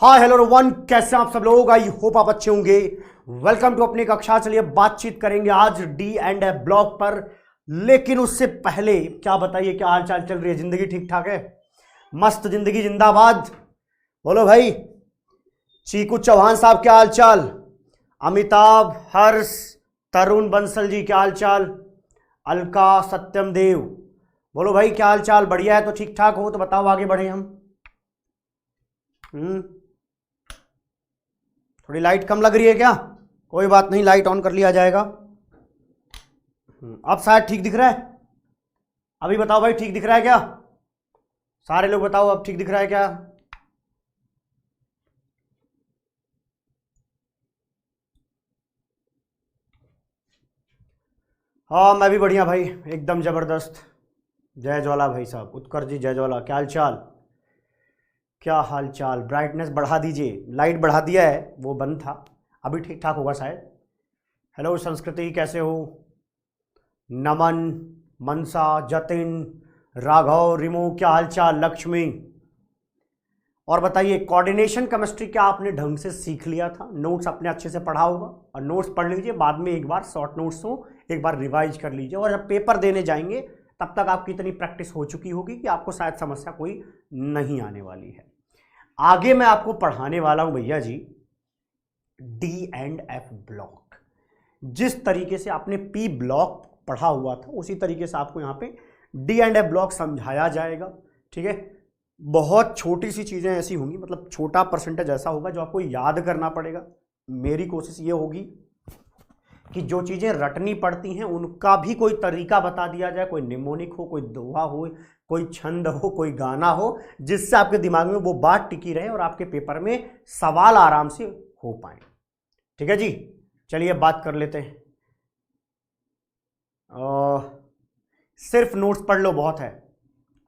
Hi hello one, कैसे हैं आप सब लोग। आई होप आप अच्छे होंगे। वेलकम टू अपनी कक्षा। चलिए बातचीत करेंगे आज डी एंड एफ ब्लॉक पर, लेकिन उससे पहले क्या बताइए, क्या हाल चाल चल रही है? जिंदगी ठीक ठाक है? मस्त जिंदगी जिंदाबाद। बोलो भाई। चीकू चौहान साहब क्या हाल चाल? अमिताभ, हर्ष, तरुण बंसल जी क्या हाल चाल? अलका, सत्यम देव, बोलो भाई क्या हाल चाल? बढ़िया है तो ठीक ठाक हो तो बताओ, आगे बढ़े हम। थोड़ी लाइट कम लग रही है क्या? कोई बात नहीं, लाइट ऑन कर लिया जाएगा। अब शायद ठीक दिख रहा है। अभी बताओ भाई, ठीक दिख रहा है क्या? सारे लोग बताओ, अब ठीक दिख रहा है क्या? हाँ मैं भी बढ़िया भाई, एकदम जबरदस्त। जय ज्वाला भाई साहब, उत्कर्ष जी जय ज्वाला, क्या हाल चाल? क्या हाल चाल? ब्राइटनेस बढ़ा दीजिए। लाइट बढ़ा दिया है, वो बंद था, अभी ठीक ठाक होगा शायद। हेलो संस्कृति, कैसे हो? नमन, मनसा, जतिन, राघव, रिमू क्या हाल चाल? लक्ष्मी। और बताइए, कोऑर्डिनेशन केमिस्ट्री क्या आपने ढंग से सीख लिया था? नोट्स अपने अच्छे से पढ़ा होगा, और नोट्स पढ़ लीजिए, बाद में एक बार शॉर्ट नोट्स हो एक बार रिवाइज कर लीजिए, और जब पेपर देने जाएंगे तब तक आपकी इतनी प्रैक्टिस हो चुकी होगी कि आपको शायद समस्या कोई नहीं आने वाली है। आगे मैं आपको पढ़ाने वाला हूं भैया G D and F block. जिस तरीके से आपने पी ब्लॉक पढ़ा हुआ था उसी तरीके से आपको यहाँ पे डी एंड एफ ब्लॉक समझाया जाएगा। ठीक है, बहुत छोटी सी चीजें ऐसी होंगी, मतलब छोटा परसेंटेज ऐसा होगा जो आपको याद करना पड़ेगा। मेरी कोशिश ये होगी कि जो चीजें रटनी पड़ती हैं उनका भी कोई तरीका बता दिया जाए, कोई निमोनिक हो, कोई दोहा हो, कोई छंद हो, कोई गाना हो, जिससे आपके दिमाग में वो बात टिकी रहे और आपके पेपर में सवाल आराम से हो पाए। ठीक है जी, चलिए बात कर लेते हैं। सिर्फ नोट्स पढ़ लो बहुत है,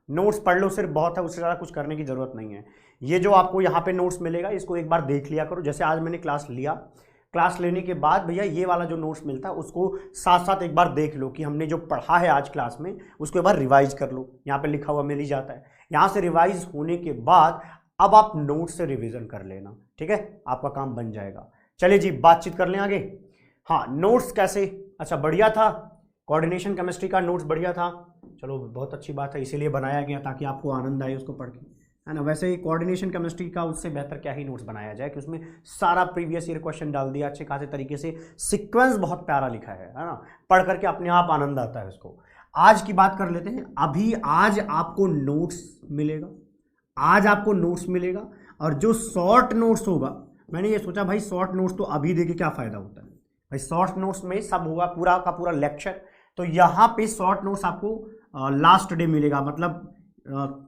नोट्स पढ़ लो सिर्फ बहुत है, उससे ज़्यादा कुछ करने की ज़रूरत नहीं है। ये जो आपको यहाँ पे नोट्स मिलेगा इसको एक बार देख लिया करो। जैसे आज मैंने क्लास लिया, क्लास लेने के बाद भैया ये वाला जो नोट्स मिलता है उसको साथ साथ एक बार देख लो कि हमने जो पढ़ा है आज क्लास में उसको एक बार रिवाइज कर लो। यहाँ पे लिखा हुआ मिल ही जाता है। यहाँ से रिवाइज होने के बाद अब आप नोट्स से रिविजन कर लेना। ठीक है, आपका काम बन जाएगा। चलिए जी बातचीत कर लें आगे। हाँ, नोट्स कैसे? अच्छा बढ़िया था, कोऑर्डिनेशन केमिस्ट्री का नोट्स बढ़िया था। चलो बहुत अच्छी बात है, इसीलिए बनाया गया ताकि आपको आनंद आए उसको पढ़ के, है ना। वैसे ही कोऑर्डिनेशन केमिस्ट्री का उससे बेहतर क्या ही नोट्स बनाया जाए कि उसमें सारा प्रीवियस ईयर क्वेश्चन डाल दिया अच्छे खासे तरीके से, सीक्वेंस बहुत प्यारा लिखा है ना। पढ़ करके अपने आप आनंद आता है उसको। आज की बात कर लेते हैं। अभी आज आपको नोट्स मिलेगा, आज आपको नोट्स मिलेगा, और जो शॉर्ट नोट्स होगा, मैंने ये सोचा भाई शॉर्ट नोट्स तो अभी देके क्या फायदा होता है भाई, शॉर्ट नोट्स में सब होगा, पूरा का पूरा लेक्चर। तो यहाँ पे शॉर्ट नोट्स आपको लास्ट डे मिलेगा, मतलब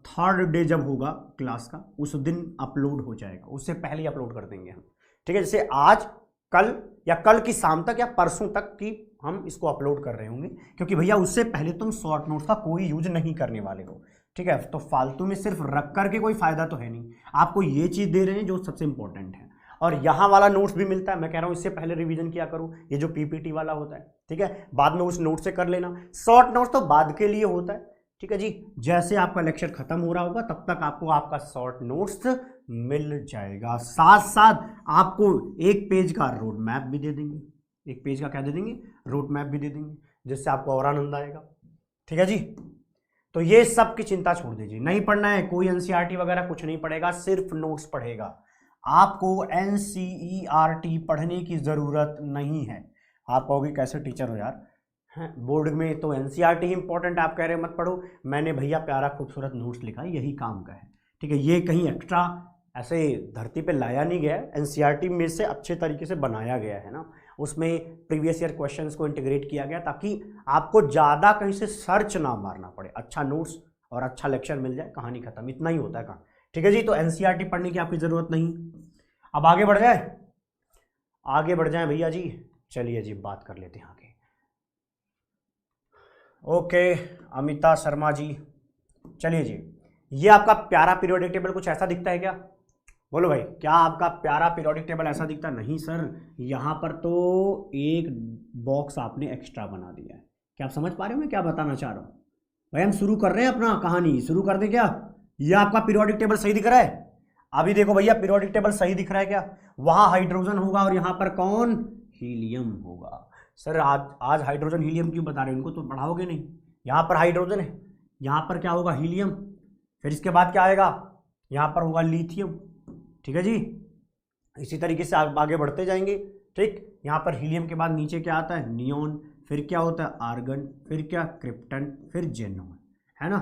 थर्ड डे जब होगा क्लास का उस दिन अपलोड हो जाएगा, उससे पहले अपलोड कर देंगे हम। ठीक है, जैसे आज कल या कल की शाम तक या परसों तक की हम इसको अपलोड कर रहे होंगे, क्योंकि भैया उससे पहले तुम शॉर्ट नोट्स का कोई यूज नहीं करने वाले हो। ठीक है, तो फालतू में सिर्फ रख करके कोई फायदा तो है नहीं। आपको ये चीज दे रहे हैं जो सबसे इंपॉर्टेंट है, और यहाँ वाला नोट्स भी मिलता है। मैं कह रहा हूँ इससे पहले रिवीजन किया करो, ये जो पीपीटी वाला होता है। ठीक है, बाद में उस नोट से कर लेना। शॉर्ट नोट्स तो बाद के लिए होता है। ठीक है जी, जैसे आपका लेक्चर खत्म हो रहा होगा तब तक आपको आपका शॉर्ट नोट्स मिल जाएगा। साथ साथ आपको एक पेज का रोड मैप भी दे देंगे, एक पेज का क्या दे देंगे, रोड मैप भी दे देंगे, जिससे आपको और आनंद आएगा। ठीक है जी, तो ये सब की चिंता छोड़ दीजिए, नहीं पढ़ना है, कोई एनसीईआरटी वगैरह कुछ नहीं पढ़ेगा, सिर्फ नोट्स पढ़ेगा। आपको एनसीईआरटी पढ़ने की जरूरत नहीं है। आप कहोगे कैसे टीचर हो यार, बोर्ड में तो एनसीईआरटी ही इंपॉर्टेंट, आप कह रहे मत पढ़ो। मैंने भैया प्यारा खूबसूरत नोट्स लिखा है, यही काम का है। ठीक है, ये कहीं एक्स्ट्रा ऐसे धरती पे लाया नहीं गया है, एनसीईआरटी में से अच्छे तरीके से बनाया गया है ना। उसमें प्रीवियस ईयर क्वेश्चंस को इंटीग्रेट किया गया ताकि आपको ज़्यादा कहीं से सर्च ना मारना पड़े, अच्छा नोट्स और अच्छा लेक्चर मिल जाए, कहानी खत्म, इतना ही होता है काम। ठीक है जी, तो एनसीईआरटी पढ़ने की आपकी ज़रूरत नहीं। अब आगे बढ़ जाए, आगे बढ़ जाए भैया जी। चलिए जी बात कर लेते हैं आगे। ओके अमिता शर्मा जी, चलिए जी, ये आपका प्यारा पीरियोडिक टेबल कुछ ऐसा दिखता है क्या? बोलो भाई, क्या आपका प्यारा पीरियोडिक टेबल ऐसा दिखता? नहीं सर, यहाँ पर तो एक बॉक्स आपने एक्स्ट्रा बना दिया है। क्या आप समझ पा रहे हो मैं क्या बताना चाह रहा हूँ? भाई हम शुरू कर रहे हैं अपना कहानी, शुरू कर दें क्या? ये आपका पीरियोडिक टेबल सही दिख रहा है? अभी देखो भैया पीरियोडिक टेबल सही दिख रहा है क्या? वहां हाइड्रोजन होगा और यहां पर कौन? हीलियम होगा। सर आज हाइड्रोजन हीलियम क्यों बता रहे हो? इनको तो पढ़ाओगे नहीं। यहां पर हाइड्रोजन है, यहां पर क्या होगा? हीलियम। फिर इसके बाद क्या आएगा? यहां पर होगा लिथियम। ठीक है जी, इसी तरीके से आगे बढ़ते जाएंगे। ठीक, यहां पर हीलियम के बाद नीचे क्या आता है? नियोन। फिर क्या होता है? आर्गन। फिर क्या? क्रिप्टन। फिर जेनॉन, है ना।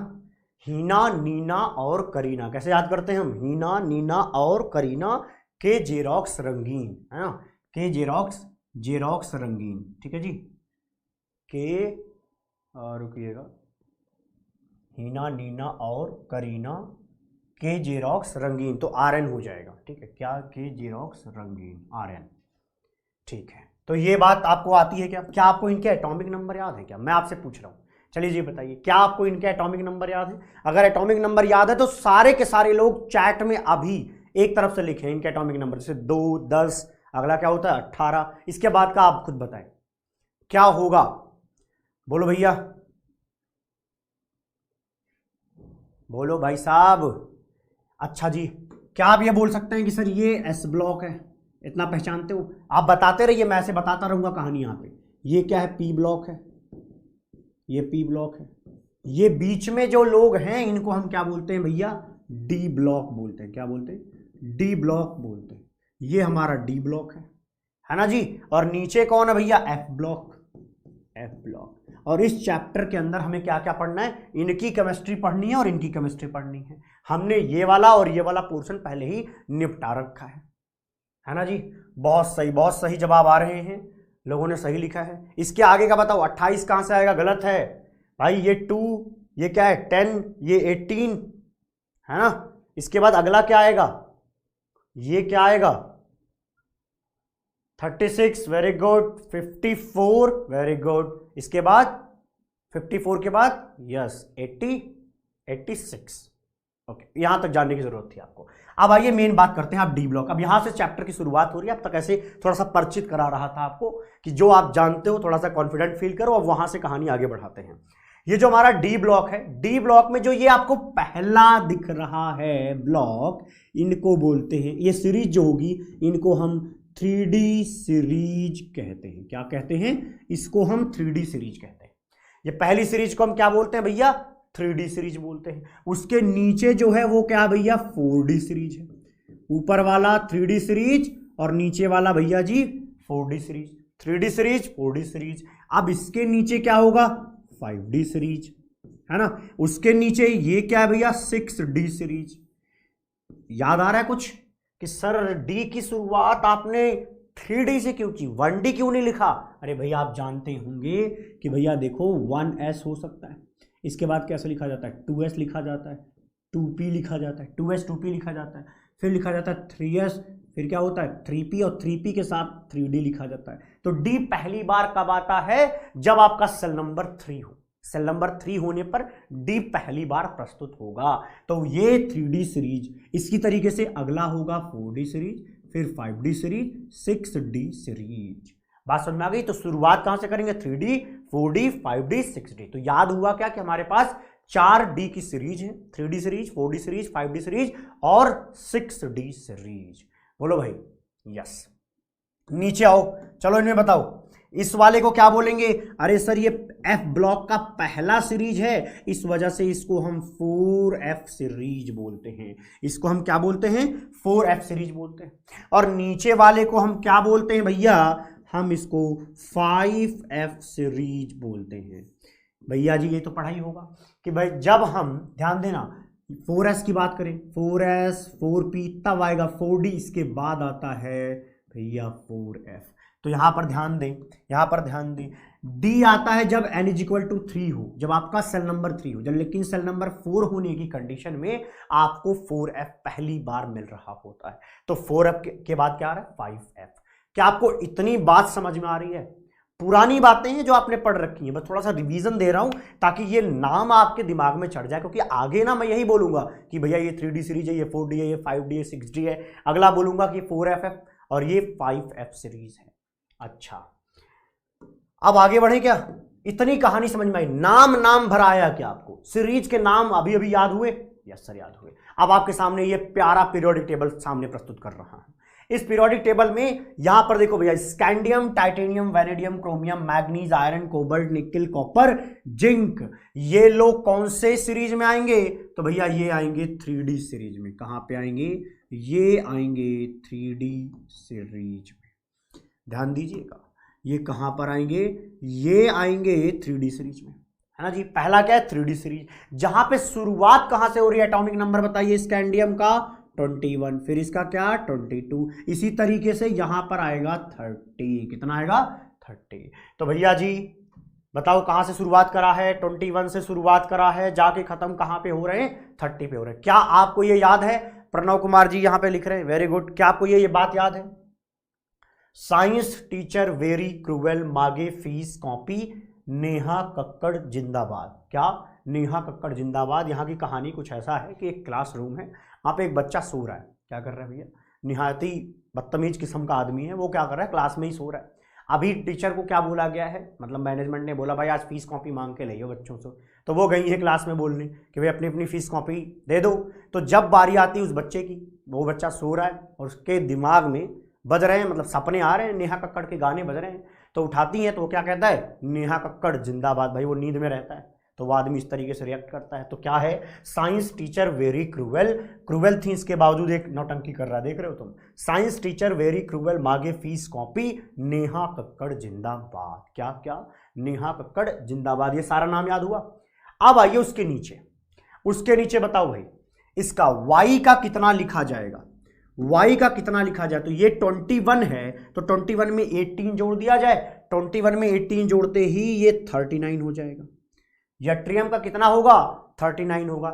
हीना, नीना और करीना कैसे याद करते हैं हम? हीना, नीना और करीना के जेरोक्स रंगीन, है ना। के जेरोक्स रंगीन। ठीक है जी, के रुकिएगा, हीना, नीना और करीना के जेरोक्स रंगीन, तो आरएन हो जाएगा। ठीक है, क्या? के जेरोक्स रंगीन, आरएन। ठीक है, तो ये बात आपको आती है क्या? क्या आपको इनके एटॉमिक नंबर याद है क्या? मैं आपसे पूछ रहा हूँ। चलिए जी बताइए, क्या आपको इनके एटॉमिक नंबर याद है? अगर एटॉमिक नंबर याद है तो सारे के सारे लोग चैट में अभी एक तरफ से लिखें इनके एटॉमिक नंबर, जैसे 2, 10, अगला क्या होता है? 18। इसके बाद का आप खुद बताएं क्या होगा, बोलो भैया, बोलो भाई साहब। अच्छा जी, क्या आप ये बोल सकते हैं कि सर ये एस ब्लॉक है? इतना पहचानते हो? आप बताते रहिए, मैं ऐसे बताता रहूंगा कहानी। यहाँ पे ये क्या है? पी ब्लॉक है, ये पी ब्लॉक है। ये बीच में जो लोग हैं इनको हम क्या बोलते हैं भैया? डी ब्लॉक बोलते हैं। क्या बोलते हैं? डी ब्लॉक बोलते हैं। ये हमारा डी ब्लॉक है ना जी। और नीचे कौन है भैया? F block, F block. और इस चैप्टर के अंदर हमें क्या क्या पढ़ना है? इनकी केमिस्ट्री पढ़नी है और इनकी केमिस्ट्री पढ़नी है। हमने ये वाला और ये वाला पोर्शन पहले ही निपटा रखा है ना जी। बहुत सही जवाब आ रहे हैं, लोगों ने सही लिखा है। इसके आगे का बताओ, 28 कहां से आएगा? गलत है भाई, ये 2, ये क्या है? 10, ये 18, है ना। इसके बाद अगला क्या आएगा? ये क्या आएगा? 36, वेरी गुड। 54, very good. इसके बाद 54 के बाद यस 80, 86। ओके, यहां तक जानने की जरूरत थी आपको। अब आइए मेन बात करते हैं। आप डी ब्लॉक, अब यहां से चैप्टर की शुरुआत हो रही है। अब तक ऐसे थोड़ा सा परिचित करा रहा था आपको कि जो आप जानते हो थोड़ा सा कॉन्फिडेंट फील करो, अब वहां से कहानी आगे बढ़ाते हैं। ये जो हमारा डी ब्लॉक है, डी ब्लॉक में जो ये आपको पहला दिख रहा है ब्लॉक, इनको बोलते हैं, ये सीरीज जो होगी इनको हम 3D सीरीज कहते हैं। क्या कहते हैं? इसको हम 3D सीरीज कहते हैं। ये पहली सीरीज को हम क्या बोलते हैं भैया? 3D सीरीज बोलते हैं। उसके नीचे जो है वो क्या भैया? 4D सीरीज है। ऊपर वाला 3D सीरीज और नीचे वाला भैया जी 4D series. 3D series, 4D series. अब इसके नीचे क्या होगा? 5D सीरीज, है ना। उसके नीचे ये क्या है भैया? 6D series. याद आ रहा है कुछ कि सर डी की शुरुआत आपने 3D से क्यों की? 1D क्यों नहीं लिखा? अरे भैया आप जानते होंगे कि भैया देखो 1S हो सकता है, इसके बाद कैसे लिखा जाता है? 2S लिखा जाता है, 2P लिखा जाता है, 2S 2P लिखा जाता है, फिर लिखा जाता है 3S, फिर क्या होता है? 3P, और 3P के साथ 3D लिखा जाता है। तो D पहली बार कब आता है? जब आपका सेल नंबर 3 हो। सेल नंबर 3 होने पर D पहली बार प्रस्तुत होगा। तो ये 3D सीरीज। इसकी तरीके से अगला होगा 4D सीरीज, फिर 5D सीरीज, 6D सीरीज। बात समझ में आ गई? तो शुरुआत कहां से करेंगे? 3D, 4D, 5D, 6D। तो याद हुआ क्या कि हमारे पास 4D की सीरीज है, 3D series, 4D series, 5D series और 6D सीरीज। बोलो भाई यस। नीचे आओ, चलो इनमें बताओ इस वाले को क्या बोलेंगे? अरे सर ये F ब्लॉक का पहला सीरीज है, इस वजह से इसको हम 4F सीरीज बोलते हैं। इसको हम क्या बोलते हैं? 4F सीरीज बोलते हैं। और नीचे वाले को हम क्या बोलते हैं भैया? हम इसको 5F सीरीज बोलते हैं। भैया जी ये तो पढ़ाई होगा कि भाई जब हम, ध्यान देना, 4S की बात करें, 4S, 4P, तब आएगा 4D, इसके बाद आता है भैया 4F। तो यहां पर ध्यान दें, यहां पर ध्यान दें, D आता है जब n = 3 हो, जब आपका सेल नंबर 3 हो। जब लेकिन सेल नंबर 4 होने की कंडीशन में आपको 4F पहली बार मिल रहा होता है। तो 4F के बाद क्या आ रहा है? 5F। क्या आपको इतनी बात समझ में आ रही है? पुरानी बातें हैं जो आपने पढ़ रखी हैं, बस थोड़ा सा रिवीजन दे रहा हूं ताकि ये नाम आपके दिमाग में चढ़ जाए, क्योंकि आगे ना मैं यही बोलूंगा कि भैया ये 3D सीरीज है, ये 4D है, ये 5D है, 6D है। अगला बोलूंगा कि 4FF और ये 5F सीरीज है। अच्छा, अब आगे बढ़े क्या? इतनी कहानी समझ में आई? नाम भरा आया क्या आपको? सीरीज के नाम अभी अभी याद हुए? यस सर, याद हुए। अब आपके सामने ये प्यारा पीरियोडिक टेबल सामने प्रस्तुत कर रहा हूं। इस पीरियोडिक टेबल में यहां पर देखो भैया, scandium, titanium, vanadium, chromium, manganese, iron, cobalt, निकल, कॉपर, जिंक, ये लोग कौन से सीरीज में आएंगे? तो भैया ये आएंगे 3D सीरीज में। कहां पे आएंगे? ये आएंगे 3D सीरीज में। ध्यान दीजिएगा, ये कहां पर आएंगे? ये आएंगे 3D सीरीज में, है ना जी। पहला क्या है? 3D सीरीज, जहां पे शुरुआत कहां से हो रही है? एटॉमिक नंबर बताइए। स्कैंडियम का 21, फिर इसका क्या? 22। इसी तरीके से यहां पर आएगा 30। कितना आएगा? 30। तो भैया जी बताओ कहां से शुरुआत करा है? 21 से शुरुआत करा है, जाके खत्म कहां पे हो रहे हैं? 30 पे हो रहे हैं। क्या आपको ये याद है? प्रणव कुमार जी यहां पे लिख रहे हैं, वेरी गुड। क्या आपको ये बात याद है? साइंस टीचर वेरी क्रूएल, मांगे फीस कॉपी, नेहा कक्कड़ जिंदाबाद। क्या? नेहा कक्कड़ जिंदाबाद। यहाँ की कहानी कुछ ऐसा है कि एक क्लासरूम है, वहाँ पे एक बच्चा सो रहा है। क्या कर रहा है भैया? निहायत ही बदतमीज किस्म का आदमी है वो। क्या कर रहा है? क्लास में ही सो रहा है। अभी टीचर को क्या बोला गया है? मतलब मैनेजमेंट ने बोला भाई आज फीस कॉपी मांग के लाइए बच्चों से। तो वो गई है क्लास में बोलने कि भाई अपनी अपनी फीस कॉपी दे दो। तो जब बारी आती है उस बच्चे की, वो बच्चा सो रहा है और उसके दिमाग में बज रहे हैं, मतलब सपने आ रहे हैं, नेहा कक्कड़ के गाने बज रहे हैं। तो उठाती है तो वो क्या कहता है? नेहा कक्कड़ जिंदाबाद। भाई वो नींद में रहता है तो वो आदमी इस तरीके से रिएक्ट करता है। तो क्या है? Science teacher very cruel. Cruel थी इसके बावजूद एक नौटंकी कर रहा है, देख रहे हो तुम। साइंस टीचर वेरी क्रूएल, मांगे फीस कॉपी, नेहा कक्कड़ जिंदाबाद। क्या क्या? नेहा कक्कड़ जिंदाबाद। ये सारा नाम याद हुआ। अब आइए उसके नीचे। उसके नीचे बताओ भाई इसका y का कितना लिखा जाएगा? y का कितना लिखा जाए? तो ये 21 है, तो 21 में 18 जोड़ दिया जाए। 21 में 18 जोड़ते ही ये 39 हो जाएगा। यट्रियम का कितना होगा? 39 होगा।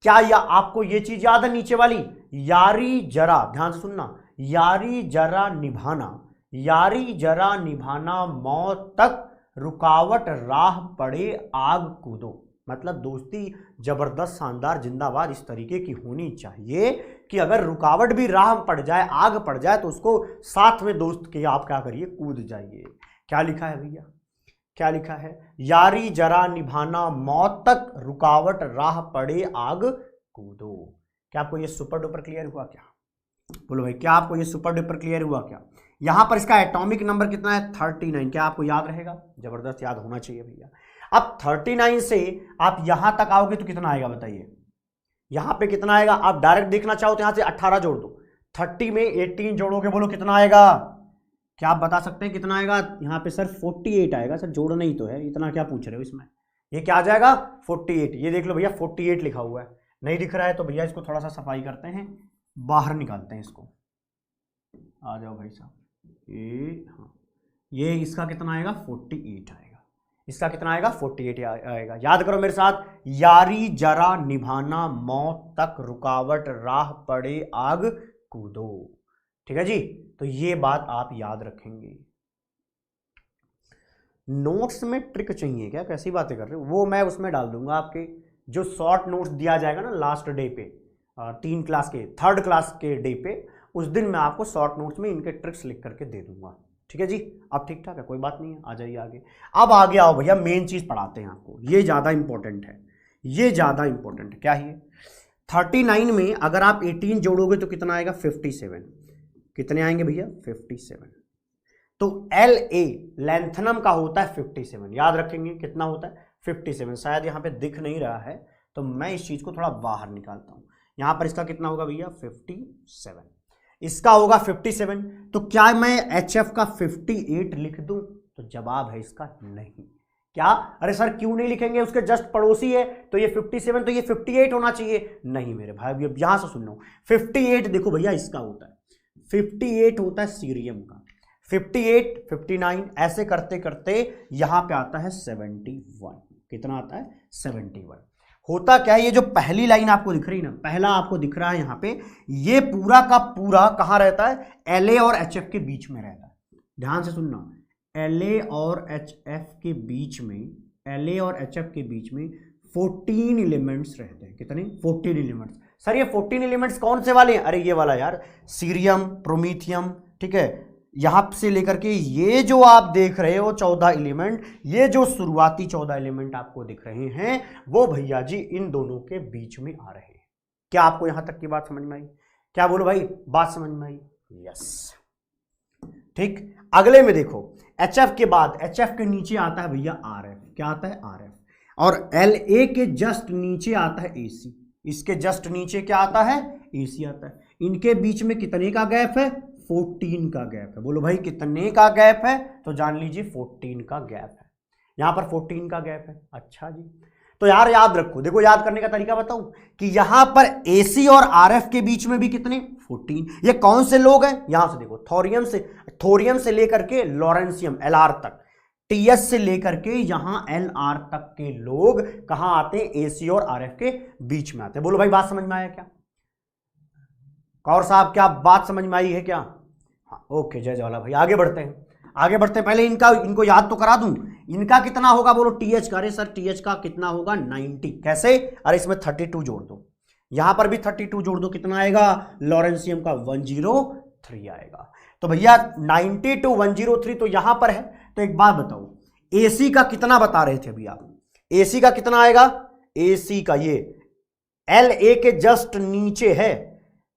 क्या या आपको ये चीज याद है नीचे वाली? यारी जरा, ध्यान से सुनना, यारी जरा निभाना, यारी जरा निभाना, मौत तक रुकावट राह पड़े आग कूदो। मतलब दोस्ती जबरदस्त, शानदार, जिंदाबाद इस तरीके की होनी चाहिए कि अगर रुकावट भी राह पड़ जाए, आग पड़ जाए, तो उसको साथ में दोस्त के आप क्या करिए? कूद जाइए। क्या लिखा है भैया? क्या लिखा है? यारी जरा निभाना, मौत तक रुकावट राह पड़े आग कूदो। क्या आपको ये सुपर डुपर क्लियर हुआ क्या? बोलो भाई, क्या आपको ये सुपर डुपर क्लियर हुआ क्या? यहां पर इसका एटॉमिक नंबर कितना है? 39। क्या आपको याद रहेगा? जबरदस्त याद होना चाहिए भैया। अब 39 से आप यहां तक आओगे तो कितना आएगा बताइए? यहां पे कितना आएगा? आप डायरेक्ट देखना चाहो तो यहां से 18 जोड़ दो। 30 में 18 जोड़ोगे, बोलो कितना आएगा? क्या आप बता सकते हैं कितना आएगा? यहाँ पे सर 48 आएगा। सर जोड़ना ही तो है, इतना क्या पूछ रहे हो इसमें? ये क्या आ जाएगा? 48। ये देख लो भैया 48 लिखा हुआ है। नहीं दिख रहा है तो भैया इसको थोड़ा सा सफाई करते हैं, बाहर निकालते हैं इसको। आ जाओ भाई साहब। ये हाँ, ये इसका कितना आएगा? 48 आएगा। इसका कितना आएगा? 48 आएगा। याद करो मेरे साथ, यारी जरा निभाना, मौत तक रुकावट राह पड़े आग कूदो। ठीक है जी, तो ये बात आप याद रखेंगे। नोट्स में ट्रिक चाहिए क्या? कैसी बातें कर रहे हो? वो मैं उसमें डाल दूंगा, आपके जो शॉर्ट नोट्स दिया जाएगा ना लास्ट डे पे, 3 क्लास के, 3rd क्लास के डे पे, उस दिन मैं आपको शॉर्ट नोट्स में इनके ट्रिक्स लिख करके दे दूंगा। ठीक है जी, अब ठीक ठाक है, कोई बात नहीं है। आ जाइए आगे। अब आगे आओ भैया, मेन चीज पढ़ाते हैं आपको, ये ज्यादा इंपॉर्टेंट है। ये ज्यादा इंपॉर्टेंट है। क्या है? 39 में अगर आप 18 जोड़ोगे तो कितना आएगा? 57। कितने आएंगे भैया? 57। तो LA लैंथनम का होता है 57। याद रखेंगे कितना होता है? 57। शायद यहां पे दिख नहीं रहा है तो मैं इस चीज को थोड़ा बाहर निकालता हूं। यहां पर इसका कितना होगा भैया? 57। इसका होगा 57। तो क्या मैं HF का 58 लिख दूं? तो जवाब है इसका नहीं। क्या? अरे सर क्यों नहीं लिखेंगे? उसके जस्ट पड़ोसी है तो ये 57, तो ये 58 होना चाहिए। नहीं मेरे भाई, अब यहां से सुन लो। 58 देखो भैया इसका होता है, 58 होता है सीरियम का। 58, 59 ऐसे करते करते यहां पे आता है 71। कितना आता है? 71। होता क्या है? ये जो पहली लाइन आपको दिख रही ना, पहला आपको दिख रहा है यहां पे, ये पूरा का पूरा कहां रहता है? LA और HF के बीच में रहता है। ध्यान से सुनना, LA और HF के बीच में, LA और HF के बीच में 14 एलिमेंट्स रहते हैं। कितने? 14 एलिमेंट्स। सर ये 14 एलिमेंट्स कौन से वाले हैं? अरे ये वाला यार, सीरियम, प्रोमीथियम, ठीक है, यहां से लेकर के ये जो आप देख रहे हो 14 एलिमेंट, ये जो शुरुआती 14 एलिमेंट आपको दिख रहे हैं वो भैया जी इन दोनों के बीच में आ रहे हैं। क्या आपको यहां तक की बात समझ में आई? क्या बोलो भाई, बात समझ में आई? यस, ठीक। अगले में देखो, HF के बाद, HF के नीचे आता है भैया RF। क्या आता है? RF। और LA के जस्ट नीचे आता है AC। इसके जस्ट नीचे क्या आता है? AC आता है। इनके बीच में कितने का गैप है? 14 का गैप है। बोलो भाई कितने का गैप है? तो जान लीजिए 14 का गैप है। यहां पर 14 का गैप है। अच्छा जी, तो यार याद रखो, देखो याद करने का तरीका बताऊं कि यहां पर AC और RF के बीच में भी कितने? 14। ये कौन से लोग हैं? यहां से देखो, थोरियम से लेकर के लॉरेंसियम LR तक, TS से लेकर के यहां LR तक के लोग कहां आते हैं? AC और RF के बीच में आते हैं। बोलो भाई बात समझ में आया क्या? कौर साहब क्या बात समझ में आई है क्या? हाँ, ओके जय जवाला भाई। आगे बढ़ते हैं, आगे बढ़ते हैं। पहले इनको याद तो करा दूं, इनका कितना होगा? बोलो TH का। अरे सर TH का कितना होगा? 90। कैसे? अरे इसमें 32 जोड़ दो, यहां पर भी 32 जोड़ दो, कितना आएगा? लॉरेंसियम का 103 आएगा। तो भैया 90 to 103 तो यहां पर है। तो एक बात बताओ, AC का कितना बता रहे थे अभी आप? AC का कितना आएगा? AC का ये LA के जस्ट नीचे है,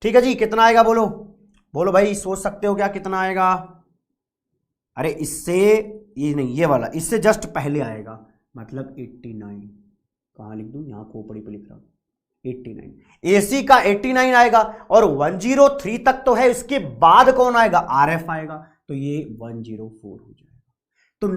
ठीक है जी। कितना आएगा बोलो? बोलो भाई, सोच सकते हो क्या कितना आएगा? अरे इससे, ये नहीं, ये वाला इससे जस्ट पहले आएगा, मतलब 89। कहां लिख दूं? यहां खोपड़ी पे लिख रहा हूं, 89। AC का 89 आएगा। और 103 तक तो है, इसके बाद कौन आएगा? RF आएगा। तो ये 104 हो जाएगा। तो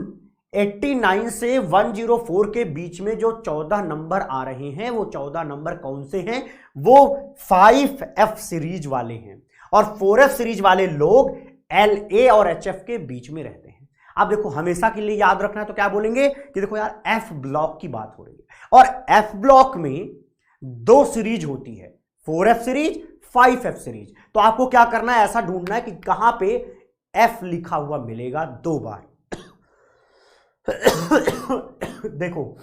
89 से 104 के बीच में जो 14 नंबर आ रहे हैं, वो 14 नंबर कौन से हैं? वो 5F सीरीज वाले हैं। और 4F सीरीज वाले लोग LA और HF के बीच में रहते हैं। आप देखो, हमेशा के लिए याद रखना है तो क्या बोलेंगे कि देखो यार F ब्लॉक की बात हो रही है, और F ब्लॉक में 2 सीरीज होती है, 4F सीरीज, 5F सीरीज। तो आपको क्या करना है? ऐसा ढूंढना है कि कहां पे F लिखा हुआ मिलेगा 2 बार। देखो,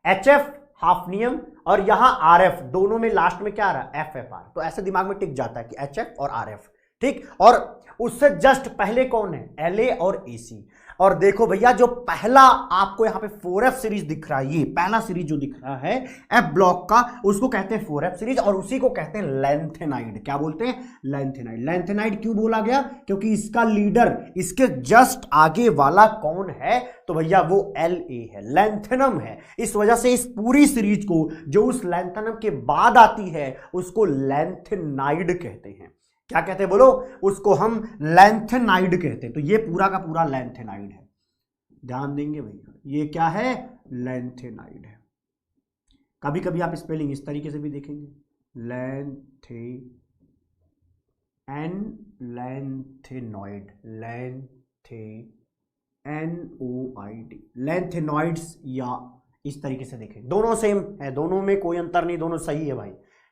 HF हाफनियम और यहां RF, दोनों में लास्ट में क्या आ रहा है? FFR। तो ऐसे दिमाग में टिक जाता है कि HF और RF, ठीक। और उससे जस्ट पहले कौन है? LA और AC। और देखो भैया, जो पहला आपको यहां पे 4F सीरीज दिख रहा है, ये पहला सीरीज जो दिख रहा है F ब्लॉक का, उसको कहते हैं 4F सीरीज, और उसी को कहते हैं लैंथेनाइड। क्या बोलते हैं? लैंथेनाइड। लैंथेनाइड क्यों बोला गया? क्योंकि इसका लीडर, इसके जस्ट आगे वाला कौन है? तो भैया वो LA है, लैंथेनम है। इस वजह से इस पूरी सीरीज को, जो उस लैंथेनम के बाद आती है, उसको लैंथेनाइड कहते हैं। क्या कहते हैं बोलो? उसको हम लैंथेनाइड कहते हैं। तो ये पूरा का पूरा लैंथेनाइड है, ध्यान देंगे भैया। ये क्या है? लैंथेनाइड है। कभी कभी आप स्पेलिंग इस तरीके से भी देखेंगे, लैंथेनॉइड, NOID, लैंथेनॉइड्स, या इस तरीके से देखें, दोनों सेम है, दोनों में कोई अंतर नहीं, दोनों सही है भाई,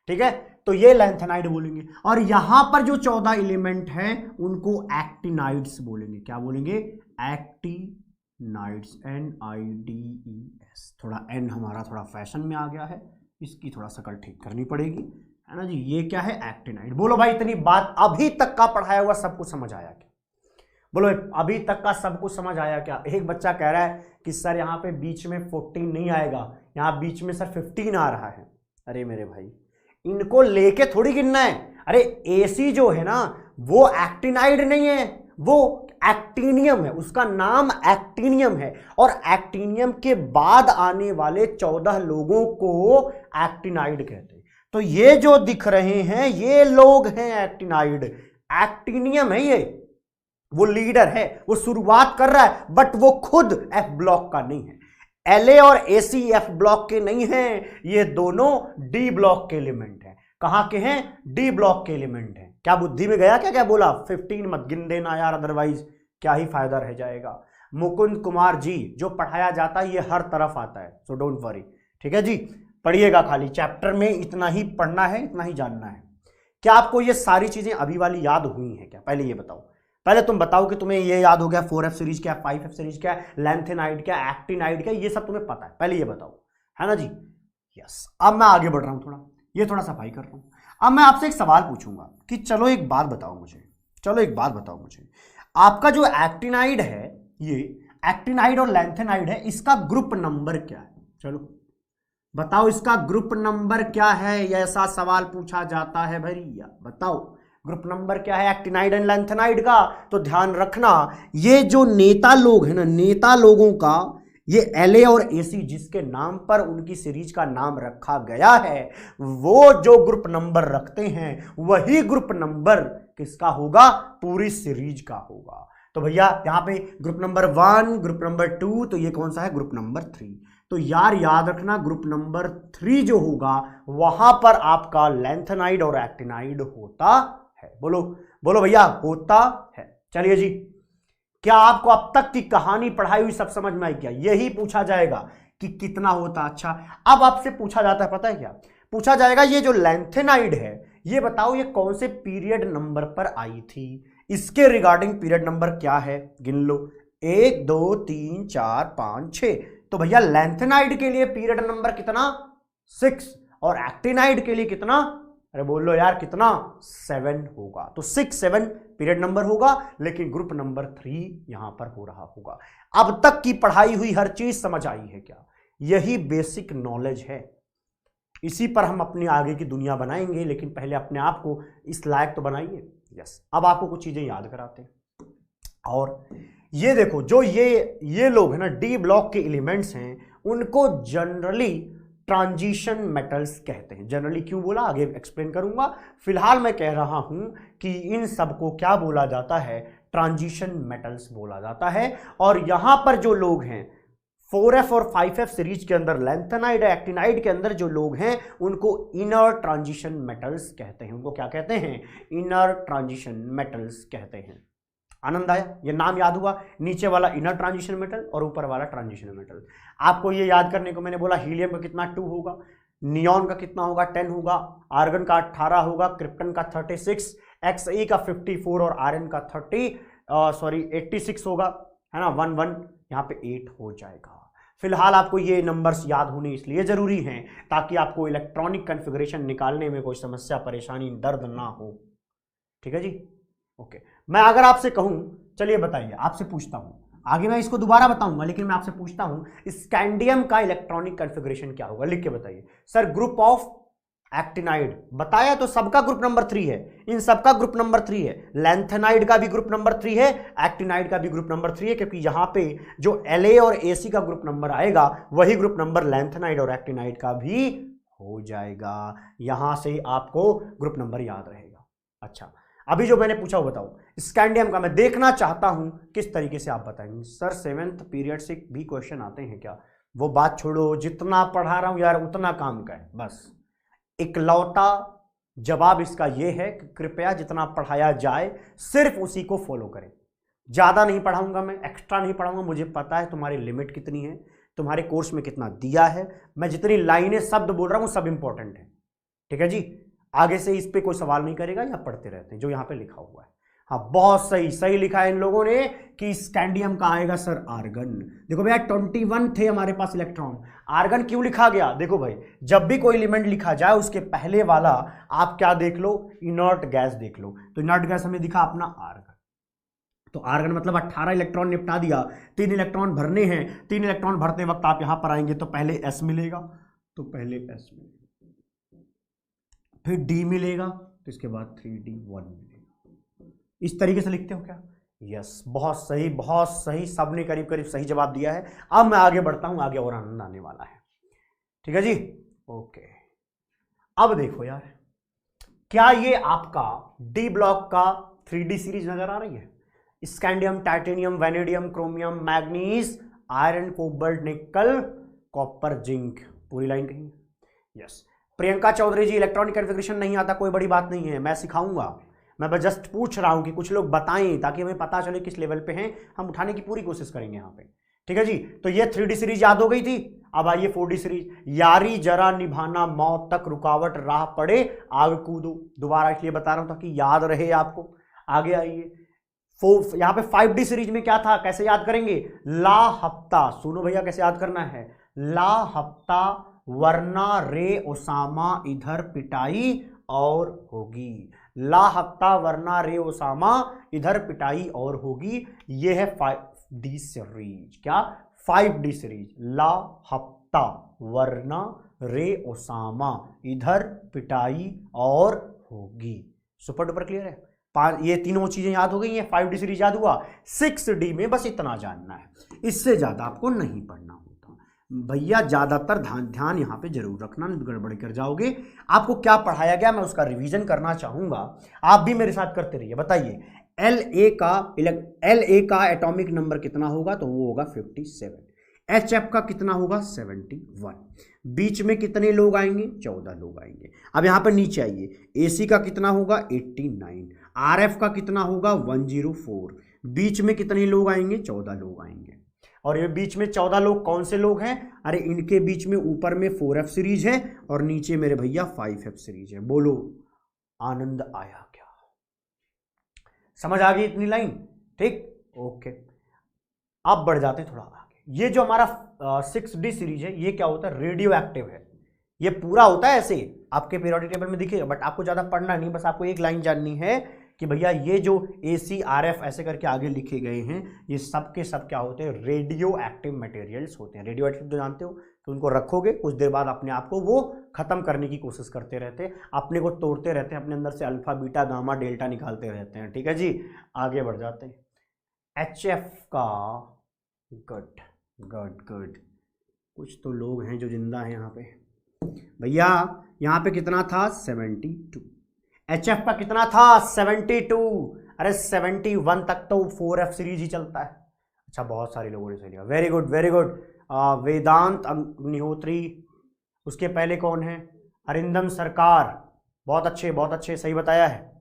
ठीक है। तो ये लैंथेनाइड बोलेंगे। और यहां पर जो 14 एलिमेंट हैं उनको एक्टिनाइड्स बोलेंगे। क्या बोलेंगे? Actinides, NIDES। थोड़ा N हमारा थोड़ा फैशन में आ गया है, इसकी थोड़ा शकल ठीक करनी पड़ेगी, है ना जी। ये क्या है? एक्टिनाइड। बोलो भाई, इतनी बात अभी तक का पढ़ाया हुआ सब कुछ समझ आया क्या? बोलो अभी तक का सब कुछ समझ आया क्या? एक बच्चा कह रहा है कि सर यहाँ पे बीच में 14 नहीं आएगा, यहाँ बीच में सर 15 आ रहा है। अरे मेरे भाई, इनको लेके थोड़ी गिनना है। अरे AC जो है ना, वो एक्टिनाइड नहीं है, वो एक्टिनियम है, उसका नाम एक्टिनियम है। और एक्टिनियम के बाद आने वाले 14 लोगों को एक्टिनाइड कहते हैं। तो ये जो दिख रहे हैं, ये लोग हैं एक्टिनाइड। एक्टिनियम है ये, वो लीडर है, वो शुरुआत कर रहा है, बट वो खुद F ब्लॉक का नहीं है। LA और AC F ब्लॉक के नहीं हैं, ये दोनों D ब्लॉक के एलिमेंट हैं। कहां के हैं? D ब्लॉक के एलिमेंट हैं। क्या बुद्धि में गया? क्या बोला? 15 मत गिन देना यार, अदरवाइज क्या ही फायदा रह जाएगा। मुकुंद कुमार जी, जो पढ़ाया जाता है ये हर तरफ आता है, सो डोंट वरी, ठीक है जी। पढ़िएगा, खाली चैप्टर में इतना ही पढ़ना है, इतना ही जानना है। क्या आपको ये सारी चीजें अभी वाली याद हुई हैं क्या? पहले ये बताओ, पहले तुम बताओ कि तुम्हें ये याद हो गया 4F सीरीज क्या, 5F सीरीज क्या, लैंथेनाइड क्या, एक्टिनाइड क्या, ये सब तुम्हें पता है, पहले ये बताओ, है ना जी। यस, अब मैं आगे बढ़ रहा हूं, थोड़ा ये थोड़ा सफाई कर रहा हूं। अब मैं आपसे एक सवाल पूछूंगा कि चलो एक बात बताओ मुझे, आपका जो एक्टिनाइड है, ये एक्टिनाइड और लैंथेनाइड है, इसका ग्रुप नंबर क्या है? चलो बताओ इसका ग्रुप नंबर क्या है, ऐसा सवाल पूछा जाता है भैया। बताओ ग्रुप नंबर क्या है एक्टिनाइड एंड लैंथेनाइड का। तो ध्यान रखना ये जो नेता लोग हैं ना, नेता लोगों का ये La और AC जिसके नाम पर उनकी सीरीज का नाम रखा गया है, वो जो ग्रुप नंबर रखते हैं वही ग्रुप नंबर किसका होगा, पूरी सीरीज का होगा। तो भैया यहां पे ग्रुप नंबर 1, ग्रुप नंबर 2, तो ये कौन सा है, ग्रुप नंबर 3। तो यार याद रखना ग्रुप नंबर 3 जो होगा वहां पर आपका लैंथेनाइड और एक्टिनाइड होता है। बोलो बोलो भैया, होता है। चलिए जी, क्या आपको अब तक की कहानी पढ़ाई हुई सब समझ में आई क्या? यही पूछा जाएगा कि कितना होता। अच्छा, अब आपसे पूछा जाता है, पता है क्या पूछा जाएगा, ये जो लैंथेनाइड है ये बताओ ये कौन से पीरियड नंबर पर आई थी, इसके रिगार्डिंग पीरियड नंबर क्या है, गिन लो 1 2 3 4 5 6। तो भैया लैंथेनाइड के लिए पीरियड नंबर कितना, 6, और एक्टिनाइड के लिए कितना, अरे बोल लो यार कितना, 7 होगा। तो 6 7 पीरियड नंबर होगा, लेकिन ग्रुप नंबर 3 यहां पर हो रहा होगा। अब तक की पढ़ाई हुई हर चीज समझ आई है क्या? यही बेसिक नॉलेज है, इसी पर हम अपनी आगे की दुनिया बनाएंगे, लेकिन पहले अपने आप को इस लायक तो बनाइए। यस, अब आपको कुछ चीजें याद कराते हैं। और ये देखो जो ये लोग है ना, डी ब्लॉक के एलिमेंट्स हैं, उनको जनरली ट्रांजिशन मेटल्स कहते हैं। जनरली क्यों बोला आगे एक्सप्लेन करूंगा, फिलहाल मैं कह रहा हूं कि इन सबको क्या बोला जाता है, ट्रांजिशन मेटल्स बोला जाता है। और यहां पर जो लोग हैं 4F और 5F सीरीज के अंदर, लैंथेनाइड एक्टिनाइड के अंदर जो लोग हैं उनको इनर ट्रांजिशन मेटल्स कहते हैं। उनको क्या कहते हैं, इनर ट्रांजिशन मेटल्स कहते हैं। आनंद आया, ये नाम याद हुआ, नीचे वाला इनर ट्रांजिशन मेटल और ऊपर वाला ट्रांजिशन मेटल। आपको ये याद करने को मैंने बोला, हीलियम का कितना 2 होगा, नियॉन का कितना होगा 10 होगा, आर्गन का 18 होगा, क्रिप्टन का 36, Xe का 54 और Rn का 86 होगा, है ना, 1 1 यहाँ पे 8 हो जाएगा। फिलहाल आपको ये नंबर्स याद होने इसलिए जरूरी हैं ताकि आपको इलेक्ट्रॉनिक कॉन्फ़िगरेशन निकालने में कोई समस्या परेशानी दर्द ना हो। ठीक है जी, ओके। मैं अगर आपसे कहूं, चलिए बताइए, आपसे पूछता हूं, आगे मैं इसको दोबारा बताऊंगा, लेकिन मैं आपसे पूछता हूं स्कैंडियम का इलेक्ट्रॉनिक कॉन्फ़िगरेशन क्या होगा, लिख के बताइए। सर ग्रुप ऑफ एक्टिनाइड बताया तो सबका ग्रुप नंबर 3 है, इन सबका ग्रुप नंबर 3 है, लैंथेनाइड का भी ग्रुप नंबर 3 है, एक्टिनाइड का भी ग्रुप नंबर 3 है, क्योंकि यहां पे जो La और AC का ग्रुप नंबर आएगा वही ग्रुप नंबर लैंथेनाइड और एक्टिनाइड का भी हो जाएगा। यहां से आपको ग्रुप नंबर याद रहेगा। अच्छा, अभी जो मैंने पूछा वो बताओ, स्कैंडियम का मैं देखना चाहता हूं किस तरीके से आप बताएंगे। सर 7th पीरियड से भी क्वेश्चन आते हैं क्या? वो बात छोड़ो, जितना पढ़ा रहा हूं यार उतना काम का है, बस इकलौता जवाब इसका यह है कि कृपया जितना पढ़ाया जाए सिर्फ उसी को फॉलो करें। ज्यादा नहीं पढ़ाऊंगा मैं, एक्स्ट्रा नहीं पढ़ाऊंगा, मुझे पता है तुम्हारी लिमिट कितनी है, तुम्हारे कोर्स में कितना दिया है। मैं जितनी लाइनें शब्द बोल रहा हूं सब इंपॉर्टेंट है, ठीक है जी। आगे से इस पे कोई सवाल नहीं करेगा या पढ़ते रहते हैं जो यहां पे लिखा हुआ है। हाँ बहुत सही सही लिखा है इन लोगों ने कि स्कैंडियम का आएगा सर आर्गन। देखो भैया 21 थे हमारे पास इलेक्ट्रॉन, आर्गन क्यों लिखा गया? देखो भाई जब भी कोई एलिमेंट लिखा जाए उसके पहले वाला आप क्या देख लो, इनर्ट गैस देख लो। तो इनर्ट गैस हमें दिखा अपना आर्गन, तो आर्गन मतलब 18 इलेक्ट्रॉन निपटा दिया, 3 इलेक्ट्रॉन भरने हैं। 3 इलेक्ट्रॉन भरते वक्त आप यहां पर आएंगे तो पहले S मिलेगा, तो पहले S मिलेगा, फिर D मिलेगा, तो इसके बाद 3D1 मिलेगा। इस तरीके से लिखते हो क्या? यस, बहुत सही बहुत सही, सबने करीब करीब सही जवाब दिया है। अब मैं आगे बढ़ता हूं, आगे और आनंद आने वाला है, ठीक है जी, ओके। अब देखो यार, क्या ये आपका डी ब्लॉक का 3D सीरीज नजर आ रही है? Scandium, titanium, vanadium, chromium, manganese, iron, cobalt, निकल, कॉपर, जिंक, पूरी लाइन कहीं? यस। प्रियंका चौधरी जी इलेक्ट्रॉनिक कॉन्फ़िगरेशन नहीं आता, कोई बड़ी बात नहीं है, मैं सिखाऊंगा। मैं बस जस्ट पूछ रहा हूं कि कुछ लोग बताएं ताकि हमें पता चले किस लेवल पे हैं, हम उठाने की पूरी कोशिश करेंगे यहाँ पे, ठीक है जी। तो ये 3D सीरीज याद हो गई थी। अब आइए 4D सीरीज, यारी जरा निभाना मौत तक रुकावट राह पड़े आग कूदो। दोबारा इसलिए बता रहा हूं ताकि याद रहे आपको। आगे आइए, यहाँ पे 5D सीरीज में क्या था, कैसे याद करेंगे? ला हफ्ता, सुनो भैया कैसे याद करना है, ला हफ्ता वरना रे ओसामा इधर पिटाई और होगी। ला हफ्ता वरना रे ओसामा इधर पिटाई और होगी, ये है 5D सीरीज। क्या? 5D सीरीज, ला हफ्ता वरना रे ओसामा, इधर पिटाई और होगी। सुपर डुपर क्लियर है। ये तीनों चीजें याद हो गई हैं, 5D सीरीज याद हुआ। 6D में बस इतना जानना है, इससे ज्यादा आपको नहीं पढ़ना होता भैया। ज्यादातर ध्यान यहाँ पे जरूर रखना, नहीं गड़बड़ कर जाओगे। आपको क्या पढ़ाया गया मैं उसका रिवीजन करना चाहूंगा, आप भी मेरे साथ करते रहिए। बताइए LA का एटॉमिक नंबर कितना होगा, तो वो होगा 57। HF का कितना होगा 71। बीच में कितने लोग आएंगे, 14 लोग आएंगे। अब यहां पर नीचे आइए, AC का कितना होगा 89, RF का कितना होगा 104। बीच में कितने लोग आएंगे, 14 लोग आएंगे। और ये बीच में 14 लोग कौन से लोग हैं, अरे इनके बीच में ऊपर में 4F सीरीज है और नीचे मेरे भैया 5F सीरीज है। बोलो आनंद आया क्या, समझ आ गई इतनी लाइन, ठीक, ओके। अब बढ़ जाते हैं थोड़ा आगे। ये जो हमारा 6D सीरीज है, ये क्या होता है, रेडियो एक्टिव है। ये पूरा होता है ऐसे आपके पीरियोडिक टेबल में दिखेगा, बट आपको ज्यादा पढ़ना नहीं, बस आपको एक लाइन जाननी है कि भैया ये जो AC RF ऐसे करके आगे लिखे गए हैं, ये सब के सब क्या होते हैं, रेडियो एक्टिव मटेरियल्स होते हैं। रेडियो एक्टिव तो जानते हो, तो उनको रखोगे कुछ देर बाद अपने आप को वो खत्म करने की कोशिश करते रहते हैं, अपने को तोड़ते रहते हैं, अपने अंदर से अल्फा बीटा गामा डेल्टा निकालते रहते हैं। ठीक है जी, आगे बढ़ जाते हैं। HF का गुड गुड गुड, कुछ तो लोग हैं जो जिंदा हैं यहाँ पे भैया। यहाँ पे कितना था 72, HF का कितना था 72, अरे 71 तक तो 4F सीरीज ही चलता है। अच्छा, बहुत सारे लोगों ने सही लिया, वेरी गुड वेरी गुड। वेदांत अग्निहोत्री, उसके पहले कौन है, अरिंदम सरकार, बहुत अच्छे सही बताया है।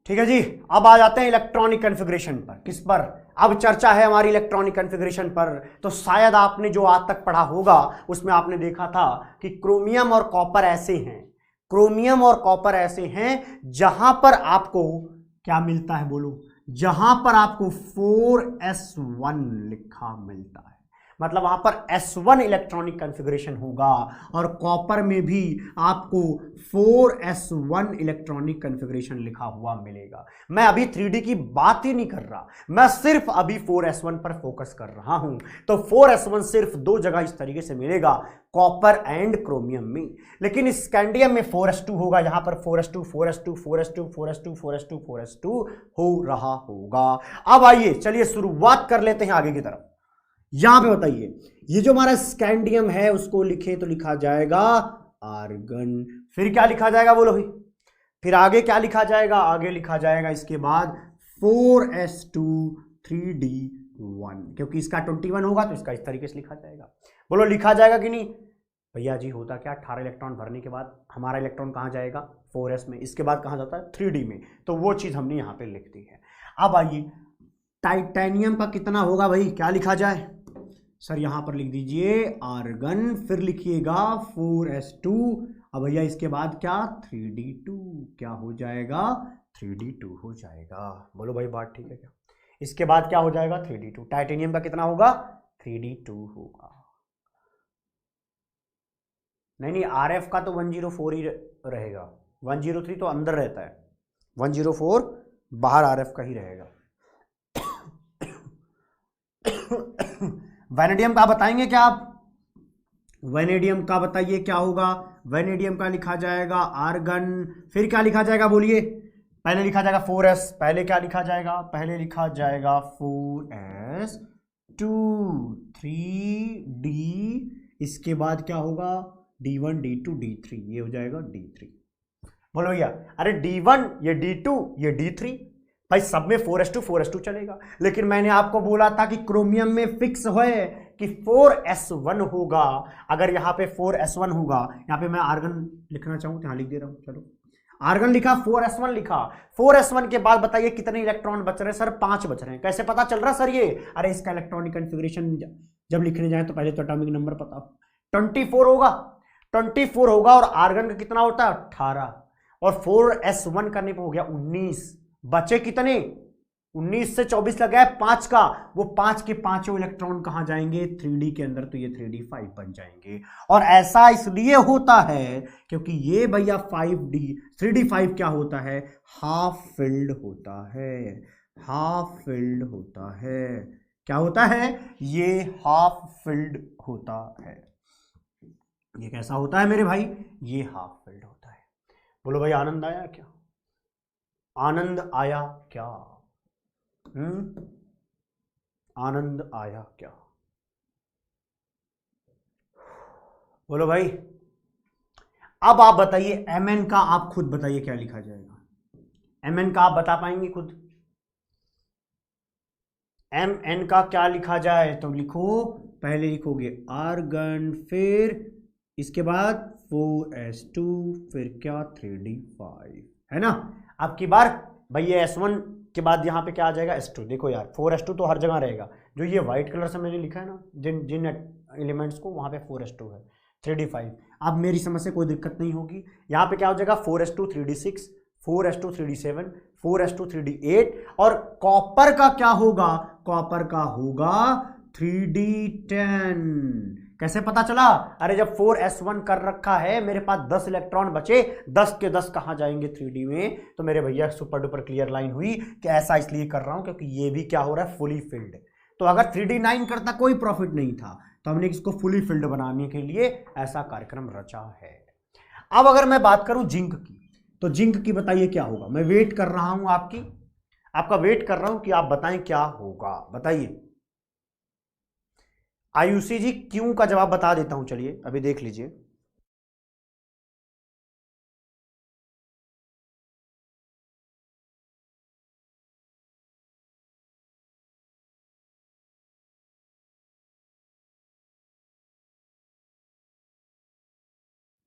ठीक है जी, अब आ जाते हैं इलेक्ट्रॉनिक कॉन्फ़िगरेशन पर। किस पर अब चर्चा है हमारी, इलेक्ट्रॉनिक कॉन्फ़िगरेशन पर। तो शायद आपने जो आज तक पढ़ा होगा उसमें आपने देखा था कि क्रोमियम और कॉपर ऐसे हैं, क्रोमियम और कॉपर ऐसे हैं जहां पर आपको क्या मिलता है, बोलो, जहां पर आपको 4s1 लिखा मिलता है, मतलब वहां पर S1 इलेक्ट्रॉनिक कॉन्फ़िगरेशन होगा, और कॉपर में भी आपको 4s1 इलेक्ट्रॉनिक कॉन्फ़िगरेशन लिखा हुआ मिलेगा। मैं अभी 3D की बात ही नहीं कर रहा, मैं सिर्फ अभी 4s1 पर फोकस कर रहा हूं। तो 4s1 सिर्फ दो जगह इस तरीके से मिलेगा, कॉपर एंड क्रोमियम में। लेकिन स्कैंडियम में 4s2 होगा, यहां पर 4s2 4s2 4s2 4s2 4s2 4s2 हो रहा होगा। अब आइए चलिए शुरुआत कर लेते हैं आगे की तरफ। यहां पे बताइए, ये जो हमारा स्कैंडियम है उसको लिखे तो लिखा जाएगा आर्गन, फिर क्या लिखा जाएगा बोलो भाई, फिर आगे क्या लिखा जाएगा, आगे लिखा जाएगा इसके बाद 4s2 3d1, क्योंकि इसका 21 होगा तो इसका इस तरीके से लिखा जाएगा। बोलो लिखा जाएगा कि नहीं भैया जी। होता क्या, 18 इलेक्ट्रॉन भरने के बाद हमारा इलेक्ट्रॉन कहां जाएगा 4s में, इसके बाद कहां जाता है 3d में, तो वो चीज हमने यहां पे लिख दी है। अब आइए टाइटेनियम का कितना होगा भाई, क्या लिखा जाए सर, यहां पर लिख दीजिए आर्गन, फिर लिखिएगा 4s2, अब भैया इसके बाद क्या 3d2, क्या हो जाएगा 3d2 हो जाएगा। बोलो भाई बात ठीक है क्या, इसके बाद क्या हो जाएगा 3d2, टाइटेनियम का कितना होगा 3d2 होगा। नहीं RF का तो 104 ही रहेगा, 103 तो अंदर रहता है, 104 बाहर RF का ही रहेगा। वैनेडियम का बताएंगे क्या आप, वैनेडियम का बताइए क्या होगा, वैनेडियम का लिखा जाएगा आर्गन, फिर क्या लिखा जाएगा बोलिए, पहले लिखा जाएगा 4s, पहले क्या लिखा जाएगा, पहले लिखा जाएगा 4s2 3d, इसके बाद क्या होगा d1 d2 d3, ये हो जाएगा d3। बोलो भैया, अरे d1 ये d2 ये d3, भाई सब में 4s2 चलेगा, लेकिन मैंने आपको बोला था कि क्रोमियम में फिक्स है कि 4s1 होगा। अगर यहाँ पे 4s1 होगा, यहाँ पे मैं आर्गन लिखना चाहूँ तो यहाँ लिख दे रहा हूँ, चलो आर्गन लिखा 4s1 लिखा, 4s1 के बाद बताइए कितने इलेक्ट्रॉन बच रहे हैं सर, 5 बच रहे हैं। कैसे पता चल रहा सर ये, अरे इसका इलेक्ट्रॉनिक कॉन्फ़िगरेशन जब लिखने जाए तो पहले तो एटॉमिक नंबर पता हो, 24 होगा, 24 होगा, और आर्गन का कितना होता है 18, और 4s1 करने पर हो गया 19, बचे कितने 19 से 24 लगा है 5 का, वो 5 के पांचों इलेक्ट्रॉन कहां जाएंगे 3D के अंदर, तो ये 3D5 बन जाएंगे। और ऐसा इसलिए होता है क्योंकि ये भैया 5D 3D5 क्या होता है, हाफ फिल्ड होता है, हाफ फिल्ड होता है। क्या होता है, ये हाफ फिल्ड होता है। ये कैसा होता है मेरे भाई, ये हाफ फिल्ड होता है। बोलो भाई आनंद आया क्या, आनंद आया क्या, आनंद आया क्या, बोलो भाई। अब आप बताइए Mn का, आप खुद बताइए क्या लिखा जाएगा। Mn का आप बता पाएंगे खुद, Mn का क्या लिखा जाए, तो लिखो, पहले लिखोगे आर्गन, फिर इसके बाद 4s2, फिर क्या 3d5, है ना। अब की बार भैया S1 के बाद यहाँ पे क्या आ जाएगा S2। देखो यार 4s2 तो हर जगह रहेगा, जो ये व्हाइट कलर से मैंने लिखा है ना जिन जिन एलिमेंट्स को, वहाँ पे 4s2 है, 3d5। अब मेरी समझ से कोई दिक्कत नहीं होगी। यहाँ पे क्या हो जाएगा 4s2 3d6, 4s2 3d7, 4s2 3d8, और कॉपर का क्या होगा, कॉपर का होगा 3d10। कैसे पता चला, अरे जब 4s1 कर रखा है, मेरे पास 10 इलेक्ट्रॉन बचे, 10 के 10 कहां जाएंगे 3D में, तो मेरे भैया सुपर डुपर क्लियर लाइन हुई कि ऐसा इसलिए कर रहा हूं क्योंकि ये भी क्या हो रहा है, फुली फिल्ड। तो अगर 3D9 करता कोई प्रॉफिट नहीं था, तो हमने इसको फुली फिल्ड बनाने के लिए ऐसा कार्यक्रम रचा है। अब अगर मैं बात करूं जिंक की, तो जिंक की बताइए क्या होगा। मैं वेट कर रहा हूं आपका वेट कर रहा हूं कि आप बताएं क्या होगा, बताइए। आयुषी जी क्यों का जवाब बता देता हूं, चलिए अभी देख लीजिए।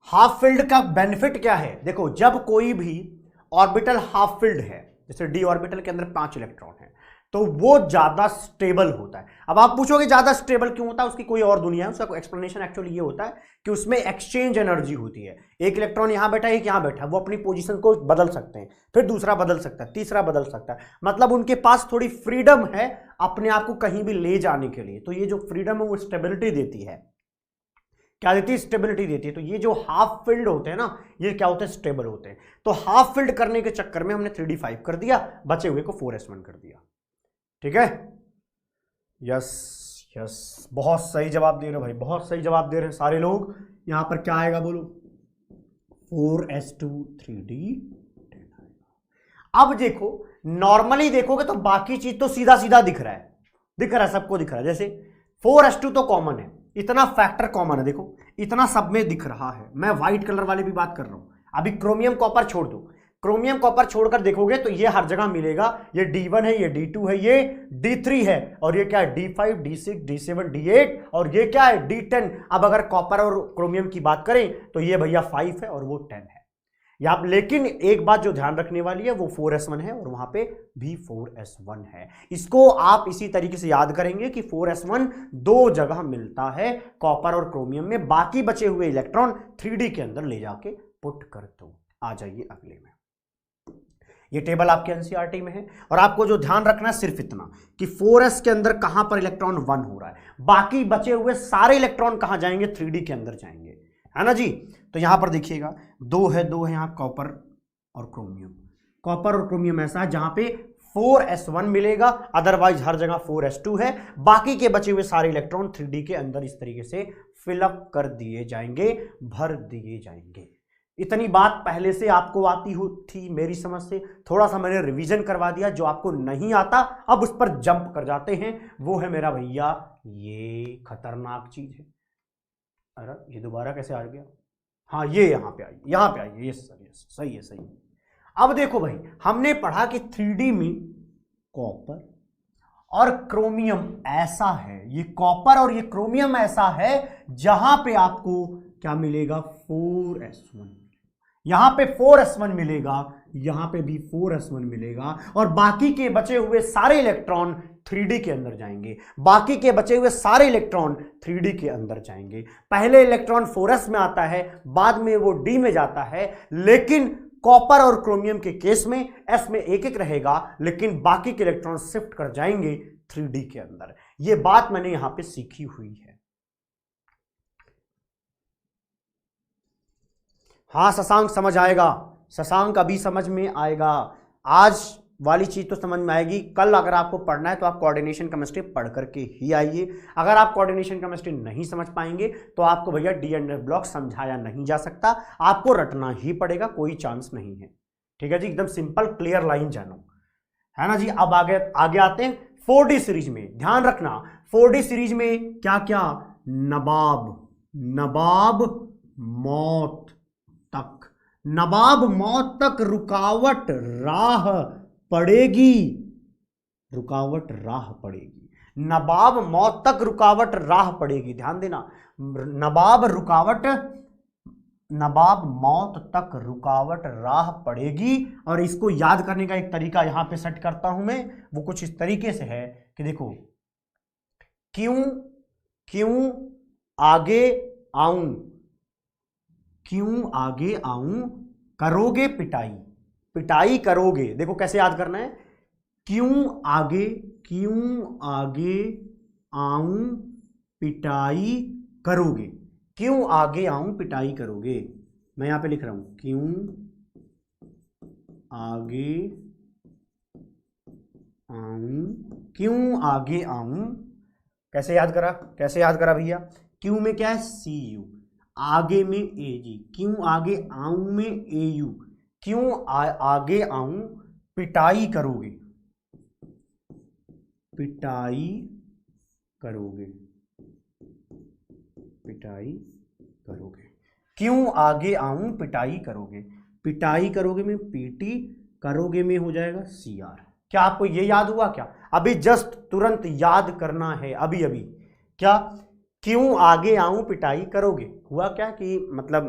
हाफ फील्ड का बेनिफिट क्या है, देखो जब कोई भी ऑर्बिटल हाफ फील्ड है, जैसे डी ऑर्बिटल के अंदर 5 इलेक्ट्रॉन है, तो वो ज्यादा स्टेबल होता है। अब आप पूछोगे ज्यादा स्टेबल क्यों होता है, उसकी कोई और दुनिया है, उसका एक्सप्लेनेशन एक्चुअली ये होता है कि उसमें एक्सचेंज एनर्जी होती है। एक इलेक्ट्रॉन यहां बैठा है, एक यहां बैठा है, वो अपनी पोजीशन को बदल सकते हैं, फिर दूसरा बदल सकता है, तीसरा बदल सकता है, मतलब उनके पास थोड़ी फ्रीडम है अपने आप को कहीं भी ले जाने के लिए। तो ये जो फ्रीडम है वो स्टेबिलिटी देती है। क्या देती है, स्टेबिलिटी देती है। तो ये जो हाफ फिल्ड होते हैं ना, ये क्या होते हैं, स्टेबल होते हैं। तो हाफ फिल्ड करने के चक्कर में हमने 3d5 कर दिया, बचे हुए को 4s1 कर दिया। ठीक है, यस यस, बहुत सही जवाब दे रहे हो भाई, बहुत सही जवाब दे रहे हैं सारे लोग। यहां पर क्या आएगा बोलो, 4s2 3d10 आएगा। अब देखो नॉर्मली देखोगे तो बाकी चीज तो सीधा सीधा दिख रहा है, सबको दिख रहा है। जैसे 4s2 तो कॉमन है, इतना फैक्टर कॉमन है, देखो इतना सब में दिख रहा है। मैं व्हाइट कलर वाले भी बात कर रहा हूं। अभी क्रोमियम कॉपर छोड़ दो, क्रोमियम कॉपर छोड़कर देखोगे तो ये हर जगह मिलेगा। ये D1 है, ये D2 है, ये D3 है, और ये क्या है D5 D6 D7 D8, और ये क्या है D10। अब अगर कॉपर और क्रोमियम की बात करें तो ये भैया 5 है और वो 10 है यहाँ। लेकिन एक बात जो ध्यान रखने वाली है, वो 4s1 है और वहां पे भी 4s1 है। इसको आप इसी तरीके से याद करेंगे कि 4s1 दो जगह मिलता है, कॉपर और क्रोमियम में। बाकी बचे हुए इलेक्ट्रॉन 3D के अंदर ले जाके पुट कर दो। आ जाइए अगले में। ये टेबल आपके एनसीईआरटी में है, और आपको जो ध्यान रखना है सिर्फ इतना कि 4s के अंदर कहां पर इलेक्ट्रॉन 1 हो रहा है, बाकी बचे हुए सारे इलेक्ट्रॉन कहां जाएंगे, 3D के अंदर जाएंगे, है ना जी। तो यहां पर देखिएगा 2 है यहां कॉपर और क्रोमियम। कॉपर और क्रोमियम ऐसा है जहां पे 4s1 मिलेगा, अदरवाइज हर जगह 4s2 है। बाकी के बचे हुए सारे इलेक्ट्रॉन 3D के अंदर इस तरीके से फिलअप कर दिए जाएंगे, भर दिए जाएंगे। इतनी बात पहले से आपको आती थी मेरी समझ से, थोड़ा सा मैंने रिवीजन करवा दिया। जो आपको नहीं आता अब उस पर जंप कर जाते हैं, वो है मेरा भैया ये खतरनाक चीज है। अरे ये दोबारा कैसे आ गया, हाँ ये यहाँ पे आइए, ये सही है, सही है। अब देखो भाई, हमने पढ़ा कि 3D में कॉपर और क्रोमियम ऐसा है, ये कॉपर और ये क्रोमियम ऐसा है जहां पे आपको क्या मिलेगा, 4s1। यहां पे 4s1 मिलेगा, यहां पे भी 4s1 मिलेगा, और बाकी के बचे हुए सारे इलेक्ट्रॉन 3D के अंदर जाएंगे। बाकी के बचे हुए सारे इलेक्ट्रॉन 3D के अंदर जाएंगे। पहले इलेक्ट्रॉन 4s में आता है, बाद में वो D में जाता है, लेकिन कॉपर और क्रोमियम के केस में s में एक एक रहेगा, लेकिन बाकी के इलेक्ट्रॉन शिफ्ट कर जाएंगे 3D के अंदर। यह बात मैंने यहां पे सीखी हुई है। हाँ शशांक समझ आएगा, शशांक अभी समझ में आएगा। आज वाली चीज तो समझ में आएगी, कल अगर आपको पढ़ना है तो आप कोऑर्डिनेशन केमिस्ट्री पढ़ करके ही आइए। अगर आप कोऑर्डिनेशन केमिस्ट्री नहीं समझ पाएंगे तो आपको भैया डी एंड एफ ब्लॉक समझाया नहीं जा सकता, आपको रटना ही पड़ेगा, कोई चांस नहीं है। ठीक है जी, एकदम सिंपल क्लियर लाइन जानो, है ना जी। अब आगे आते हैं 4D सीरीज में। ध्यान रखना 4D सीरीज में क्या क्या, नवाब मौत तक, नवाब मौत तक रुकावट राह पड़ेगी, रुकावट राह पड़ेगी, नवाब मौत तक रुकावट राह पड़ेगी। ध्यान देना, नवाब मौत तक रुकावट राह पड़ेगी। और इसको याद करने का एक तरीका यहां पे सेट करता हूं मैं, वो कुछ इस तरीके से है कि देखो, क्यों आगे आऊं, क्यों आगे आऊं, करोगे पिटाई करोगे। देखो कैसे याद करना है, क्यों आगे आऊं पिटाई करोगे, क्यों आगे आऊं पिटाई करोगे। मैं यहां पे लिख रहा हूं, क्यों आगे आऊं। कैसे याद करा भैया, क्यों में क्या है, CU, आगे में AG, क्यों आगे आऊं में AU, क्यों आगे आऊं पिटाई करोगे, क्यों आगे आऊं पिटाई करोगे में PT, करोगे में हो जाएगा CR। क्या आपको ये याद हुआ क्या? अभी जस्ट तुरंत याद करना है, अभी क्या, क्यों आगे आऊं पिटाई करोगे। हुआ क्या कि मतलब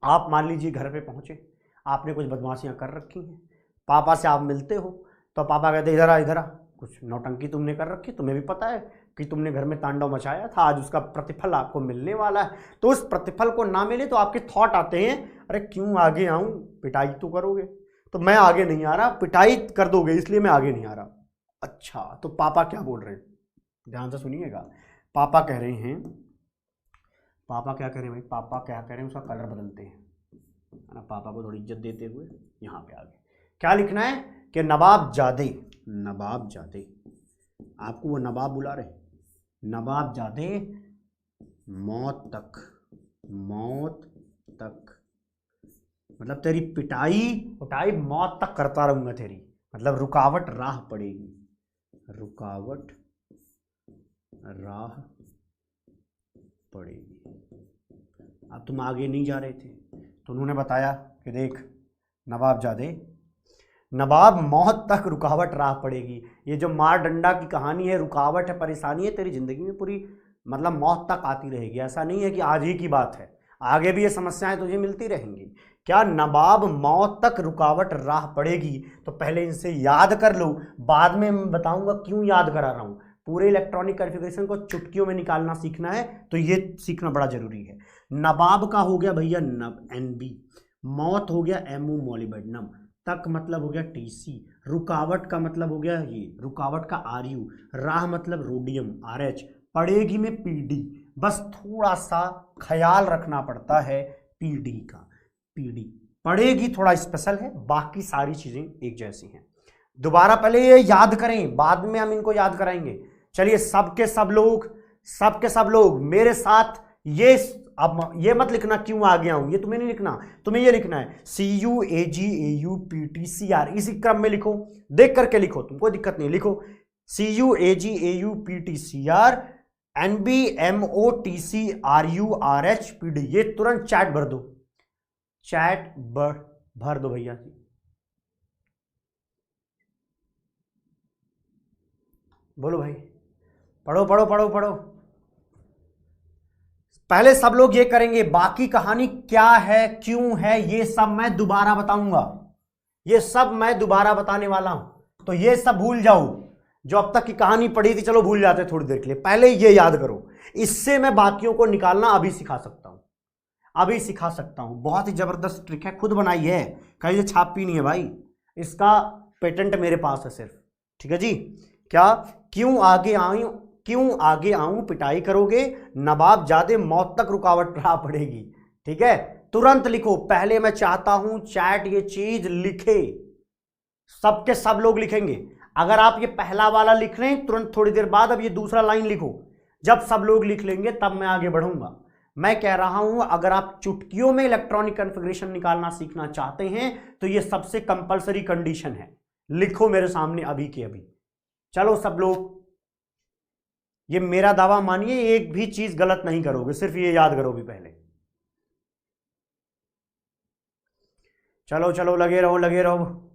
आप मान लीजिए घर पे पहुंचे, आपने कुछ बदमाशियां कर रखी हैं, पापा से आप मिलते हो तो पापा कहते इधर आ, कुछ नौटंकी तुमने कर रखी, तुम्हें भी पता है कि तुमने घर में तांडव मचाया था, आज उसका प्रतिफल आपको मिलने वाला है। तो उस प्रतिफल को ना मिले तो आपके थॉट आते हैं, अरे क्यों आगे आऊं, पिटाई तो करोगे, तो मैं आगे नहीं आ रहा, पिटाई कर दोगे इसलिए मैं आगे नहीं आ रहा। अच्छा, तो पापा क्या बोल रहे हैं, ध्यान से सुनिएगा। पापा क्या कह रहे हैं भाई, पापा क्या कह रहे हैं, उसका कलर बदलते हैं, है ना, पापा को थोड़ी इज्जत देते हुए यहाँ पे आगे क्या लिखना है कि नवाबजादे, आपको वो नवाब बुला रहे, नवाबजादे मौत तक, मतलब तेरी पिटाई मौत तक करता रहूंगा तेरी, मतलब रुकावट राह पड़ेगी, अब तुम आगे नहीं जा रहे थे तो उन्होंने बताया कि देख नवाबजादे, नवाब मौत तक रुकावट राह पड़ेगी। ये जो मार डंडा की कहानी है, रुकावट है, परेशानी है, तेरी जिंदगी में पूरी मतलब मौत तक आती रहेगी। ऐसा नहीं है कि आज ही की बात है, आगे भी ये समस्याएं तुझे मिलती रहेंगी। क्या, नवाब मौत तक रुकावट राह पड़ेगी। तो पहले इनसे याद कर लो, बाद में मैं बताऊंगा क्यों याद करा रहा हूं। पूरे इलेक्ट्रॉनिक कॉन्फ़िगरेशन को चुटकियों में निकालना सीखना है, तो ये सीखना बड़ा जरूरी है। नवाब का हो गया भैया NB, मौत हो गया MO मोलिबेडनम, तक मतलब हो गया TC, रुकावट का मतलब हो गया ये, रुकावट का RU, राह मतलब रोडियम RH, पड़ेगी में PD। बस थोड़ा सा ख्याल रखना पड़ता है PD का, PD पड़ेगी थोड़ा स्पेशल है, बाकी सारी चीजें एक जैसी हैं। दोबारा पहले ये याद करें, बाद में हम इनको याद कराएंगे। चलिए सबके सब लोग मेरे साथ ये, अब ये मत लिखना क्यों आ गया हूं, ये तुम्हें नहीं लिखना, तुम्हें ये लिखना है CU AG AU PT CR, इसी क्रम में लिखो, देख करके लिखो, तुमको दिक्कत नहीं, लिखो CU AG AU PT CR NB MO TC RU RH PD। ये तुरंत चैट भर दो, भर दो भैया जी। बोलो भाई, पढ़ो। पहले सब लोग ये करेंगे, बाकी कहानी क्या है क्यों है ये सब मैं दोबारा बताऊंगा, ये सब मैं दोबारा बताने वाला हूं। तो ये सब भूल जाओ, जो अब तक की कहानी पढ़ी थी चलो भूल जाते थोड़ी देर के लिए, पहले ये याद करो, इससे मैं बाकियों को निकालना अभी सिखा सकता हूं। अभी सिखा सकता हूं, बहुत ही जबरदस्त ट्रिक है, खुद बनाई है, कहीं से छापी नहीं है भाई, इसका पेटेंट मेरे पास है सिर्फ। ठीक है जी, क्या क्यों आगे आऊं पिटाई करोगे, नवाब जादे मौत तक रुकावट रहा पड़ेगी। ठीक है, तुरंत लिखो, पहले मैं चाहता हूं चैट ये चीज लिखे, सबके सब लोग लिखेंगे। अगर आप ये पहला वाला लिख रहे हैं तुरंत थोड़ी देर बाद अब ये दूसरा लाइन लिखो, जब सब लोग लिख लेंगे तब मैं आगे बढ़ूंगा। मैं कह रहा हूं अगर आप चुटकियों में इलेक्ट्रॉनिक कॉन्फ़िगरेशन निकालना सीखना चाहते हैं तो ये सबसे कंपलसरी कंडीशन है, लिखो मेरे सामने अभी के अभी। चलो सब लोग, ये मेरा दावा मानिए, एक भी चीज गलत नहीं करोगे, सिर्फ ये याद करो भी पहले। चलो चलो, लगे रहो लगे रहो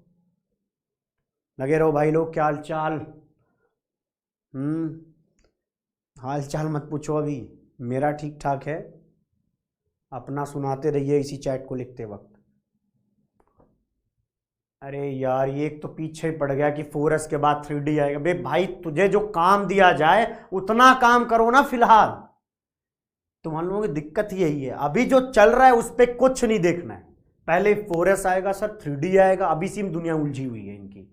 लगे रहो भाई लोग। क्या हाल चाल? हाल चाल मत पूछो, अभी मेरा ठीक ठाक है, अपना सुनाते रहिए इसी चैट को लिखते वक्त। अरे यार ये एक तो पीछे पड़ गया कि 4S के बाद 3D आएगा। बे भाई तुझे जो काम दिया जाए उतना काम करो ना फिलहाल, तुम लोगों की दिक्कत यही है, अभी जो चल रहा है उस पर कुछ नहीं देखना है। पहले 4S आएगा सर, 3D आएगा, अभी से दुनिया उलझी हुई है इनकी।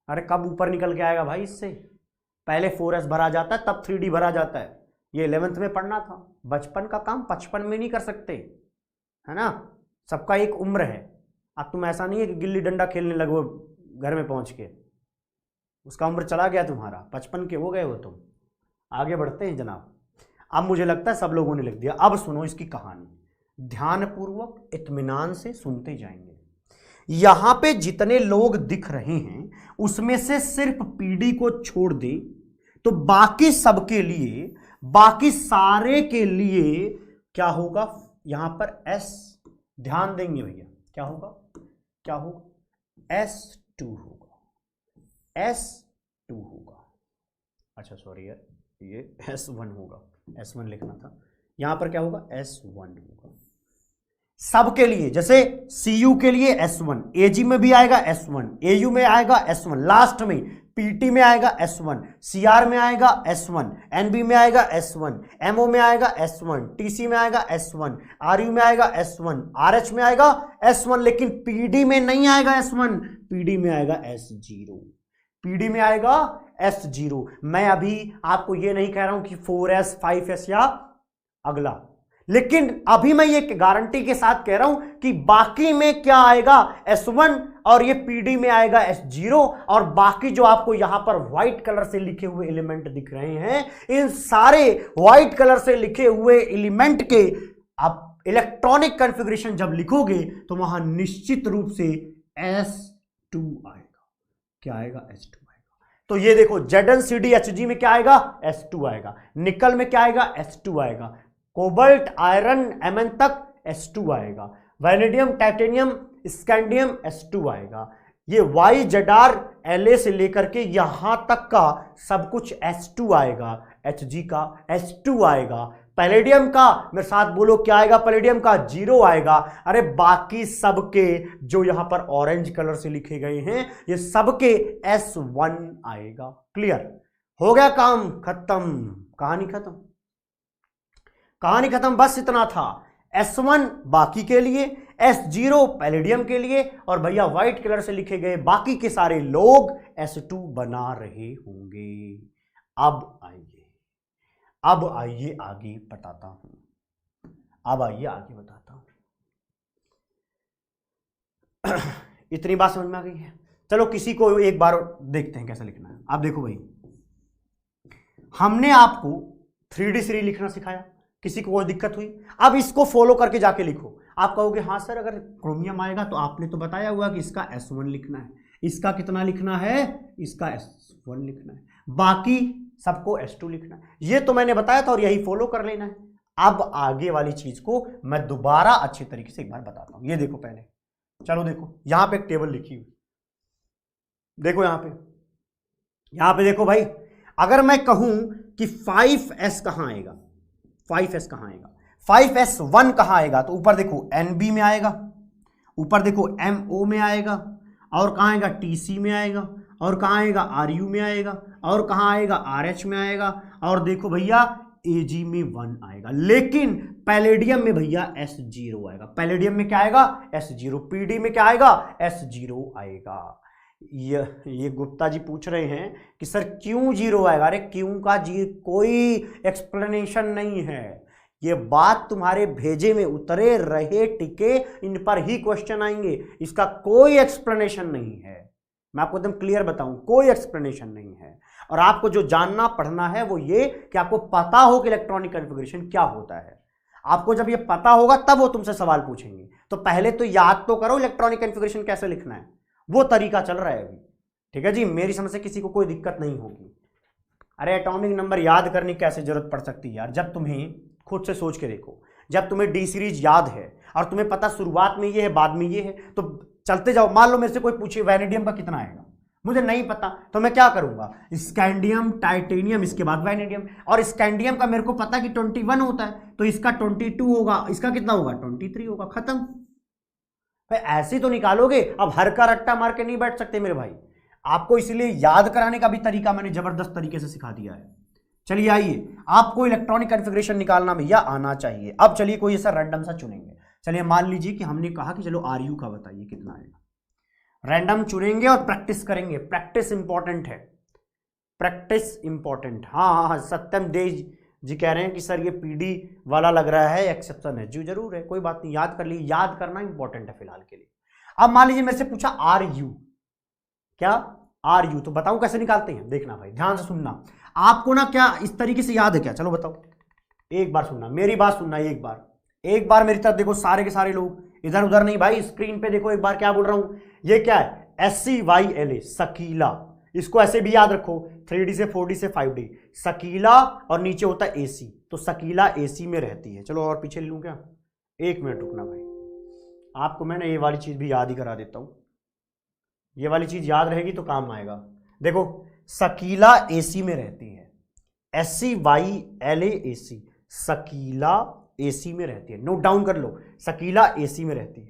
अरे कब ऊपर निकल के आएगा भाई इससे, पहले 4S भरा जाता है तब 3D भरा जाता है। ये 11th में पढ़ना था, बचपन का काम 55 में नहीं कर सकते, है ना, सबका एक उम्र है। अब तुम ऐसा नहीं है कि गिल्ली डंडा खेलने लगो घर में पहुंच के, उसका उम्र चला गया तुम्हारा, 55 के हो गए हो तुम। आगे बढ़ते हैं जनाब, अब मुझे लगता है सब लोगों ने लिख दिया। अब सुनो इसकी कहानी, ध्यानपूर्वक इत्मीनान से सुनते जाएंगे। यहां पे जितने लोग दिख रहे हैं उसमें से सिर्फ पीडी को छोड़ दे तो बाकी सबके लिए, बाकी सारे के लिए क्या होगा, यहां पर S ध्यान देंगे भैया, क्या होगा, क्या होगा, S2 होगा, S2 होगा। अच्छा सॉरी यार, ये S1 होगा, S1 लिखना था, यहां पर क्या होगा, S1 होगा सबके लिए। जैसे CU के लिए S1, AG में भी आएगा S1, AU में आएगा S1, लास्ट में PT में आएगा S1, CR में आएगा S1, NB में आएगा S1, MO में आएगा S1, TC में आएगा S1, RU में आएगा S1, RH में आएगा S1, लेकिन PD में नहीं आएगा S1, PD में आएगा S0, PD में आएगा S0। मैं अभी आपको ये नहीं कह रहा हूं कि 4S 5S या अगला, लेकिन अभी मैं ये गारंटी के साथ कह रहा हूं कि बाकी में क्या आएगा, S1, और ये PD में आएगा S0, और बाकी जो आपको यहां पर व्हाइट कलर से लिखे हुए एलिमेंट दिख रहे हैं, इन सारे व्हाइट कलर से लिखे हुए एलिमेंट के आप इलेक्ट्रॉनिक कॉन्फ़िगरेशन जब लिखोगे तो वहां निश्चित रूप से S2 आएगा। क्या आएगा, S2 आएगा। तो ये देखो ZnCdHg में क्या आएगा, S2 आएगा, निकल में क्या आएगा, S2 आएगा, कोबाल्ट आयरन Mn तक S2 आएगा, वैनेडियम टाइटेनियम स्कैंडियम S2 आएगा, ये YZr La से लेकर के यहां तक का सब कुछ S2 आएगा, Hg का S2 आएगा, पैलेडियम का मेरे साथ बोलो क्या आएगा, पैलेडियम का 0 आएगा। अरे बाकी सबके जो यहां पर ऑरेंज कलर से लिखे गए हैं ये सबके S1 आएगा। क्लियर हो गया, काम खत्म, कहानी खत्म, कहानी खत्म, बस इतना था। S1 बाकी के लिए, S0 पैलेडियम के लिए, और भैया व्हाइट कलर से लिखे गए बाकी के सारे लोग S2 बना रहे होंगे। अब आइए आगे बताता हूं, अब आइए आगे बताता हूं। इतनी बात समझ में आ गई है, चलो किसी को एक बार देखते हैं कैसा लिखना है। आप देखो भाई, हमने आपको 3D सीरीज लिखना सिखाया, किसी को कोई दिक्कत हुई, अब इसको फॉलो करके जाके लिखो। आप कहोगे हाँ सर अगर क्रोमियम आएगा तो आपने तो बताया हुआ कि इसका S1 लिखना है, इसका कितना लिखना है, इसका S1 लिखना है, बाकी सबको S2 लिखना है, ये तो मैंने बताया था और यही फॉलो कर लेना है। अब आगे वाली चीज को मैं दोबारा अच्छे तरीके से एक बार बताता हूं। ये देखो पहले, चलो देखो यहां पे एक टेबल लिखी हुई, देखो यहां पे देखो भाई, अगर मैं कहूं कि 5S कहां आएगा, 5S कहां आएगा, 5S1 कहां आएगा, तो ऊपर देखो NB में आएगा, ऊपर देखो MO में आएगा, और कहां आएगा, TC में आएगा, और कहां आएगा, RU में आएगा, और कहां आएगा, RH में आएगा, और देखो भैया Ag में 1 आएगा, लेकिन पैलेडियम में भैया S0 आएगा। पैलेडियम में क्या आएगा? S0। पीडी में क्या आएगा? S0 आएगा। ये गुप्ता जी पूछ रहे हैं कि सर क्यों 0 आएगा? अरे क्यों का जी कोई एक्सप्लेनेशन नहीं है, ये बात तुम्हारे भेजे में उतरे रहे टिके इन पर ही क्वेश्चन आएंगे, इसका कोई एक्सप्लेनेशन नहीं है। मैं आपको एकदम क्लियर बताऊं, कोई एक्सप्लेनेशन नहीं है। और आपको जो जानना पढ़ना है वो ये कि आपको पता हो कि इलेक्ट्रॉनिक कॉन्फ़िगरेशन क्या होता है। आपको जब ये पता होगा तब वो तुमसे सवाल पूछेंगे। तो पहले तो याद तो करो इलेक्ट्रॉनिक कॉन्फ़िगरेशन कैसे लिखना है, वो तरीका चल रहा है अभी। ठीक है जी, मेरी समझ से किसी को कोई दिक्कत नहीं होगी। अरे एटॉमिक नंबर याद करने की कैसे जरूरत पड़ सकती है यार, जब तुम्हें खुद से सोच के देखो, जब तुम्हें डी सीरीज याद है और तुम्हें पता शुरुआत में ये है बाद में ये है, तो चलते जाओ। मान लो मेरे से कोई पूछे वैनेडियम का कितना आएगा, मुझे नहीं पता, तो मैं क्या करूंगा? स्कैंडियम, टाइटेनियम, इसके बाद वैनेडियम। और स्कैंडियम का मेरे को पता कि 21 होता है, तो इसका 22 होगा, इसका कितना होगा? 23 होगा, खत्म। भाई ऐसे तो निकालोगे, अब हर का रट्टा मार के नहीं बैठ सकते मेरे भाई। आपको इसलिए याद कराने का भी तरीका मैंने जबरदस्त तरीके से सिखा दिया है। चलिए आइए, आपको इलेक्ट्रॉनिक कॉन्फ़िगरेशन निकालना भैया आना चाहिए। अब चलिए कोई ऐसा रैंडम सा चुनेंगे। चलिए मान लीजिए कि हमने कहा कि चलो आरयू का बताइए कितना आएगा। रैंडम चुनेंगे और प्रैक्टिस करेंगे। प्रैक्टिस इंपॉर्टेंट है, प्रैक्टिस इंपॉर्टेंट। हाँ, सत्यम देव जी कह रहे हैं कि सर ये पीडी वाला लग रहा है, एक्सेप्शन है जी। जरूर है, कोई बात नहीं, याद कर लीजिए, याद करना इंपॉर्टेंट है फिलहाल के लिए। अब मान लीजिए मेरे से पूछा आर यू, क्या आर यू, तो बताऊं कैसे निकालते हैं, देखना भाई ध्यान से सुनना। आपको ना क्या इस तरीके से याद है क्या? चलो बताओ, एक बार सुनना, मेरी बात सुनना, एक बार मेरी तरफ देखो, सारे के सारे लोग, इधर उधर नहीं भाई, स्क्रीन पे देखो एक बार क्या बोल रहा हूं। ये क्या है? SCYLA, सकीला। इसको ऐसे भी याद रखो, 3D से 4D से 5D, सकीला, और नीचे होता है AC, तो सकीला AC में रहती है। चलो और पीछे लूं क्या? एक मिनट रुकना भाई, आपको मैं ना ये वाली चीज भी याद ही करा देता हूं। ये वाली चीज याद रहेगी तो काम आएगा। देखो, सकीला AC में रहती है, SCYLA AC, सकीला AC में रहती है। नोट डाउन कर लो, सकीला AC में रहती है।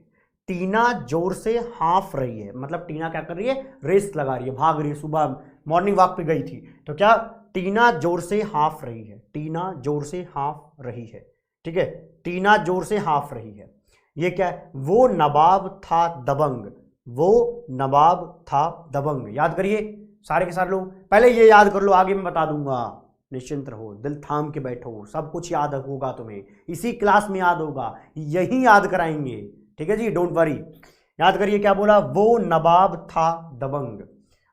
टीना जोर से हाफ रही है, मतलब टीना क्या कर रही है? रेस लगा रही है, भाग रही है। सुबह मॉर्निंग वॉक पे गई थी, तो क्या टीना जोर से हाफ रही है, टीना जोर से हाफ रही है। ठीक है, टीना जोर से हाफ रही है। ये क्या है? वो नवाब था दबंग, वो नवाब था दबंग। याद करिए सारे के सारे लोग, पहले ये याद कर लो, आगे मैं बता दूंगा, निश्चिंत रहो, दिल थाम के बैठो, सब कुछ याद होगा तुम्हें, इसी क्लास में याद होगा, यही याद कराएंगे। ठीक है जी, डोंट वरी। याद करिए क्या बोला? वो नवाब था दबंग,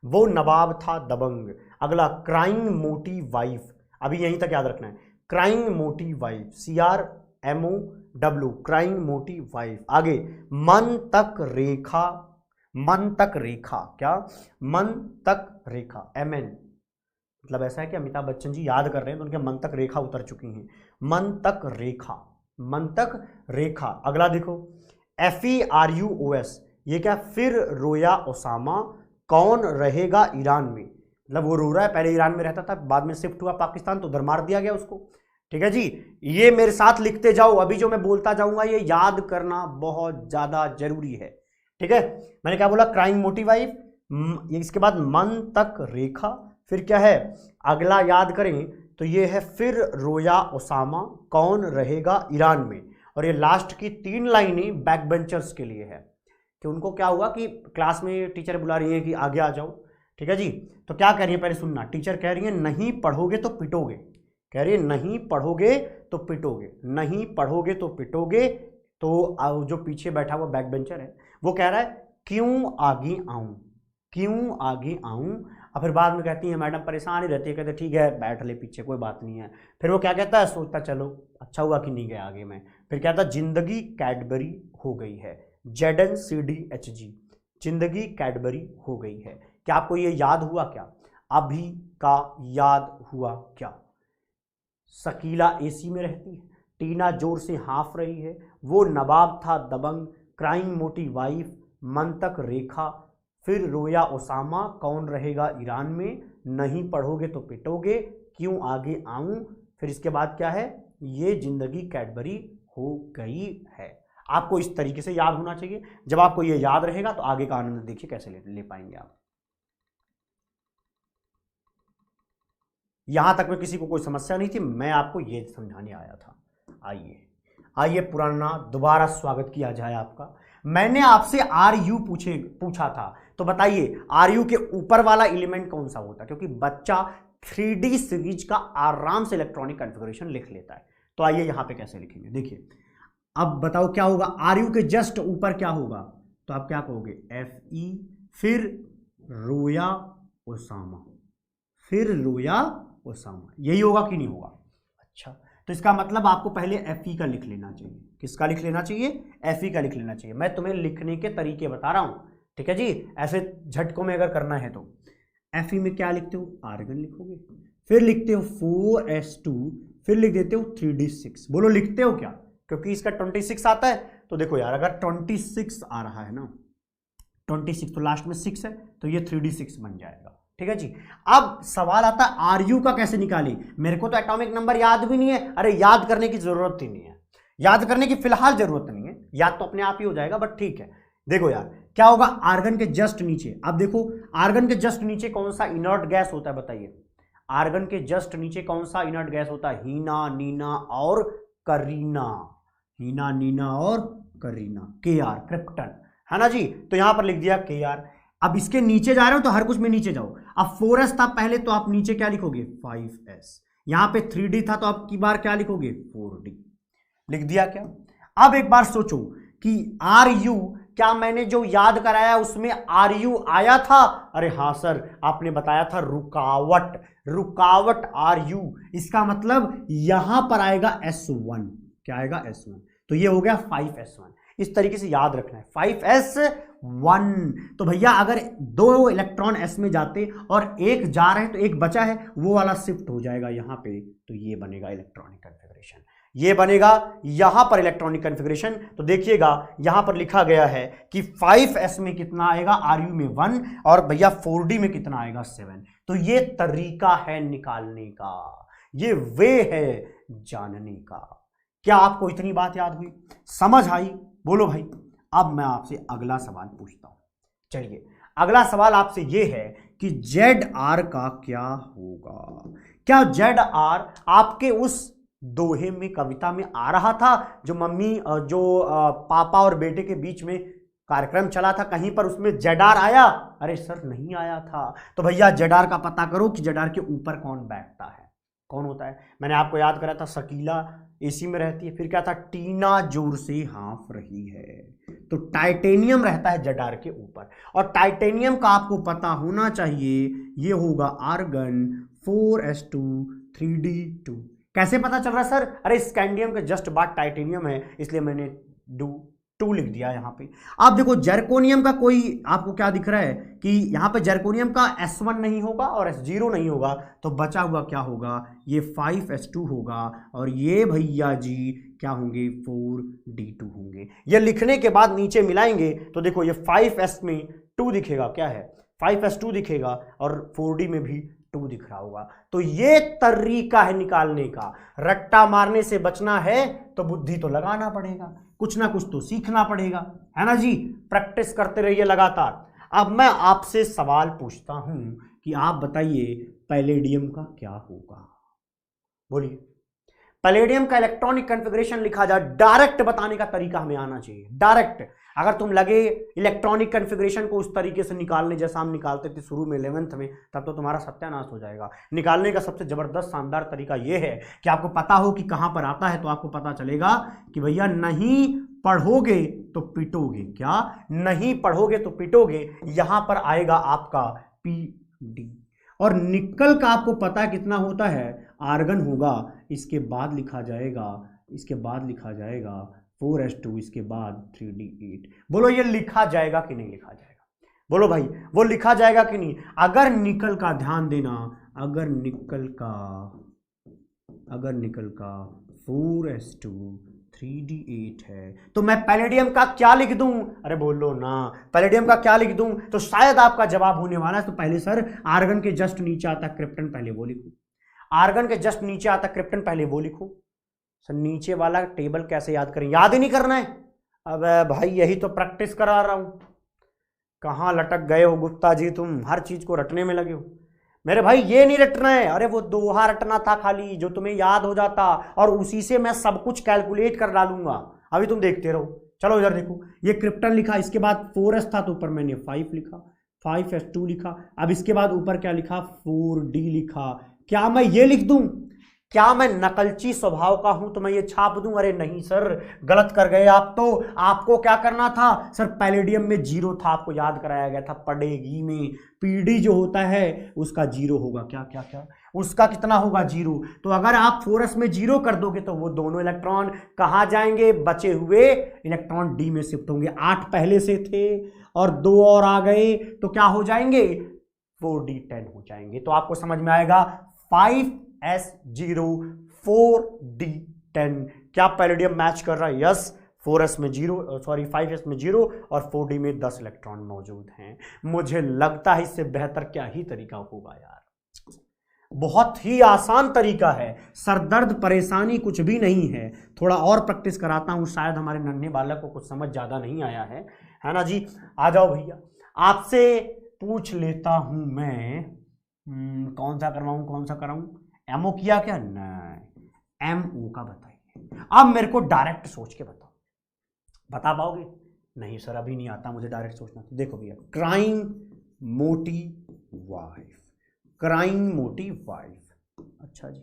वो नवाब था दबंग। अगला, क्राइंग मोटी वाइफ, अभी यहीं तक याद रखना है, क्राइंग मोटी वाइफ, CRMOW, क्राइंग मोटी वाइफ। आगे, मन तक रेखा, मन तक रेखा, क्या? मन तक रेखा, MN, मतलब ऐसा है कि अमिताभ बच्चन जी याद कर रहे हैं तो उनके मन तक रेखा उतर चुकी हैं। मन तक रेखा, मन तक रेखा। अगला देखो, FERUOS, ये क्या? फिर रोया ओसामा, कौन रहेगा ईरान में, मतलब वो रो रहा है, पहले ईरान में रहता था, बाद में शिफ्ट हुआ पाकिस्तान, तो उधर मार दिया गया उसको। ठीक है जी, ये मेरे साथ लिखते जाओ, अभी जो मैं बोलता जाऊंगा ये याद करना बहुत ज्यादा जरूरी है। ठीक है, मैंने क्या बोला? क्राइंग मोटिव वाइफ, इसके बाद मन तक रेखा, फिर क्या है? अगला याद करें तो ये है फिर रोया ओसामा, कौन रहेगा ईरान में। और ये लास्ट की 3 लाइनें बैक बेंचर्स के लिए है कि उनको क्या हुआ कि क्लास में टीचर बुला रही है कि आगे आ जाओ। ठीक है जी, तो क्या कह रही है पहले सुनना। टीचर कह रही है नहीं पढ़ोगे तो पिटोगे, कह रही है नहीं पढ़ोगे तो पिटोगे, नहीं पढ़ोगे तो पिटोगे। तो जो पीछे बैठा हुआ बैक बेंचर है वो कह रहा है क्यों आगे आऊं, क्यों आगे आऊं। और फिर बाद में कहती है मैडम परेशान ही रहती है, कहते ठीक है बैठ ले पीछे, कोई बात नहीं है। फिर वो क्या कहता है? सोचता चलो अच्छा हुआ कि नहीं गया आगे में। फिर कहता जिंदगी कैडबरी हो गई है, ZNCDHG, जिंदगी कैडबरी हो गई है। क्या आपको ये याद हुआ क्या? अभी का याद हुआ क्या? शकीला AC में रहती है, टीना जोर से हाफ रही है, वो नवाब था दबंग, क्राइंग मोटी वाइफ, मन तक रेखा, फिर रोया ओसामा, कौन रहेगा ईरान में, नहीं पढ़ोगे तो पिटोगे, क्यों आगे आऊं। फिर इसके बाद क्या है? ये जिंदगी कैडबरी हो गई है। आपको इस तरीके से याद होना चाहिए। जब आपको ये याद रहेगा तो आगे का आनंद देखिए कैसे ले पाएंगे आप। यहां तक में किसी को कोई समस्या नहीं थी, मैं आपको ये समझाने आया था। आइए आइए पुराना दोबारा स्वागत किया जाए आपका। मैंने आपसे आर यू पूछा था, तो बताइए आर यू के ऊपर वाला एलिमेंट कौन सा होता है, क्योंकि बच्चा 3D सीरीज का आराम से इलेक्ट्रॉनिक कॉन्फ़िगरेशन लिख लेता है। तो आइए यहां पे कैसे लिखेंगे, देखिए अब बताओ क्या होगा, आर यू के जस्ट ऊपर क्या होगा, तो आप क्या कहोगे FE, फिर रोया ओसामा, फिर रोया ओसामा, यही होगा कि नहीं होगा। अच्छा, तो इसका मतलब आपको पहले FE का लिख लेना चाहिए। किसका लिख लेना चाहिए, FE का लिख लेना चाहिए। मैं तुम्हें लिखने के तरीके बता रहा हूं, ठीक है जी, ऐसे झटकों में अगर करना है तो FE में क्या लिखते हो, आर्गन लिखोगे, फिर लिखते हो 4s2, फिर लिख देते हो 3d6। बोलो लिखते हो क्या, क्योंकि इसका 26 आता है। तो देखो यार, अगर 26 आ रहा है ना, 26 तो लास्ट में 6 है, तो ये 3d6 बन जाएगा, ठीक है जी। अब सवाल आता है आर यू का कैसे निकाली। मेरे को तो एटॉमिक नंबर याद भी नहीं है। अरे याद करने की जरूरत ही नहीं है, याद करने की फिलहाल जरूरत नहीं है, याद तो अपने आप ही हो जाएगा, बट ठीक है। देखो यार क्या होगा, आर्गन के जस्ट नीचे, अब देखो आर्गन के जस्ट नीचे कौन सा इनर्ट गैस होता है, बताइए आर्गन के जस्ट नीचे कौन सा इनर्ट गैस होता है, हीना, नीना और करीना, हीना, नीना और करीना, Kr, क्रिप्टन, है ना जी। तो यहां पर लिख दिया Kr। अब इसके नीचे जा रहे हो तो हर कुछ में नीचे जाओ। अब 4s था पहले, तो आप नीचे क्या लिखोगे 5s, यहां पे 3d था तो आप की बार क्या लिखोगे 4d, लिख दिया क्या। अब एक बार सोचो कि आर यू, क्या मैंने जो याद कराया उसमें आर यू आया था। अरे हाँ सर, आपने बताया था रुकावट, रुकावट आर यू, इसका मतलब यहां पर आएगा S1, क्या आएगा S1, तो ये हो गया 5s1। इस तरीके से याद रखना है 5s1। तो भैया अगर 2 इलेक्ट्रॉन s में जाते और एक जा रहे हैं तो एक बचा है, वो वाला शिफ्ट हो जाएगा यहां पे, तो ये बनेगा इलेक्ट्रॉनिक कॉन्फ़िगरेशन, ये बनेगा यहां पर इलेक्ट्रॉनिक कॉन्फ़िगरेशन। तो देखिएगा यहां पर लिखा गया है कि 5s में कितना आएगा, आर यू में 1, और भैया 4d में कितना आएगा 7। तो ये तरीका है निकालने का, ये वे है जानने का। क्या आपको इतनी बात याद हुई, समझ आई, बोलो भाई। अब मैं आपसे अगला सवाल पूछता हूं। चलिए अगला सवाल आपसे यह है कि ZR का क्या होगा। क्या ZR आपके उस दोहे में, कविता में आ रहा था, जो मम्मी, जो पापा और बेटे के बीच में कार्यक्रम चला था, कहीं पर उसमें ZR आया। अरे सर नहीं आया था। तो भैया ZR का पता करो कि ZR के ऊपर कौन बैठता है, कौन होता है। मैंने आपको याद कराया था शकीला एसी में रहती है, फिर क्या था, टीना जोर से हाँफ रही है, तो टाइटेनियम रहता है ZR के ऊपर। और टाइटेनियम का आपको पता होना चाहिए, ये होगा आर्गन 4s2 3d2। कैसे पता चल रहा है सर, अरे स्कैंडियम के जस्ट बाद टाइटेनियम है, इसलिए मैंने 2 लिख दिया यहां पे। आप देखो जर्कोनियम का कोई आपको क्या दिख रहा है कि यहां पे जर्कोनियम का S1 नहीं होगा और S0 नहीं होगा, तो बचा हुआ क्या होगा, ये 5s2 होगा, और ये भैया जी क्या होंगे 4d2 होंगे। ये लिखने के बाद नीचे मिलाएंगे तो देखो ये 5s में 2 दिखेगा, क्या है 5s2 दिखेगा, और 4d में भी 2 दिख रहा होगा। तो ये तरीका है निकालने का। रट्टा मारने से बचना है तो बुद्धि तो लगाना पड़ेगा, कुछ ना कुछ तो सीखना पड़ेगा, है ना जी। प्रैक्टिस करते रहिए लगातार। अब मैं आपसे सवाल पूछता हूं कि आप बताइए पैलेडियम का क्या होगा, बोलिए। पैलेडियम का इलेक्ट्रॉनिक कॉन्फ़िगरेशन लिखा जाए, डायरेक्ट बताने का तरीका हमें आना चाहिए, डायरेक्ट। अगर तुम लगे इलेक्ट्रॉनिक कॉन्फ़िगरेशन को उस तरीके से निकालने जैसा हम निकालते थे शुरू में 11th में, तब तो तुम्हारा सत्यानाश हो जाएगा। निकालने का सबसे जबरदस्त शानदार तरीका यह है कि आपको पता हो कि कहां पर आता है, तो आपको पता चलेगा कि भैया नहीं पढ़ोगे तो पिटोगे, क्या नहीं पढ़ोगे तो पिटोगे, यहां पर आएगा आपका PD। और निकल का आपको पता है कितना होता है, आर्गन होगा, इसके बाद लिखा जाएगा, इसके बाद लिखा जाएगा 4s2, इसके बाद 3d8। बोलो ये लिखा जाएगा कि नहीं लिखा जाएगा, बोलो भाई वो लिखा जाएगा कि नहीं। अगर निकल का ध्यान देना, अगर निकल का 4s2 3d8 है, तो मैं पैलेडियम का क्या लिख दूं, अरे बोलो ना, पैलेडियम का क्या लिख दूं, तो शायद आपका जवाब होने वाला है। तो पहले सर आर्गन के जस्ट नीचे आता क्रिप्टन, पहले वो लिखो। आर्गन के जस्ट नीचे आता क्रिप्टन, पहले वो लिखो। सर नीचे वाला टेबल कैसे याद करें, याद ही नहीं करना है। अब भाई यही तो प्रैक्टिस करा रहा हूं, कहां लटक गए हो गुप्ता जी, तुम हर चीज को रटने में लगे हो। मेरे भाई ये नहीं रटना है, अरे वो दोहा रटना था खाली जो तुम्हें याद हो जाता और उसी से मैं सब कुछ कैलकुलेट कर डालूंगा। अभी तुम देखते रहो। चलो इधर देखो, ये क्रिप्टन लिखा, इसके बाद 4s था तो ऊपर मैंने 5 लिखा, 5s2 लिखा। अब इसके बाद ऊपर क्या लिखा, 4d लिखा। क्या मैं ये लिख दूं, क्या मैं नकलची स्वभाव का हूं तो मैं ये छाप दूं? अरे नहीं सर, गलत कर गए आप। तो आपको क्या करना था सर, पैलेडियम में 0 था, आपको याद कराया गया था पढ़ेगी में। पीडी जो होता है उसका 0 होगा, क्या क्या क्या, उसका कितना होगा 0। तो अगर आप 4s में 0 कर दोगे तो वो दोनों इलेक्ट्रॉन कहां जाएंगे, बचे हुए इलेक्ट्रॉन डी में शिफ्ट होंगे। 8 पहले से थे और 2 और आ गए तो क्या हो जाएंगे, 4d10 हो जाएंगे। तो आपको समझ में आएगा 5s0 4d10, क्या पैलेडियम मैच कर रहा है? यस, 4s में 0, सॉरी 5s में 0 और 4d में 10 इलेक्ट्रॉन मौजूद हैं। मुझे लगता है इससे बेहतर क्या ही तरीका होगा यार, बहुत ही आसान तरीका है, सरदर्द परेशानी कुछ भी नहीं है। थोड़ा और प्रैक्टिस कराता हूं, शायद हमारे नन्हे बालक को कुछ समझ ज्यादा नहीं आया है ना जी। आ जाओ भैया, आपसे पूछ लेता हूं मैं, कौन सा करवाऊं, कौन सा कराऊं? एमओ किया क्या? नहीं, एमओ का बताइए। अब मेरे को डायरेक्ट सोच के बताओ, बता पाओगे? नहीं सर अभी नहीं आता मुझे डायरेक्ट सोचना। तो देखो भैया, क्राइंग मोटी वाइफ, क्राइंग मोटी वाइफ, अच्छा जी,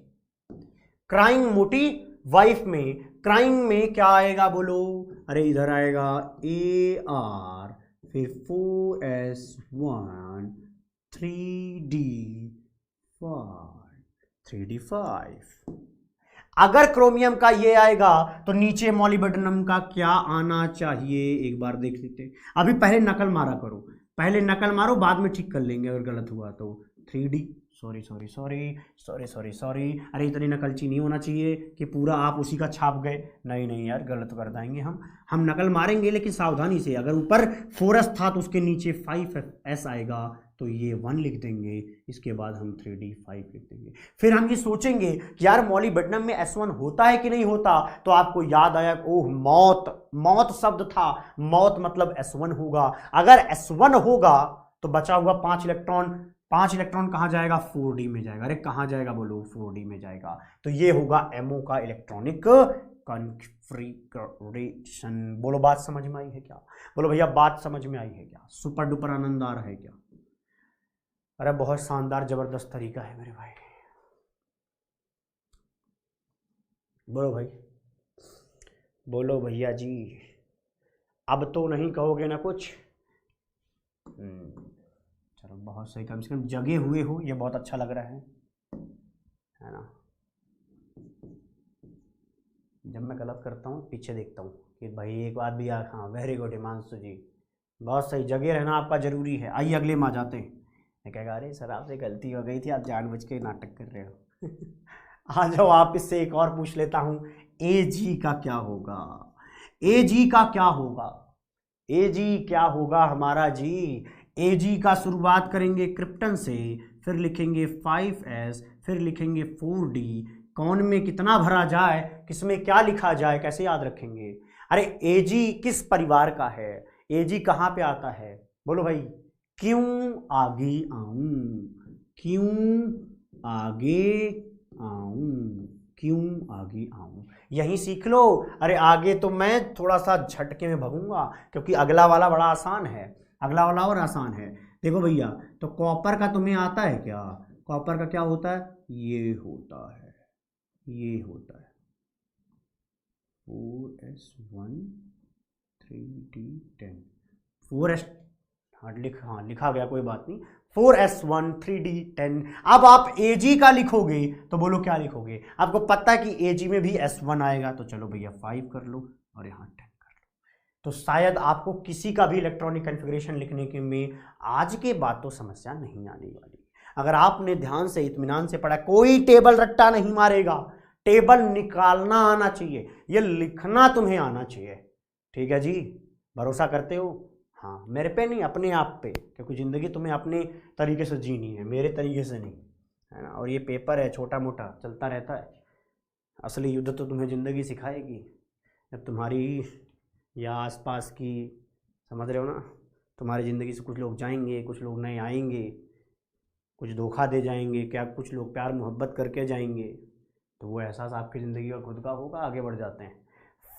क्राइंग मोटी वाइफ में, क्राइंग में क्या आएगा बोलो? अरे इधर आएगा AR, फिर 4s1 3d5। अगर क्रोमियम का ये आएगा तो नीचे मॉलिब्डेनम का क्या आना चाहिए, एक बार देख लेते हैं। अभी पहले नकल मारा करो, पहले नकल मारो, बाद में ठीक कर लेंगे अगर गलत हुआ तो। 3d, sorry sorry sorry sorry sorry sorry, अरे इतनी नकलची नहीं होना चाहिए कि पूरा आप उसी का छाप गए। नहीं नहीं यार, गलत कर देंगे हम नकल मारेंगे लेकिन सावधानी से। अगर ऊपर 4s था तो उसके नीचे 5s आएगा तो ये 1 लिख देंगे, इसके बाद हम 3d5 लिख देंगे। फिर हम ये सोचेंगे कि यार मॉलिब्डेनम में S1 होता है कि नहीं होता, तो आपको याद आया, ओह मौत, मौत शब्द था, मौत मतलब S1 होगा। अगर S1 होगा तो बचा हुआ 5 इलेक्ट्रॉन, 5 इलेक्ट्रॉन कहां जाएगा, 4d में जाएगा। अरे कहां जाएगा बोलो, 4d में जाएगा। तो ये होगा एमओ का इलेक्ट्रॉनिक कॉन्फ़िगरेशन। बोलो बात समझ में आई है क्या? बोलो भैया बात समझ में आई है क्या? सुपर डुपर आनंद आ रहा है क्या? अरे बहुत शानदार जबरदस्त तरीका है मेरे भाई। बोलो भाई, बोलो भैया जी, अब तो नहीं कहोगे ना कुछ? चलो बहुत सही, कम से कम जगे हुए हो, ये बहुत अच्छा लग रहा है ना। जब मैं गलत करता हूँ पीछे देखता हूँ कि भाई एक बात भी, हाँ वेरी गुड हिमांशु जी, बहुत सही, जगे रहना आपका जरूरी है। आइए अगले में आ जाते हैं। मैं कहेगा अरे सर आपसे गलती हो गई थी, आप जानबूझ के नाटक कर रहे हो। आ जाओ, आप इससे एक और पूछ लेता हूँ, AG का क्या होगा? AG का क्या होगा? AG क्या होगा हमारा जी? AG का शुरुआत करेंगे क्रिप्टन से, फिर लिखेंगे 5s, फिर लिखेंगे 4d। कौन में कितना भरा जाए, किसमें क्या लिखा जाए, कैसे याद रखेंगे? अरे AG किस परिवार का है? AG कहाँ पे आता है बोलो भाई? क्यों आगे आऊं, क्यों आगे आऊं, क्यों आगे आऊं, यही सीख लो। अरे आगे तो मैं थोड़ा सा झटके में भगूंगा क्योंकि अगला वाला बड़ा आसान है, अगला वाला और आसान है। देखो भैया, तो कॉपर का तुम्हें आता है क्या? कॉपर का क्या होता है? ये होता है, ये होता है 4s1 3d10, 4s, हाँ लिखा गया, कोई बात नहीं, 4s1 3d10। अब आप AG का लिखोगे तो बोलो क्या लिखोगे? आपको पता है कि AG में भी S1 आएगा, तो चलो भैया 5 कर लो और यहाँ 10 कर लो। तो शायद आपको किसी का भी इलेक्ट्रॉनिक कॉन्फ़िगरेशन लिखने के में आज के बाद तो समस्या नहीं आने वाली। अगर आपने ध्यान से इत्मीनान से पढ़ा, कोई टेबल रट्टा नहीं मारेगा, टेबल निकालना आना चाहिए, ये लिखना तुम्हें आना चाहिए। ठीक है जी, भरोसा करते हो? हाँ, मेरे पे नहीं, अपने आप पे, क्योंकि ज़िंदगी तुम्हें अपने तरीके से जीनी है, मेरे तरीके से नहीं, है ना। और ये पेपर है, छोटा मोटा चलता रहता है, असली युद्ध तो तुम्हें ज़िंदगी सिखाएगी। जब तुम्हारी या आसपास की, समझ रहे हो ना, तुम्हारी ज़िंदगी से कुछ लोग जाएंगे, कुछ लोग नए आएंगे, कुछ धोखा दे जाएंगे, क्या कुछ लोग प्यार मोहब्बत करके जाएंगे, तो वो एहसास आपकी ज़िंदगी का खुद का होगा। आगे बढ़ जाते हैं।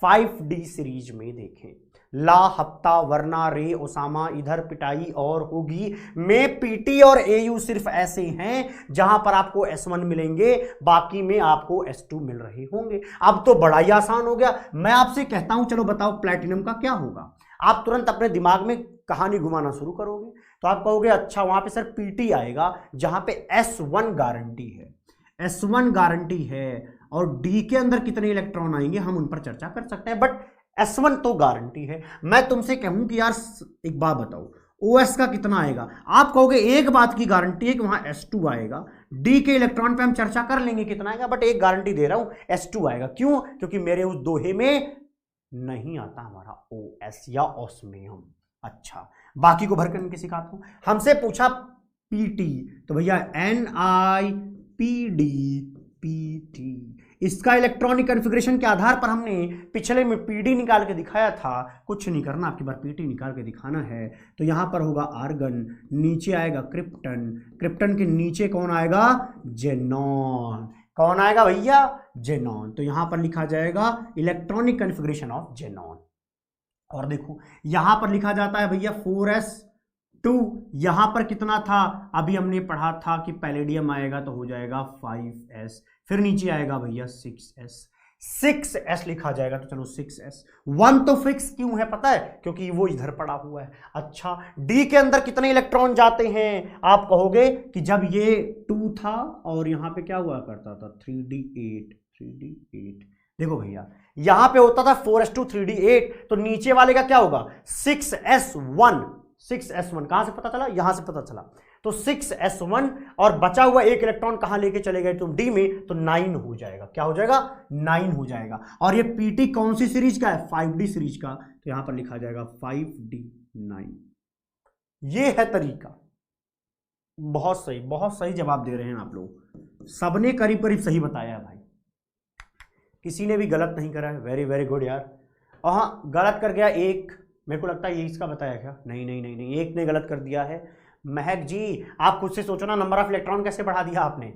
5D सीरीज में देखें, ला हफ्ता वरना रे ओसामा, इधर पिटाई और होगी, में पीटी और एयू सिर्फ ऐसे हैं जहां पर आपको S1 मिलेंगे, बाकी में आपको S2 मिल रहे होंगे। अब तो बड़ा ही आसान हो गया। मैं आपसे कहता हूं चलो बताओ प्लैटिनम का क्या होगा। आप तुरंत अपने दिमाग में कहानी घुमाना शुरू करोगे, तो आप कहोगे अच्छा वहां पे सर पीटी आएगा जहां पे S1 गारंटी है, S1 गारंटी है, और डी के अंदर कितने इलेक्ट्रॉन आएंगे हम उन पर चर्चा कर सकते हैं, बट S1 तो गारंटी है। मैं तुमसे कहूं कि यार एक बात बताओ OS का कितना आएगा, आप कहोगे एक बात की गारंटी है कि वहां S2 आएगा। डी के इलेक्ट्रॉन पे हम चर्चा कर लेंगे कितना आएगा, बट एक गारंटी दे रहा हूं S2 आएगा। क्यों? क्योंकि मेरे उस दोहे में नहीं आता हमारा OS या ऑस्मियम। अच्छा, बाकी को भर करके सिखाता हूं। हमसे पूछा पीटी, तो भैया NiPd PT, इसका इलेक्ट्रॉनिक कॉन्फ़िगरेशन के आधार पर हमने पिछले में पीडी निकाल के दिखाया था। कुछ नहीं करना, आपकी बार पीटी निकाल के दिखाना है। तो यहां पर होगा आर्गन, नीचे आएगा क्रिप्टन, क्रिप्टन के नीचे कौन आएगा? जेनॉन। कौन आएगा भैया? जेनॉन। तो यहां पर लिखा जाएगा इलेक्ट्रॉनिक कॉन्फ़िगरेशन ऑफ जेनॉन। और देखो यहां पर लिखा जाता है भैया 4s2, यहां पर कितना था अभी हमने पढ़ा था कि पैलेडियम आएगा तो हो जाएगा 5s, फिर नीचे आएगा भैया 6s लिखा जाएगा। तो चलो 6s, 1 तो फिक्स क्यों है पता है? क्योंकि वो इधर पड़ा हुआ है। अच्छा, डी के अंदर कितने इलेक्ट्रॉन जाते हैं? आप कहोगे कि जब ये 2 था और यहां पे क्या हुआ करता था 3d8। देखो भैया यहां पे होता था 4s2 3d8, तो नीचे वाले का क्या होगा 6s1। कहां से पता चला? यहां से पता चला। तो 6s1 और बचा हुआ एक इलेक्ट्रॉन कहां लेके चले गए तुम? डी में, तो 9 हो जाएगा। क्या हो जाएगा? 9 हो जाएगा। और ये पीटी कौन सी सीरीज का है? 5D सीरीज का। तो यहां पर लिखा जाएगा 5d9। ये है तरीका। बहुत सही जवाब दे रहे हैं आप लोग, सबने करीब करीब सही बताया है भाई, किसी ने भी गलत नहीं करा है। वेरी वेरी गुड यार। और हाँ, गलत कर गया एक, मेरे को लगता है ये इसका बताया क्या? नहीं, एक ने गलत कर दिया है। महक जी आप खुद से सोचो ना, नंबर ऑफ इलेक्ट्रॉन कैसे बढ़ा दिया आपने,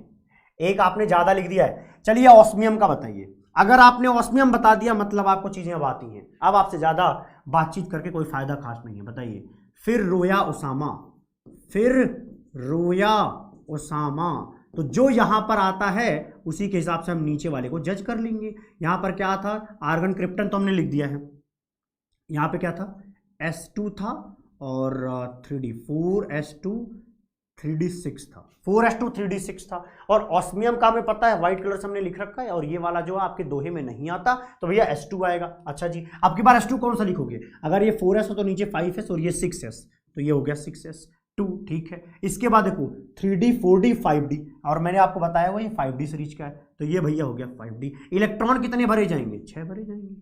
एक आपने ज्यादा लिख दिया है। चलिए ऑस्मियम का बताइए। अगर आपने ऑस्मियम बता दिया मतलब आपको चीजें अब आती हैं। अब आपसे ज्यादा बातचीत करके कोई फायदा खास नहीं है। बताइए। फिर रोया ओसामा, तो जो यहां पर आता है उसी के हिसाब से हम नीचे वाले को जज कर लेंगे। यहां पर क्या था? आर्गन क्रिप्टन तो हमने लिख दिया है। यहां पे क्या था? S2 था और 3d 4s2 3d6 था। 4s2 3d6 था। और ऑस्मियम का हमें पता है, व्हाइट कलर से हमने लिख रखा है। और ये वाला जो आपके दोहे में नहीं आता तो भैया S2 आएगा। अच्छा जी, अब की बार S2 कौन सा लिखोगे? अगर ये 4s हो तो नीचे 5s और ये 6s, तो ये हो गया 6s2। ठीक है। इसके बाद देखो 3d 4d 5d, और मैंने आपको बताया हुआ ये 5d सीरीज का है, तो ये भैया हो गया 5d। इलेक्ट्रॉन कितने भरे जाएंगे? 6 भरे जाएंगे।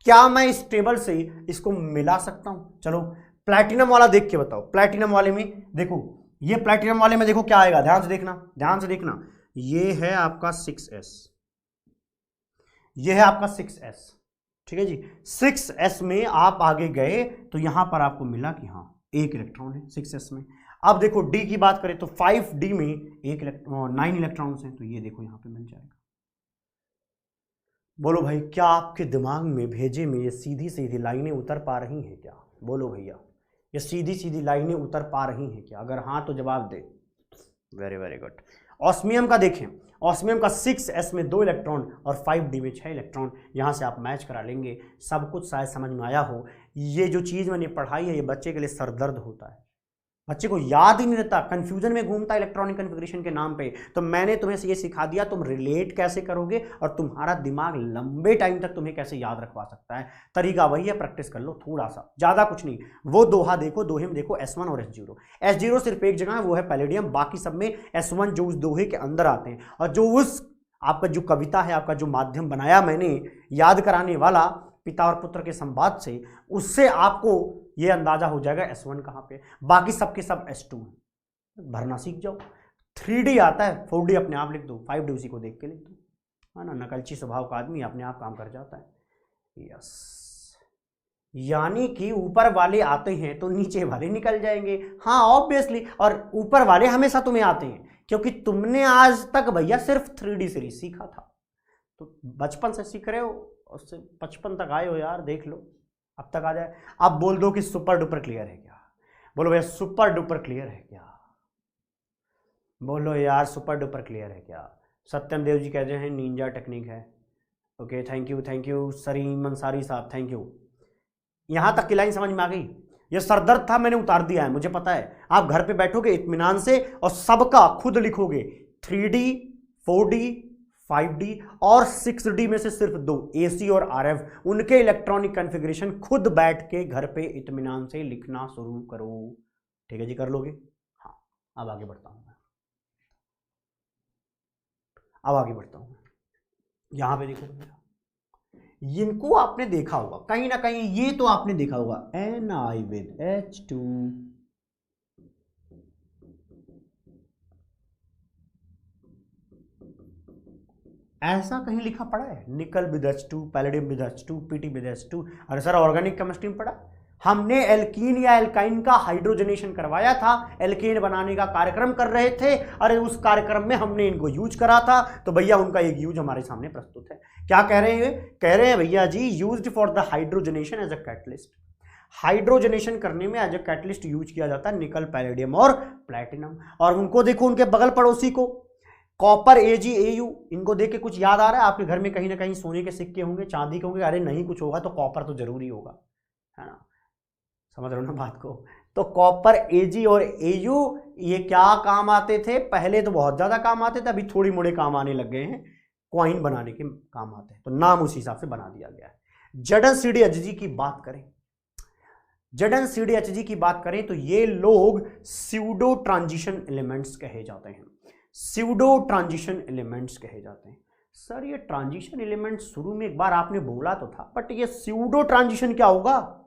क्या मैं इस टेबल से इसको मिला सकता हूं? चलो प्लैटिनम वाला देख के बताओ। प्लैटिनम वाले में देखो, ये प्लैटिनम वाले में देखो क्या आएगा, ध्यान से देखना। ये है आपका 6s, ये है आपका 6s। ठीक है जी। 6s में आप आगे गए तो यहां पर आपको मिला कि हाँ एक इलेक्ट्रॉन है 6s में। अब देखो डी की बात करें तो 5d में 9 इलेक्ट्रॉन्स हैं, तो ये देखो यहां पे मिल जाएगा। बोलो भाई, क्या आपके दिमाग में भेजे में ये सीधी सीधी लाइनें उतर पा रही हैं क्या? बोलो भैया, ये सीधी सीधी लाइनें उतर पा रही हैं क्या? अगर हाँ तो जवाब दे। Very very good. ऑस्मियम का देखें, ऑस्मियम का 6s में 2 इलेक्ट्रॉन और 5d में 6 इलेक्ट्रॉन। यहाँ से आप मैच करा लेंगे। सब कुछ शायद समझ में आया हो। ये जो चीज़ मैंने पढ़ाई है ये बच्चे के लिए सरदर्द होता है, बच्चे को याद ही नहीं रहता, कंफ्यूजन में घूमता है इलेक्ट्रॉनिक कॉन्फ़िगरेशन के नाम पे। तो मैंने तुम्हें ये सिखा दिया, तुम रिलेट कैसे करोगे और तुम्हारा दिमाग लंबे टाइम तक तुम्हें कैसे याद रखवा सकता है। तरीका वही है, प्रैक्टिस कर लो थोड़ा सा, ज़्यादा कुछ नहीं। वो दोहा देखो, दोहे में देखो S1 और S0 सिर्फ एक जगह है, वो है पैलेडियम। बाकी सब में S1 जो उस दोहे के अंदर आते हैं, और जो उस आपका जो कविता है, आपका जो माध्यम बनाया मैंने याद कराने वाला पिता और पुत्र के संवाद से, उससे आपको ये अंदाजा हो जाएगा S1 कहाँ पे। बाकी सबके सब S2 है। भरना सीख जाओ। 3D आता है, 4D अपने आप लिख दो, 5D उसी को देख के लिख दो। है ना, नकलची स्वभाव का आदमी अपने आप काम कर जाता है। यस, यानी कि ऊपर वाले आते हैं तो नीचे वाले निकल जाएंगे। हाँ ऑब्वियसली, और ऊपर वाले हमेशा तुम्हें आते हैं क्योंकि तुमने आज तक भैया सिर्फ 3D सीरीज सीखा था, तो बचपन से सीख रहे हो, उससे 55 तक आए हो यार, देख लो अब तक आ जाए। अब बोल दो कि सुपर डुपर क्लियर है क्या, बोलो भैया सुपर डुपर क्लियर है क्या, बोलो यार सुपर डुपर क्लियर है क्या। सत्यम देव जी कहते हैं निंजा टेक्निक है। Okay thank you Sarim Ansari साहब, थैंक यू। यहां तक की लाइन समझ में आ गई। ये सरदर्द था, मैंने उतार दिया है, मुझे पता है। आप घर पे बैठोगे इत्मीनान से और सबका खुद लिखोगे, 3D 4D 5D और 6D में से सिर्फ 2 AC और RF, उनके इलेक्ट्रॉनिक कॉन्फ़िगरेशन खुद बैठ के घर पे इत्मीनान से लिखना शुरू करो। ठीक है जी, कर लोगे? हाँ अब आगे बढ़ता हूं, यहां पे देखो, इनको आपने देखा होगा कहीं ना कहीं, ये तो आपने देखा होगा Ni with H2, ऐसा कहीं लिखा पड़ा है? निकल with H2, palladium with H2, Pt with H2। अरे सर ऑर्गेनिक केमिस्ट्री में पढ़ा, हमने एल्कीन या एल्काइन का हाइड्रोजनेशन करवाया था, एल्केन बनाने का कार्यक्रम कर रहे थे, अरे उस कार्यक्रम में हमने इनको यूज करा था, तो भैया उनका एक यूज हमारे सामने प्रस्तुत है। क्या कह रहे हैं? कह रहे हैं भैया जी used for the hydrogenation as a catalyst, hydrogenation करने में एज अ कैटलिस्ट यूज किया जाता है निकल, पैलेडियम और प्लैटिनम। और उनको देखो, उनके बगल पड़ोसी को कॉपर AgAu, इनको देख के कुछ याद आ रहा है? आपके घर में कहीं ना कहीं सोने के सिक्के होंगे, चांदी के होंगे, अरे नहीं कुछ होगा तो कॉपर तो जरूरी होगा, है ना? समझ रहे हो ना बात को? तो कॉपर Ag और Au ये क्या काम आते थे? पहले तो बहुत ज्यादा काम आते थे, अभी थोड़ी मोड़े काम आने लग गए हैं, क्वाइन बनाने के काम आते हैं, तो नाम उसी हिसाब से बना दिया गया है। ZnCdHg की बात करें, ZnCdHg की बात करें तो ये लोग स्यूडो ट्रांजिशन एलिमेंट्स कहे जाते हैं, स्यूडो ट्रांजिशन एलिमेंट्स कहे जाते हैं। सर ये ट्रांजिशन एलिमेंट शुरू में एक बार आपने बोला तो था, बट ये स्यूडो ट्रांजिशन क्या होगा?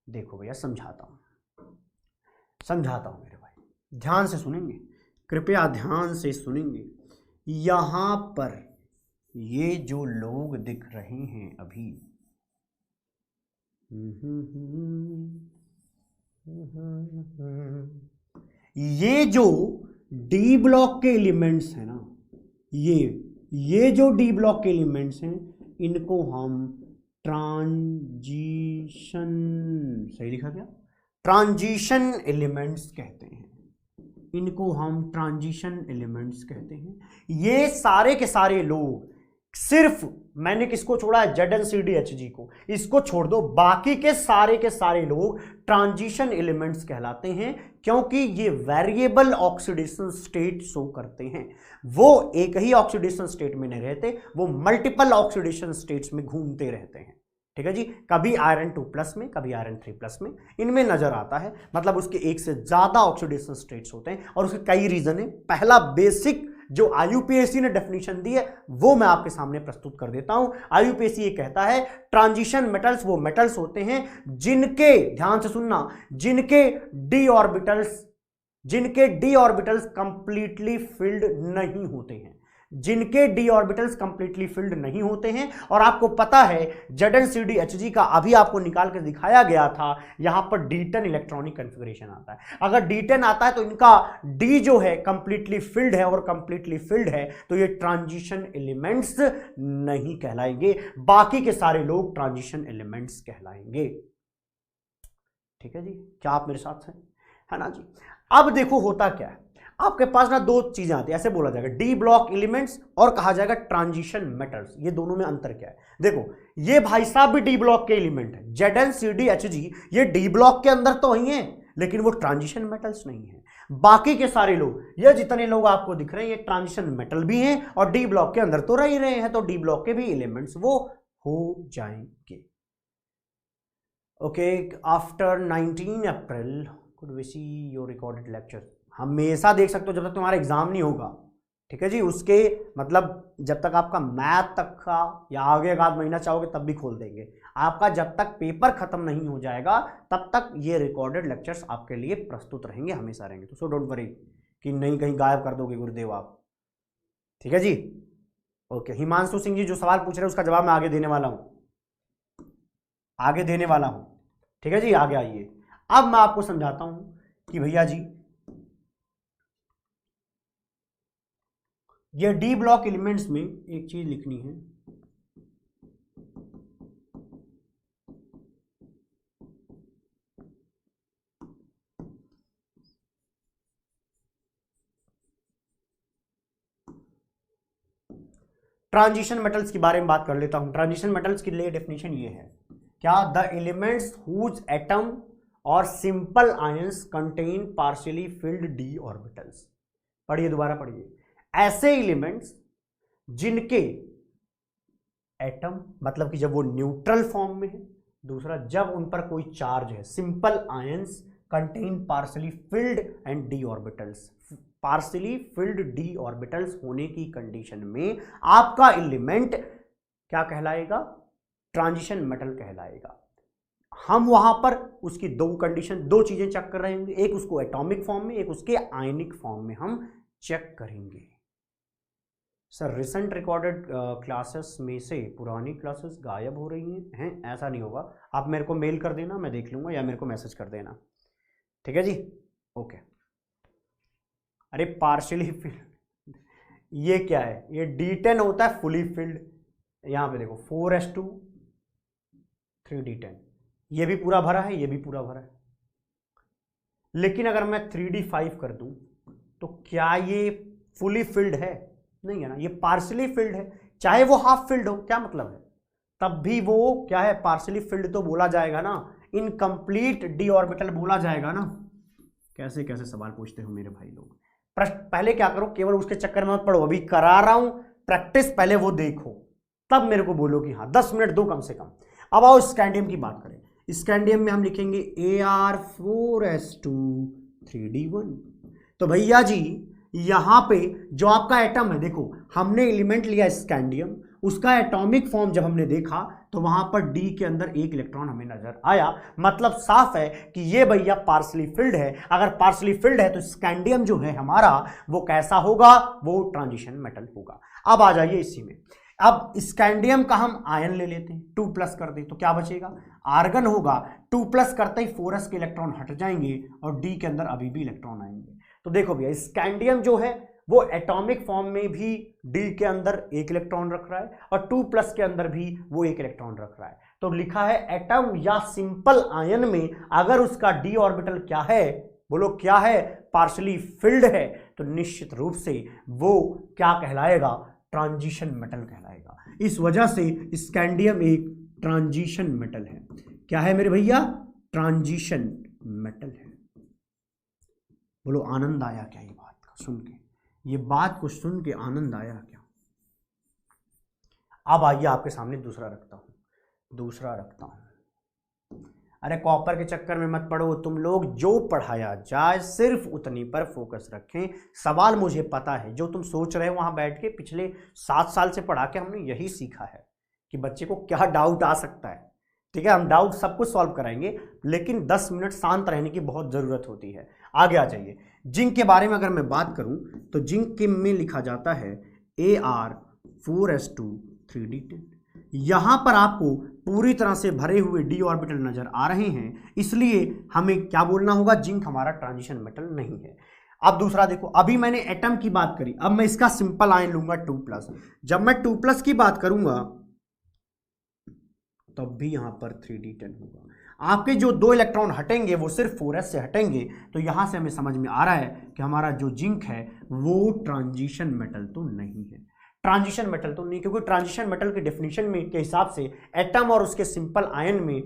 देखो भैया समझाता हूं मेरे भाई, ध्यान से सुनेंगे, कृपया ध्यान से सुनेंगे। यहां पर ये जो लोग दिख रहे हैं अभी, ये जो डी ब्लॉक के एलिमेंट्स हैं ना, ये जो डी ब्लॉक के एलिमेंट्स हैं, इनको हम ट्रांजिशन, सही लिखा क्या? ट्रांजिशन एलिमेंट्स कहते हैं, इनको हम ट्रांजिशन एलिमेंट्स कहते हैं। ये सारे के सारे लोग, सिर्फ मैंने किसको छोड़ा है? ZnCdHg को, इसको छोड़ दो, बाकी के सारे लोग ट्रांजिशन एलिमेंट्स कहलाते हैं, क्योंकि ये वेरिएबल ऑक्सीडेशन स्टेट शो करते हैं। वो एक ही ऑक्सीडेशन स्टेट में नहीं रहते, वो मल्टीपल ऑक्सीडेशन स्टेट्स में घूमते रहते हैं। ठीक है जी, कभी आयरन 2+ में, कभी आयरन 3+ में, इनमें नजर आता है, मतलब उसके एक से ज्यादा ऑक्सीडेशन स्टेट्स होते हैं, और उसके कई रीजन है। पहला बेसिक जो IUPAC ने डेफिनेशन दी है वो मैं आपके सामने प्रस्तुत कर देता हूं। IUPAC ये कहता है ट्रांजिशन मेटल्स वो मेटल्स होते हैं जिनके, ध्यान से सुनना, जिनके डी ऑर्बिटल्स कंप्लीटली फिल्ड नहीं होते हैं, जिनके डी ऑर्बिटल्स कंप्लीटली फिल्ड नहीं होते हैं। और आपको पता है ZnCdHg का अभी आपको निकाल के दिखाया गया था, यहां पर D10 इलेक्ट्रॉनिक कॉन्फ़िगरेशन आता है। अगर D10 आता है तो इनका D जो है कंप्लीटली फिल्ड है, और कंप्लीटली फिल्ड है तो ये ट्रांजिशन एलिमेंट्स नहीं कहलाएंगे, बाकी के सारे लोग ट्रांजिशन एलिमेंट्स कहलाएंगे। ठीक है जी, क्या आप मेरे साथ हैं? है ना जी। अब देखो होता क्या है, आपके पास ना दो चीजें आती है, ऐसे बोला जाएगा डी ब्लॉक एलिमेंट्स और कहा जाएगा ट्रांजिशन मेटल्स। ये दोनों में अंतर क्या है? देखो ये भाई साहब भी डी ब्लॉक के एलिमेंट है, ZnCdHg, ये डी ब्लॉक के अंदर तो ही है, लेकिन वो ट्रांजिशन मेटल्स नहीं है। बाकी के सारे लोग, ये जितने लोग आपको दिख रहे हैं, ये ट्रांजिशन मेटल भी हैं और डी ब्लॉक के अंदर तो रह ही रहे हैं, तो डी ब्लॉक के भी एलिमेंट्स वो हो जाएंगे। Okay, after 19 April could we see your recorded lecture. हमेशा देख सकते हो जब तक तुम्हारा एग्जाम नहीं होगा। ठीक है जी, उसके मतलब जब तक आपका मैथ तक का या आगे एक आध महीना चाहोगे तब भी खोल देंगे। आपका जब तक पेपर खत्म नहीं हो जाएगा तब तक ये रिकॉर्डेड लेक्चर्स आपके लिए प्रस्तुत रहेंगे, हमेशा रहेंगे। तो सो डोंट वरी कि नहीं कहीं गायब कर दोगे गुरुदेव आप। ठीक है जी, ओके। हिमांशु सिंह जी जो सवाल पूछ रहे हैं उसका जवाब मैं आगे देने वाला हूं, ठीक है जी, आगे आइए। अब मैं आपको समझाता हूं कि भैया जी ये डी ब्लॉक एलिमेंट्स में एक चीज लिखनी है, ट्रांजिशन मेटल्स के बारे में बात कर लेता हूं। ट्रांजिशन मेटल्स के लिए डेफिनेशन ये है, क्या द एलिमेंट्स हुज एटम और simple ions contain partially field D orbitals. पढ़िए, दोबारा पढ़िए। ऐसे एलिमेंट्स जिनके एटम मतलब कि जब वो न्यूट्रल फॉर्म में है, दूसरा जब उन पर कोई चार्ज है, simple ions contain partially filled and D orbitals. Partially field D orbitals होने की कंडीशन में आपका एलिमेंट क्या कहलाएगा? ट्रांजिशन मेटल कहलाएगा। हम वहां पर उसकी दो कंडीशन, दो चीजें चेक कर रहे होंगे, एक उसको एटॉमिक फॉर्म में, एक उसके आयनिक फॉर्म में हम चेक करेंगे। सर रिसेंट रिकॉर्डेड क्लासेस में से पुरानी क्लासेस गायब हो रही हैं? ऐसा नहीं होगा, आप मेरे को मेल कर देना, मैं देख लूंगा, या मेरे को मैसेज कर देना, ठीक है जी, ओके। अरे पार्शियली फिल्ड ये क्या है? ये D10 होता है फुली फिल्ड। यहां पे देखो 4s2 3D10, ये भी पूरा भरा है, ये भी पूरा भरा है। लेकिन अगर मैं 3D5 कर दूं तो क्या ये फुली फिल्ड है? नहीं है ना, ये पार्शियली फिल्ड है। चाहे वो हाफ फिल्ड हो, क्या मतलब है, तब भी वो क्या है? पार्शियली फिल्ड तो बोला जाएगा ना, इनकम्प्लीट डी ऑर्बिटल बोला जाएगा ना। कैसे कैसे सवाल पूछते हो मेरे भाई लोग। प्रश्न पहले क्या करो, केवल उसके चक्कर में मत पढ़ो, अभी करा रहा हूं प्रैक्टिस, पहले वो देखो, तब मेरे को बोलो कि हाँ 10 मिनट दो कम से कम। अब आओ स्कैंडियम की बात करें। स्कैंडियम में हम लिखेंगे Ar4s2 3D1। तो भैया जी यहां पे जो आपका एटम है, देखो हमने एलिमेंट लिया स्कैंडियम, उसका एटॉमिक फॉर्म जब हमने देखा तो वहां पर डी के अंदर एक इलेक्ट्रॉन हमें नजर आया, मतलब साफ है कि ये भैया पार्शियली फिल्ड है। अगर पार्शियली फिल्ड है तो स्कैंडियम जो है हमारा वो कैसा होगा? वो ट्रांजिशन मेटल होगा। अब आ जाइए इसी में, अब स्कैंडियम का हम आयन ले लेते हैं, 2+ कर दें तो क्या बचेगा? आर्गन होगा। 2+ करते ही 4s के इलेक्ट्रॉन हट जाएंगे और डी के अंदर अभी भी इलेक्ट्रॉन आएंगे। तो देखो भैया स्कैंडियम जो है वो एटॉमिक फॉर्म में भी डी के अंदर एक इलेक्ट्रॉन रख रहा है और 2+ के अंदर भी वो एक इलेक्ट्रॉन रख रहा है। तो लिखा है एटम या सिंपल आयन में अगर उसका डी ऑर्बिटल क्या है, बोलो क्या है? पार्शियली फिल्ड है, तो निश्चित रूप से वो क्या कहलाएगा? ट्रांजिशन मेटल कहलाएगा। इस वजह से स्कैंडियम एक ट्रांजिशन मेटल है। क्या है मेरे भैया? ट्रांजिशन मेटल है। बोलो आनंद आया क्या ये बात सुन के? ये बात को सुन के आनंद आया क्या? अब आइए आपके सामने दूसरा रखता हूं। अरे कॉपर के चक्कर में मत पड़ो तुम लोग, जो पढ़ाया जाए सिर्फ उतनी पर फोकस रखें। सवाल मुझे पता है जो तुम सोच रहे हो वहां बैठ के, पिछले 7 साल से पढ़ा के हमने यही सीखा है कि बच्चे को क्या डाउट आ सकता है। ठीक है, हम डाउट सब कुछ सॉल्व कराएंगे, लेकिन 10 मिनट शांत रहने की बहुत जरूरत होती है। आगे आ जाइए। जिंक के बारे में अगर मैं बात करूं तो जिंक के में लिखा जाता है Ar4s2 3D10। यहां पर आपको पूरी तरह से भरे हुए डी ऑर्बिटल नजर आ रहे हैं, इसलिए हमें क्या बोलना होगा? जिंक हमारा ट्रांजिशन मेटल नहीं है। अब दूसरा देखो, अभी मैंने एटम की बात करी, अब मैं इसका सिंपल आयन लूंगा 2+। जब मैं 2+ की बात करूंगा तब भी यहां पर 3D10 होगा। आपके जो 2 इलेक्ट्रॉन हटेंगे वो सिर्फ 4s से हटेंगे, तो यहां से हमें समझ में आ रहा है कि हमारा जो जिंक है वो ट्रांजिशन मेटल तो नहीं है। ट्रांजिशन मेटल तो नहीं, क्योंकि ट्रांजिशन मेटल के डेफिनेशन में के हिसाब से एटम और उसके सिंपल आयन में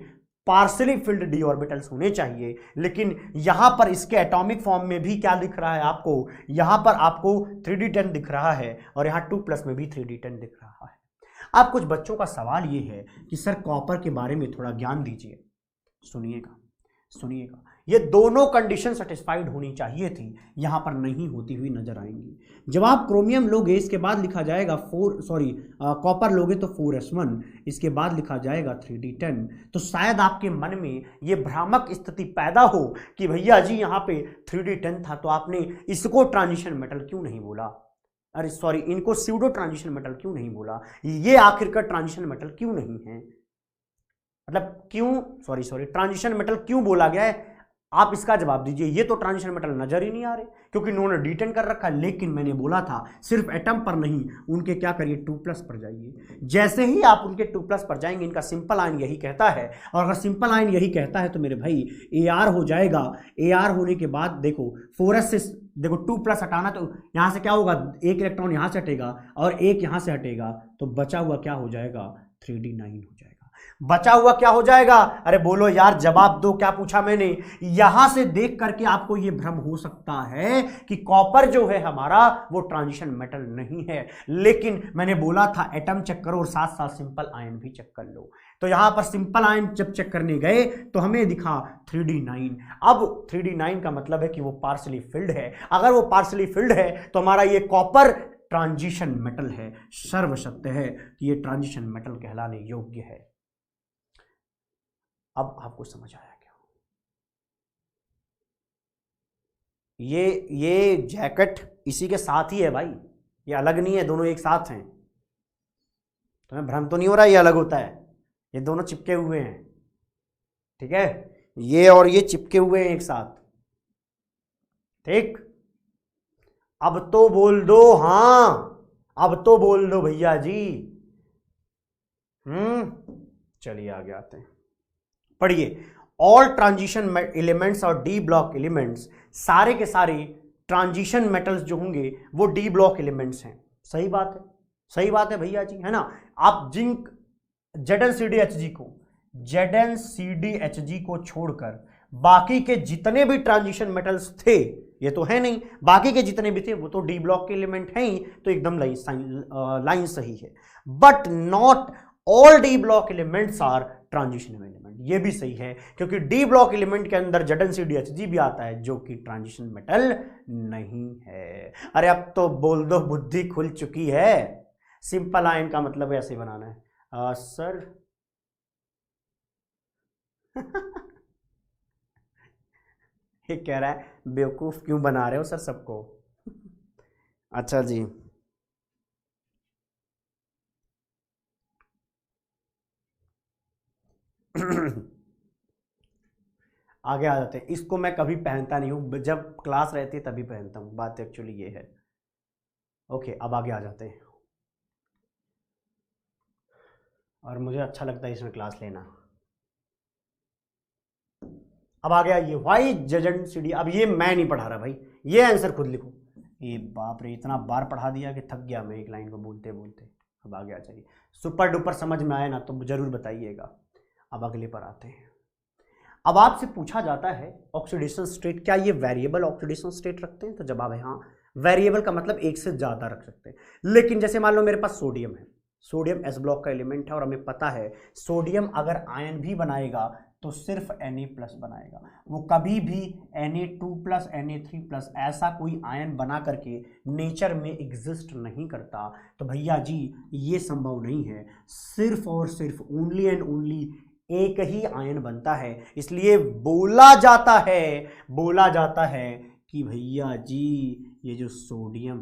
पार्शियली फिल्ड डी ऑर्बिटल्स होने चाहिए, लेकिन यहां पर इसके एटॉमिक फॉर्म में भी क्या दिख रहा है आपको? यहां पर आपको 3D10 दिख रहा है और यहां 2+ में भी 3D10 दिख रहा है। अब कुछ बच्चों का सवाल ये है कि सर कॉपर के बारे में थोड़ा ज्ञान दीजिए। सुनिएगा, ये दोनों कंडीशन सेटिस्फाइड होनी चाहिए थी, यहां पर नहीं होती हुई नजर आएंगी। जब आप क्रोमियम लोगे इसके बाद लिखा जाएगा कॉपर लोगे तो 4s1, इसके बाद लिखा जाएगा 3D10। तो शायद आपके मन में ये भ्रामक स्थिति पैदा हो कि भैया जी यहाँ पे 3D10 था तो आपने इसको ट्रांजिशन मेटल क्यों नहीं बोला? अरे सॉरी, इनको स्यूडो ट्रांजिशन मेटल क्यों नहीं बोला? ये आखिरकार ट्रांजिशन मेटल क्यों नहीं है? मतलब क्यों, सॉरी ट्रांजिशन मेटल क्यों बोला गया है, आप इसका जवाब दीजिए। ये तो ट्रांजिशन मेटल नजर ही नहीं आ रहे क्योंकि इन्होंने डिटेन कर रखा है, लेकिन मैंने बोला था सिर्फ एटम पर नहीं, उनके क्या करिए 2+ पर जाइए। जैसे ही आप उनके 2+ पर जाएंगे, इनका सिंपल आयन यही कहता है, और अगर सिंपल आयन यही कहता है तो मेरे भाई Ar हो जाएगा। Ar होने के बाद देखो 4s से देखो 2+ हटाना, तो यहां से क्या होगा, एक इलेक्ट्रॉन यहां से हटेगा और एक यहां से हटेगा, तो बचा हुआ क्या हो जाएगा, 3d9 हो जाएगा। बचा हुआ क्या हो जाएगा, अरे बोलो यार, जवाब दो, क्या पूछा मैंने। यहां से देख करके आपको यह भ्रम हो सकता है कि कॉपर जो है हमारा वो ट्रांजिशन मेटल नहीं है, लेकिन मैंने बोला था एटम चेक करो और साथ साथ सिंपल आयन भी चेक कर लो। तो यहां पर सिंपल आयन जब चेक करने गए तो हमें दिखा 3d9। अब 3d9 का मतलब है कि वो पार्शली फिल्ड है। अगर वो पार्शली फिल्ड है तो हमारा ये कॉपर ट्रांजिशन मेटल है, सर्व सत्य है कि ये ट्रांजिशन मेटल कहलाने योग्य है। अब आपको समझ आया क्या, ये जैकेट इसी के साथ ही है भाई, ये अलग नहीं है, दोनों एक साथ हैं। तुम्हें भ्रम तो नहीं हो रहा ये अलग होता है, ये दोनों चिपके हुए हैं, ठीक है, ये और ये चिपके हुए हैं एक साथ, ठीक। अब तो बोल दो, हां अब तो बोल दो भैया जी। चलिए आगे आते हैं, पढ़िए। ऑल ट्रांजिशन एलिमेंट्स और डी ब्लॉक एलिमेंट्स, सारे के सारे ट्रांजिशन मेटल्स जो होंगे वो डी ब्लॉक एलिमेंट्स हैं। सही बात है, सही बात है भैया जी, है ना। आप जिंक ZnCdHg को छोड़कर बाकी के जितने भी ट्रांजिशन मेटल्स थे, ये तो है नहीं, बाकी के जितने भी थे वो तो डी ब्लॉक के एलिमेंट हैं ही, तो एकदम लाइन सही है। But not all D block elements are transition element, ये भी सही है, क्योंकि डी ब्लॉक एलिमेंट के अंदर ZnCdHg भी आता है जो कि ट्रांजिशन मेटल नहीं है। अरे अब तो बोल दो, बुद्धि खुल चुकी है। सिंपल आयन का मतलब ऐसे बनाना है सर। ये कह रहा है बेवकूफ क्यों बना रहे हो सर सबको। अच्छा जी, आगे आ जाते हैं। इसको मैं कभी पहनता नहीं हूं, जब क्लास रहती है तभी पहनता हूं, बात एक्चुअली ये है। ओके, अब आगे आ जाते हैं, और मुझे अच्छा लगता है इसमें क्लास लेना। अब आ गया ये वाई ZnCd। अब ये मैं नहीं पढ़ा रहा भाई, ये आंसर खुद लिखो। ये बाप रे, इतना बार पढ़ा दिया कि थक गया मैं एक लाइन को बोलते बोलते। अब आगे आ जाइए, सुपर डुपर समझ में आए ना तो जरूर बताइएगा। अब अगले पर आते हैं। अब आपसे पूछा जाता है ऑक्सीडेशन स्टेट, क्या ये वेरिएबल ऑक्सीडेशन स्टेट रखते हैं, तो जवाब है हाँ। वेरिएबल का मतलब एक से ज़्यादा रख सकते हैं, लेकिन जैसे मान लो मेरे पास सोडियम है, सोडियम एस ब्लॉक का एलिमेंट है, और हमें पता है सोडियम अगर आयन भी बनाएगा तो सिर्फ Na+ बनाएगा, वो कभी भी Na2+ Na3+ ऐसा कोई आयन बना करके नेचर में एग्जिस्ट नहीं करता। तो भैया जी ये संभव नहीं है, सिर्फ और सिर्फ ओनली एंड ओनली एक ही आयन बनता है। इसलिए बोला जाता है कि भैया जी ये जो सोडियम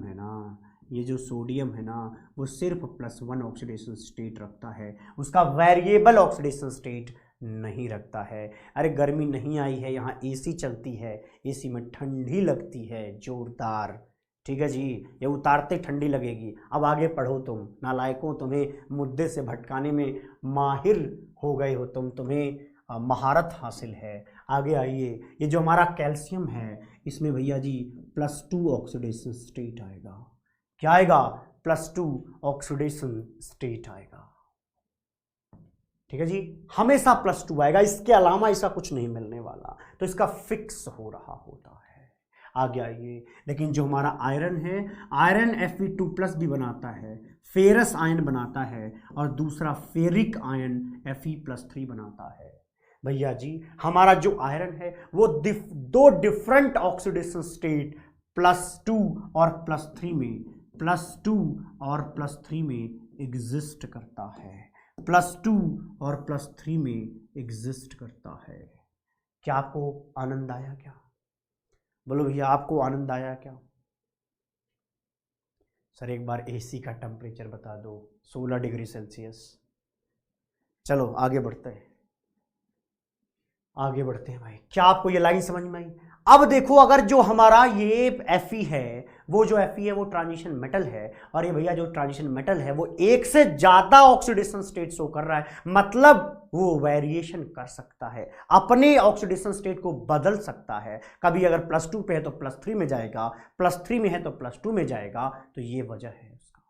है ना, वो सिर्फ +1 ऑक्सीडेशन स्टेट रखता है, उसका वेरिएबल ऑक्सीडेशन स्टेट नहीं रखता है। अरे गर्मी नहीं आई है, यहाँ एसी चलती है, एसी में ठंडी लगती है जोरदार, ठीक है जी, ये उतारते ठंडी लगेगी। अब आगे पढ़ो तुम नालायकों, तुम्हें मुद्दे से भटकाने में माहिर हो गए हो तुम, तुम्हें महारत हासिल है। आगे आइए, ये जो हमारा कैल्शियम है इसमें भैया जी +2 ऑक्सीडेशन स्टेट आएगा। क्या आएगा, +2 ऑक्सीडेशन स्टेट आएगा, ठीक है जी, हमेशा +2 आएगा, इसके अलावा इसका कुछ नहीं मिलने वाला, तो इसका फिक्स हो रहा होता है। आगे आइए, लेकिन जो हमारा आयरन है, आयरन Fe2+ भी बनाता है, फेरस आयन बनाता है, और दूसरा फेरिक आयन Fe+3 बनाता है। भैया जी हमारा जो आयरन है वो दो डिफरेंट ऑक्सीडेशन स्टेट +2 और +3 में एग्जिस्ट करता है, +2 और +3 में एग्जिस्ट करता है। क्या आपको आनंद आया क्या, बोलो भैया आपको आनंद आया क्या। सर एक बार एसी का टेम्परेचर बता दो, 16 डिग्री सेल्सियस। चलो आगे बढ़ते हैं, आगे बढ़ते हैं भाई, क्या आपको ये लाइन समझ में आई? अब देखो, अगर जो हमारा ये Fe है, वो जो Fe है वो ट्रांजिशन मेटल है, और ये भैया जो ट्रांजिशन मेटल है वो एक से ज्यादा ऑक्सीडेशन स्टेट शो कर रहा है, मतलब वो वेरिएशन कर सकता है, अपने ऑक्सीडेशन स्टेट को बदल सकता है। कभी अगर +2 पे है तो +3 में जाएगा, +3 में है तो +2 में जाएगा। तो ये वजह है उसका,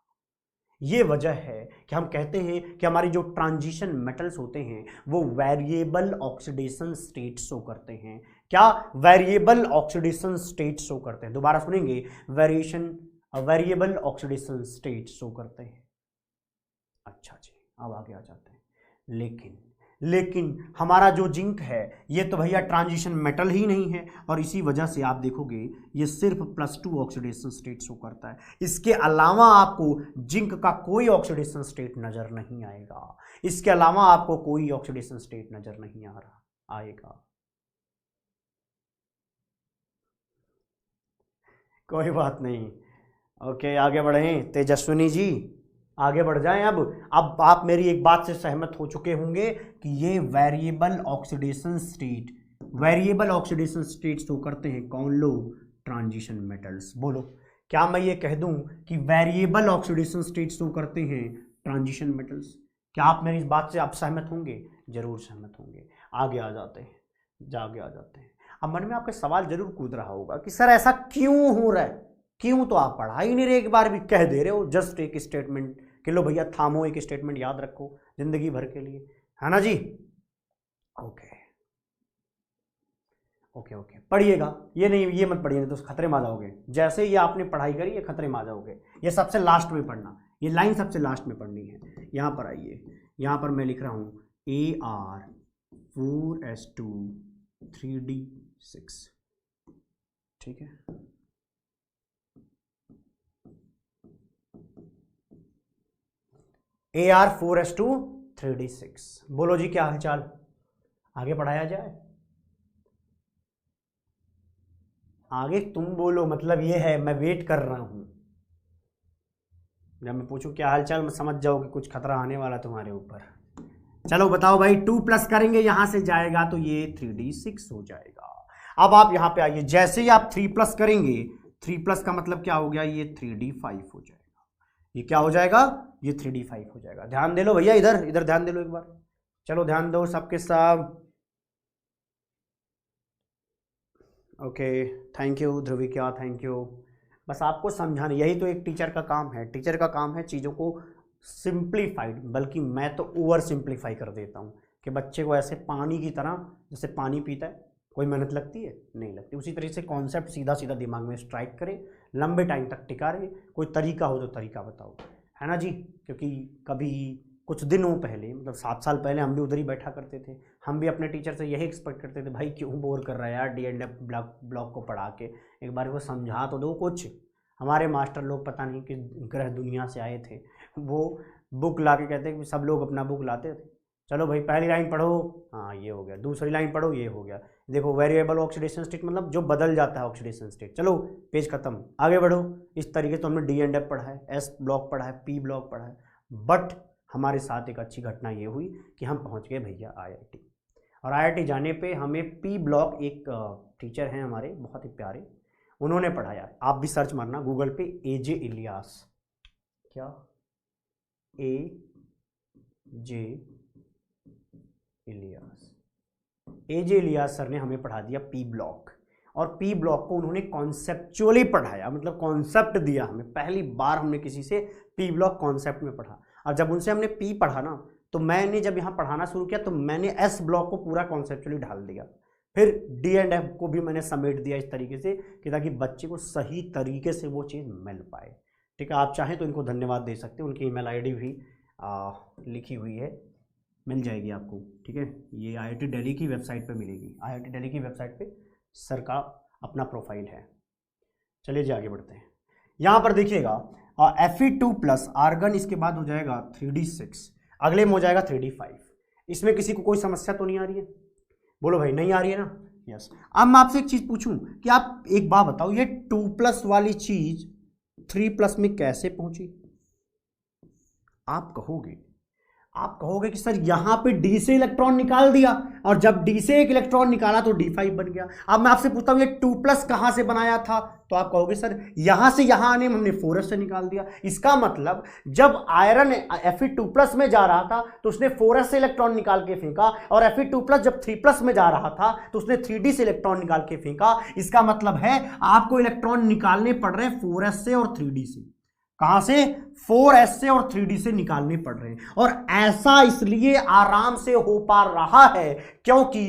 ये वजह है कि हम कहते हैं कि हमारी जो ट्रांजिशन मेटल्स होते हैं वो वेरिएबल ऑक्सीडेशन स्टेट शो करते हैं। क्या? वेरिएबल ऑक्सीडेशन स्टेट शो करते हैं। दोबारा सुनेंगे, वेरिएबल ऑक्सीडेशन स्टेट शो करते हैं। अच्छा जी, अब आगे आ जाते हैं। लेकिन हमारा जो जिंक है ये तो भैया ट्रांजिशन मेटल ही नहीं है, और इसी वजह से आप देखोगे ये सिर्फ +2 ऑक्सीडेशन स्टेट शो करता है। इसके अलावा आपको जिंक का कोई ऑक्सीडेशन स्टेट नजर नहीं आएगा, इसके अलावा आपको कोई ऑक्सीडेशन स्टेट नजर नहीं आएगा। कोई बात नहीं, ओके, आगे बढ़ें। तेजस्विनी जी आगे बढ़ जाएं। अब आप मेरी एक बात से सहमत हो चुके होंगे कि ये वेरिएबल ऑक्सीडेशन स्टेट शो करते हैं कौन लोग? Transition metals. बोलो, क्या मैं ये कह दूं कि वेरिएबल ऑक्सीडेशन स्टेट शो करते हैं ट्रांजिशन मेटल्स? क्या आप मेरी इस बात से आप सहमत होंगे? जरूर सहमत होंगे। आगे आ जाते हैं। अब मन में आपके सवाल जरूर कूद रहा होगा कि सर ऐसा क्यों हो रहा है, क्यों? तो आप पढ़ा ही नहीं रहे, एक बार भी कह दे रहे हो, जस्ट एक स्टेटमेंट कि लो भैया थामो, एक स्टेटमेंट याद रखो जिंदगी भर के लिए, है ना जी? ओके, पढ़िएगा। ये नहीं, ये मत पढ़िए, तो खतरे में आ जाओगे। जैसे ये आपने पढ़ाई करी, ये खतरे में आ जाओगे। ये सबसे लास्ट में पढ़ना, ये लाइन सबसे लास्ट में पढ़नी है। यहां पर आइए, यहां पर मैं लिख रहा हूं Ar4s2 3d6, ठीक है। Ar4s2 3d6। बोलो जी, क्या हालचाल? आगे बढ़ाया जाए? आगे तुम बोलो, मतलब ये है मैं वेट कर रहा हूं। जब मैं पूछूं क्या हालचाल, मैं समझ जाओगे कुछ खतरा आने वाला तुम्हारे ऊपर। चलो बताओ भाई, 2 प्लस करेंगे, यहां से जाएगा तो ये 3d6 हो जाएगा। अब आप यहां पे आइए, जैसे ही आप 3 प्लस करेंगे, 3 प्लस का मतलब क्या हो गया? ये 3d5 हो जाएगा। ये क्या हो जाएगा? ये 3d5 हो जाएगा। ध्यान दे लो भैया, इधर ध्यान दे लो एक बार। चलो ध्यान दो सबके सब। Okay, thank you Dhruvika, thank you. बस आपको समझाना, यही तो एक टीचर का काम है। टीचर का काम है चीज़ों को सिंप्लीफाइड, बल्कि मैं तो ओवर सिंप्लीफाई कर देता हूँ कि बच्चे को ऐसे पानी की तरह, जैसे पानी पीता है, कोई मेहनत लगती है? नहीं लगती। उसी तरीके से कॉन्सेप्ट सीधा सीधा दिमाग में स्ट्राइक करे, लंबे टाइम तक टिका रहे। कोई तरीका हो तो तरीका बताओ, है ना जी? क्योंकि कभी कुछ दिनों पहले, मतलब 7 साल पहले, हम भी उधर ही बैठा करते थे। हम भी अपने टीचर से यही एक्सपेक्ट करते थे, भाई क्यों बोर कर रहा है यार D&F ब्लॉक को पढ़ा के, एक बार वो समझा तो दो कुछ। हमारे मास्टर लोग पता नहीं कि ग्रह दुनिया से आए थे, वो बुक ला के कहते कि सब लोग अपना बुक लाते थे। चलो भाई, पहली लाइन पढ़ो, हाँ ये हो गया, दूसरी लाइन पढ़ो, ये हो गया। देखो, वेरिएबल ऑक्सीडेशन स्टेट मतलब जो बदल जाता है ऑक्सीडेशन स्टेट। चलो पेज खत्म, आगे बढ़ो। इस तरीके से तो हमने D&F पढ़ा है, S ब्लॉक पढ़ा है, P ब्लॉक पढ़ा है, बट हमारे साथ एक अच्छी घटना ये हुई कि हम पहुंच गए भैया IIT। और IIT जाने पे हमें P ब्लॉक, एक टीचर हैं हमारे बहुत ही प्यारे, उन्होंने पढ़ाया। आप भी सर्च मारना गूगल पे, AJ इलियास, क्या AJ इलियास सर ने हमें पढ़ा दिया P ब्लॉक। और P ब्लॉक को उन्होंने कॉन्सेप्चुअली पढ़ाया, मतलब कॉन्सेप्ट दिया हमें। पहली बार हमने किसी से P ब्लॉक कॉन्सेप्ट में पढ़ा। और जब उनसे हमने P पढ़ा ना, तो मैंने जब यहाँ पढ़ाना शुरू किया तो मैंने S ब्लॉक को पूरा कॉन्सेप्चुअली ढाल दिया। फिर D&F को भी मैंने समेट दिया इस तरीके से कि ताकि बच्चे को सही तरीके से वो चीज़ मिल पाए। ठीक है, आप चाहें तो इनको धन्यवाद दे सकते हैं, उनकी email ID भी लिखी हुई है, मिल जाएगी आपको। ठीक है, ये IIT दिल्ली की वेबसाइट पे मिलेगी। IIT दिल्ली की वेबसाइट पे सर का अपना प्रोफाइल है। चलिए जी, आगे बढ़ते हैं। यहाँ पर देखिएगा, Fe2+ आर्गन, इसके बाद हो जाएगा 3d6, अगले में हो जाएगा 3d5। इसमें किसी को कोई समस्या तो नहीं आ रही है? बोलो भाई, नहीं आ रही है ना? यस। अब मैं आपसे एक चीज पूछूं कि आप एक बात बताओ, ये 2+ वाली चीज 3+ में कैसे पहुंची? आप कहोगे आप कहोगे कि सर यहां पे डी से इलेक्ट्रॉन निकाल दिया, और जब डी से एक इलेक्ट्रॉन निकाला तो D5 बन गया। अब मैं आपसे पूछता हूं ये 2+ कहां से बनाया था, तो आप कहोगे सर यहां से यहां आने में हमने 4s से निकाल दिया। इसका मतलब जब आयरन Fe2+ में जा रहा था तो उसने 4s से इलेक्ट्रॉन निकाल के फेंका, और Fe2+ जब 3+ में जा रहा था तो उसने 3d से इलेक्ट्रॉन निकाल के फेंका। इसका मतलब है आपको इलेक्ट्रॉन निकालने पड़ रहे हैं 4s से और 3d से। कहां से? 4s से और 3d से निकालने पड़ रहे हैं। और ऐसा इसलिए आराम से हो पा रहा है क्योंकि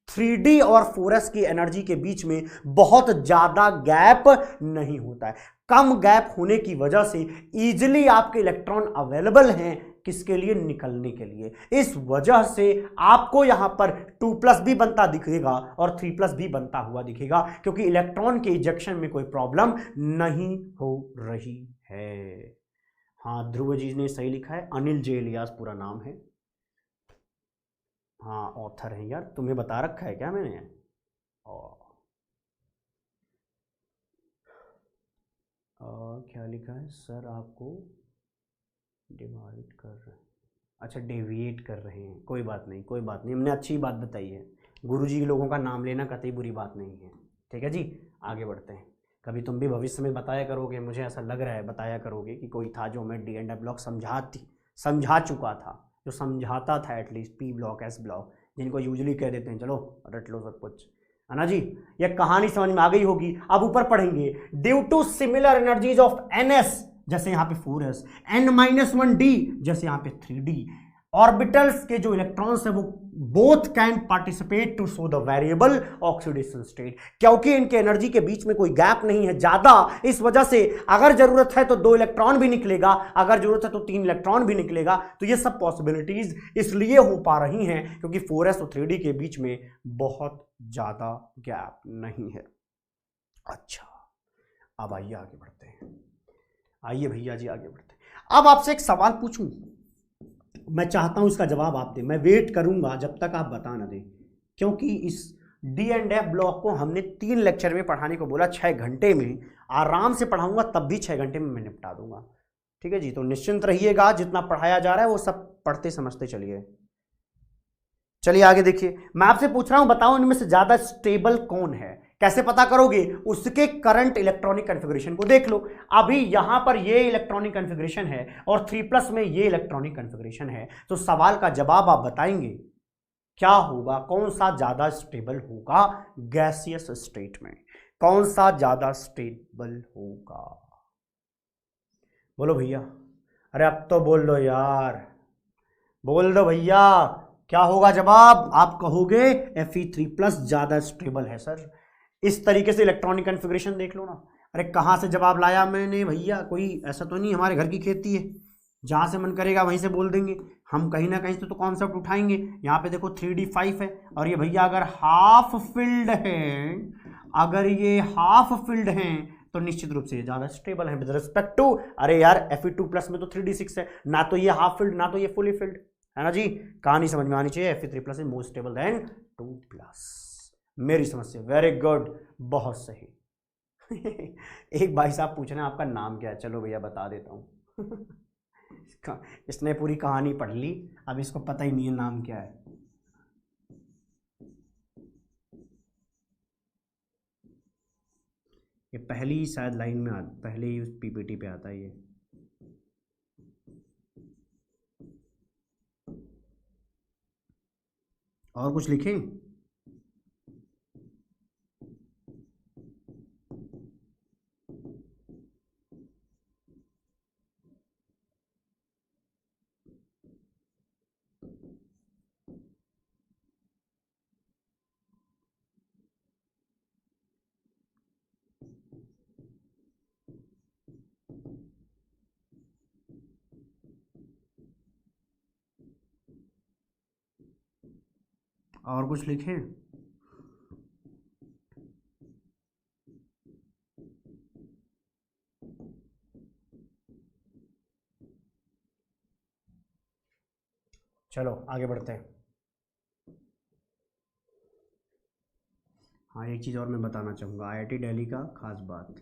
3d और 4s की एनर्जी के बीच में बहुत ज्यादा गैप नहीं होता है। कम गैप होने की वजह से इजीली आपके इलेक्ट्रॉन अवेलेबल हैं, किसके लिए? निकलने के लिए। इस वजह से आपको यहां पर 2+ भी बनता दिखेगा और 3+ भी बनता हुआ दिखेगा, क्योंकि इलेक्ट्रॉन के इजेक्शन में कोई प्रॉब्लम नहीं हो रही है। हाँ, ध्रुव जी ने सही लिखा है, अनिल जे इलियास पूरा नाम है। हाँ, ऑथर है यार, तुम्हें बता रखा है क्या मैंने? और क्या लिखा है सर? आपको डिवाइड कर रहे हैं, अच्छा डेविएट कर रहे हैं, कोई बात नहीं कोई बात नहीं, हमने अच्छी बात बताई है। गुरुजी के लोगों का नाम लेना कतई बुरी बात नहीं है। ठीक है जी, आगे बढ़ते हैं। कभी तुम भी भविष्य में बताया करोगे, मुझे ऐसा लग रहा है बताया करोगे कि कोई था जो हमें D&F ब्लॉक समझा चुका था, जो समझाता था at least P block S block, जिनको यूजली कह देते हैं चलो रट लो सब कुछ, है ना जी। ये कहानी समझ में आ गई होगी। अब ऊपर पढ़ेंगे, due to similar energies of NS, जैसे यहां पे 4s, N-1d जैसे यहां पे 3d, ऑर्बिटल्स के जो इलेक्ट्रॉन्स है वो both can participate to show the variable oxidation state, क्योंकि इनके एनर्जी के बीच में कोई गैप नहीं है ज्यादा। इस वजह से अगर जरूरत है तो 2 इलेक्ट्रॉन भी निकलेगा, अगर जरूरत है तो 3 इलेक्ट्रॉन भी निकलेगा। तो ये सब पॉसिबिलिटीज इसलिए हो पा रही हैं क्योंकि 4s और 3d के बीच में बहुत ज्यादा गैप नहीं है। अच्छा, अब आइए आगे बढ़ते हैं। आइए भैया जी आगे बढ़ते हैं। अब आपसे एक सवाल पूछूं, मैं चाहता हूं इसका जवाब आप दें, मैं वेट करूंगा जब तक आप बता ना दें, क्योंकि इस D&F ब्लॉक को हमने 3 लेक्चर में पढ़ाने को बोला, 6 घंटे में आराम से पढ़ाऊंगा, तब भी 6 घंटे में मैं निपटा दूंगा। ठीक है जी, तो निश्चिंत रहिएगा, जितना पढ़ाया जा रहा है वो सब पढ़ते समझते चलिए। चलिए आगे देखिए, मैं आपसे पूछ रहा हूं बताओ इनमें से ज्यादा स्टेबल कौन है? कैसे पता करोगे? उसके करंट इलेक्ट्रॉनिक कॉन्फ़िगरेशन को देख लो। अभी यहां पर ये इलेक्ट्रॉनिक कॉन्फ़िगरेशन है और 3+ में ये इलेक्ट्रॉनिक कॉन्फ़िगरेशन है, तो सवाल का जवाब आप बताएंगे क्या होगा? कौन सा ज्यादा स्टेबल होगा गैसियस स्टेट में? कौन सा ज्यादा स्टेबल होगा? बोलो भैया, अरे अब तो बोल दो यार, बोल दो भैया, क्या होगा जवाब? आप कहोगे Fe3+ ज्यादा स्टेबल है सर। इस तरीके से इलेक्ट्रॉनिक कॉन्फ़िगरेशन देख लो ना। अरे कहाँ से जवाब लाया मैंने भैया? कोई ऐसा तो नहीं हमारे घर की खेती है, जहाँ से मन करेगा वहीं से बोल देंगे। हम कहीं ना कहीं से तो कॉन्सेप्ट उठाएंगे। यहाँ पे देखो 3d5 है, और ये भैया अगर हाफ फिल्ड है, अगर ये हाफ फिल्ड है तो निश्चित रूप से ज़्यादा स्टेबल है विद रिस्पेक्ट टू, अरे यार Fe2+ में तो 3d6 है, ना तो ये हाफ फिल्ड ना तो ये फुली फिल्ड, है ना जी। कहानी समझ में आनी चाहिए। Fe3+ is more stable then 2+, मेरी समझ से। वेरी गुड, बहुत सही। एक भाई साहब पूछ रहे हैं आपका नाम क्या है, चलो भैया बता देता हूँ। इसने पूरी कहानी पढ़ ली, अब इसको पता ही नहीं है नाम क्या है। ये पहली शायद लाइन में पहले ही उस PPT पे आता है ये। और कुछ लिखें? और कुछ लिखें? चलो आगे बढ़ते हैं। हाँ, एक चीज़ और मैं बताना चाहूँगा, IIT दिल्ली का खास बात,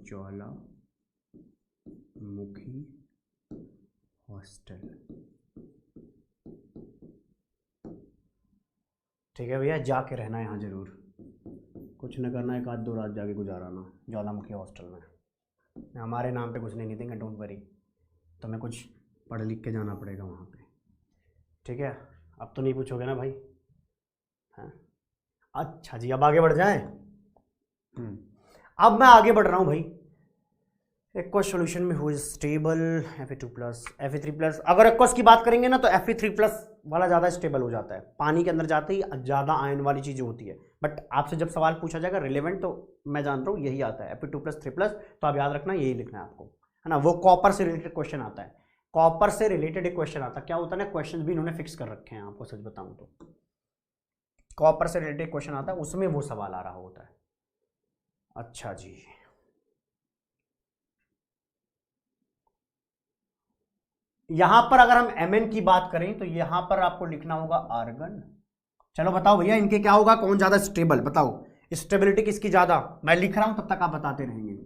ज्वालामुखी हॉस्टल। ठीक है भैया, जाके रहना है यहाँ जरूर, कुछ न करना, एक आध 2 रात जाके गुजाराना ज्वालामुखी हॉस्टल में। हमारे नाम पे कुछ नहीं देंगे, डोंट वरी, तो मैं कुछ पढ़ लिख के जाना पड़ेगा वहाँ पे। ठीक है, अब तो नहीं पूछोगे ना भाई? हाँ अच्छा जी, अब आगे बढ़ जाएं। अब मैं आगे बढ़ रहा हूँ भाई। एक्वस सॉल्यूशन में हो स्टेबल Fe2+, Fe3+। अगर एक्वस की बात करेंगे ना तो Fe3+ वाला ज़्यादा स्टेबल हो जाता है, पानी के अंदर जाते ही ज़्यादा आयन वाली चीज़ें होती है। बट आपसे जब सवाल पूछा जाएगा रिलेवेंट, तो मैं जान रहा हूँ यही आता है Fe2+, 3+, तो आप याद रखना यही लिखना है आपको, है ना। वो कॉपर से रिलेटेड क्वेश्चन आता है, कॉपर से रिलेटेड एक क्वेश्चन आता है। क्या होता है ना, क्वेश्चन भी इन्होंने फिक्स कर रखे हैं, आपको सच बताऊँ तो कॉपर से रिलेटेड क्वेश्चन आता है, उसमें वो सवाल आ रहा होता है। अच्छा जी, यहां पर अगर हम Mn की बात करें तो यहां पर आपको लिखना होगा आर्गन। चलो बताओ भैया, इनके क्या होगा, कौन ज्यादा स्टेबल, बताओ स्टेबिलिटी किसकी ज्यादा। मैं लिख रहा हूं तब तक आप बताते रहेंगे।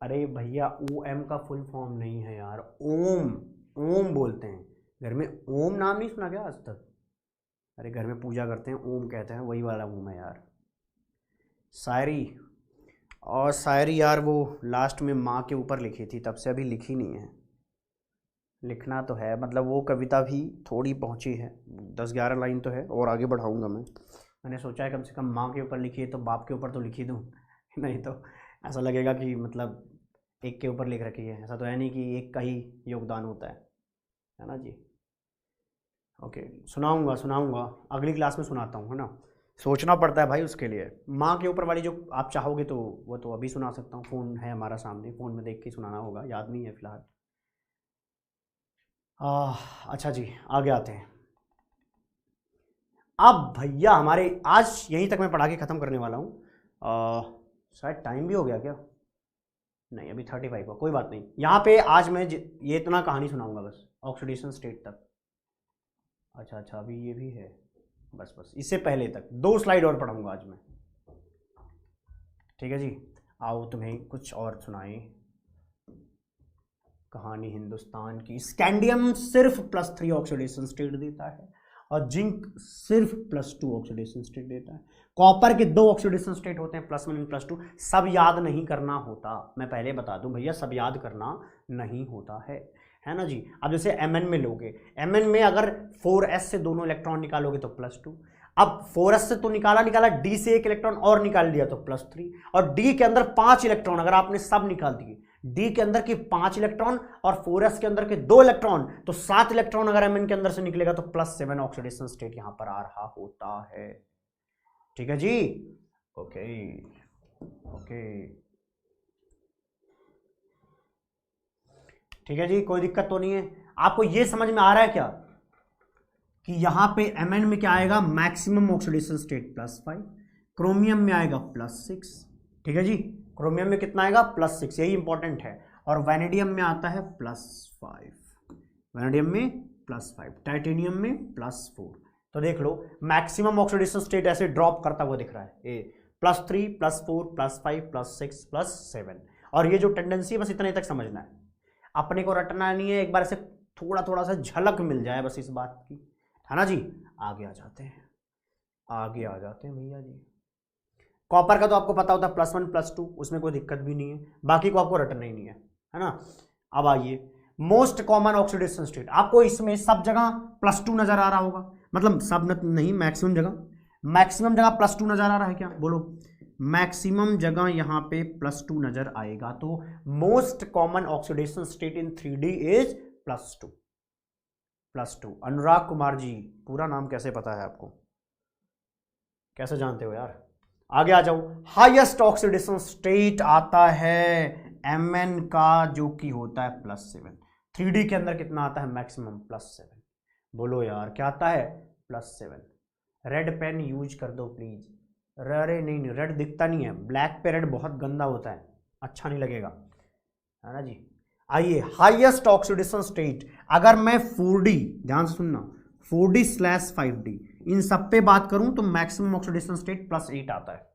अरे भैया, OM का फुल फॉर्म नहीं है यार, ओम, ओम बोलते हैं घर में। ओम नाम नहीं सुना क्या आज तक? अरे घर में पूजा करते हैं, ओम कहते हैं, वही वाला ओम है यार। शायरी, और शायरी यार वो लास्ट में माँ के ऊपर लिखी थी, तब से अभी लिखी नहीं है। लिखना तो है, मतलब वो कविता भी थोड़ी पहुंची है, 10-11 लाइन तो है, और आगे बढ़ाऊंगा मैं। मैंने सोचा है कम से कम माँ के ऊपर लिखी है तो बाप के ऊपर तो लिखी दूँ नहीं तो ऐसा लगेगा कि मतलब एक के ऊपर लिख रखी है। ऐसा तो है नहीं कि एक का ही योगदान होता है ना जी। ओके, सुनाऊंगा सुनाऊंगा, अगली क्लास में सुनाता हूँ, है ना। सोचना पड़ता है भाई उसके लिए। माँ के ऊपर वाली जो आप चाहोगे तो वो तो अभी सुना सकता हूँ, फ़ोन है हमारा सामने, फ़ोन में देख के सुनाना होगा, याद नहीं है फिलहाल। अच्छा जी, आगे आते हैं। अब भैया हमारे आज यहीं तक मैं पढ़ा के ख़त्म करने वाला हूँ। शायद टाइम भी हो गया क्या? नहीं, अभी 35 का, कोई बात नहीं। यहाँ पे आज मैं ये इतना कहानी सुनाऊंगा बस, ऑक्सीडेशन स्टेट तक। अच्छा अच्छा, अभी ये भी है, बस बस इससे पहले तक 2 स्लाइड और पढ़ाऊंगा आज मैं। ठीक है जी, आओ तुम्हें कुछ और सुनाए कहानी हिंदुस्तान की। स्कैंडियम सिर्फ +3 ऑक्सीडेशन स्टेट देता है, और जिंक सिर्फ +2 ऑक्सीडेशन स्टेट देता है। कॉपर के 2 ऑक्सीडेशन स्टेट होते हैं, +1 और +2। सब याद नहीं करना होता, मैं पहले बता दूं भैया, सब याद करना नहीं होता है ना जी। अब जैसे Mn में लोगे, Mn में अगर 4s से दोनों इलेक्ट्रॉन निकालोगे तो +2। अब 4s से तो निकाला, D से 1 इलेक्ट्रॉन और निकाल दिया तो +3। और D के अंदर 5 इलेक्ट्रॉन अगर आपने सब निकाल दिए, D के अंदर के 5 इलेक्ट्रॉन और 4s के अंदर के 2 इलेक्ट्रॉन, तो 7 इलेक्ट्रॉन अगर Mn के अंदर से निकलेगा तो +7 ऑक्सीडेशन स्टेट यहां पर आ रहा होता है। ठीक है जी, ओके ओके, ठीक है जी, कोई दिक्कत तो नहीं है। आपको ये समझ में आ रहा है क्या कि यहां पे Mn में क्या आएगा, मैक्सिमम ऑक्सीडेशन स्टेट +5, क्रोमियम में आएगा +6। ठीक है जी, क्रोमियम में कितना आएगा, +6, यही इंपॉर्टेंट है। और वैनेडियम में आता है +5, वैनेडियम में +5, टाइटेनियम में +4। तो देख लो, मैक्सिमम ऑक्सीडेशन स्टेट ऐसे ड्रॉप करता हुआ दिख रहा है, ए +3, +4, +5, +6, +7। और ये जो टेंडेंसी है बस इतने तक समझना है, अपने को रटना नहीं है, एक बार से थोड़ा थोड़ा सा झलक मिल जाए बस इस बात की, है ना जी। आगे आ जाते हैं, आगे आ जाते हैं भैया जी। कॉपर का तो आपको पता होता है +1 +2, उसमें कोई दिक्कत भी नहीं है, बाकी को आपको रटना ही नहीं है ना। अब आइए, मोस्ट कॉमन ऑक्सीडेशन स्टेट, आपको इसमें सब जगह +2 नजर आ रहा होगा, मतलब सब नहीं, मैक्सिमम जगह +2 नजर आ रहा है क्या, बोलो। मैक्सिमम जगह यहां पे +2 नजर आएगा, तो most common oxidation state in 3D is +2। अनुराग कुमार जी, पूरा नाम कैसे पता है आपको, कैसे जानते हो यार? आगे आ जाओ, हाईएस्ट ऑक्सीडेशन स्टेट आता है Mn का जो कि होता है +7। 3D के अंदर कितना आता है मैक्सिमम +7। बोलो यार क्या आता है +7। रेड पेन यूज कर दो प्लीज। अरे नहीं नहीं रेड दिखता नहीं है, ब्लैक पे रेड बहुत गंदा होता है, अच्छा नहीं लगेगा, है ना जी। आइए हाईएस्ट ऑक्सीडेशन स्टेट, अगर मैं 4D, ध्यान से सुनना, 4D/5D इन सब पे बात करूं तो मैक्सिमम ऑक्सीडेशन स्टेट +8 आता है।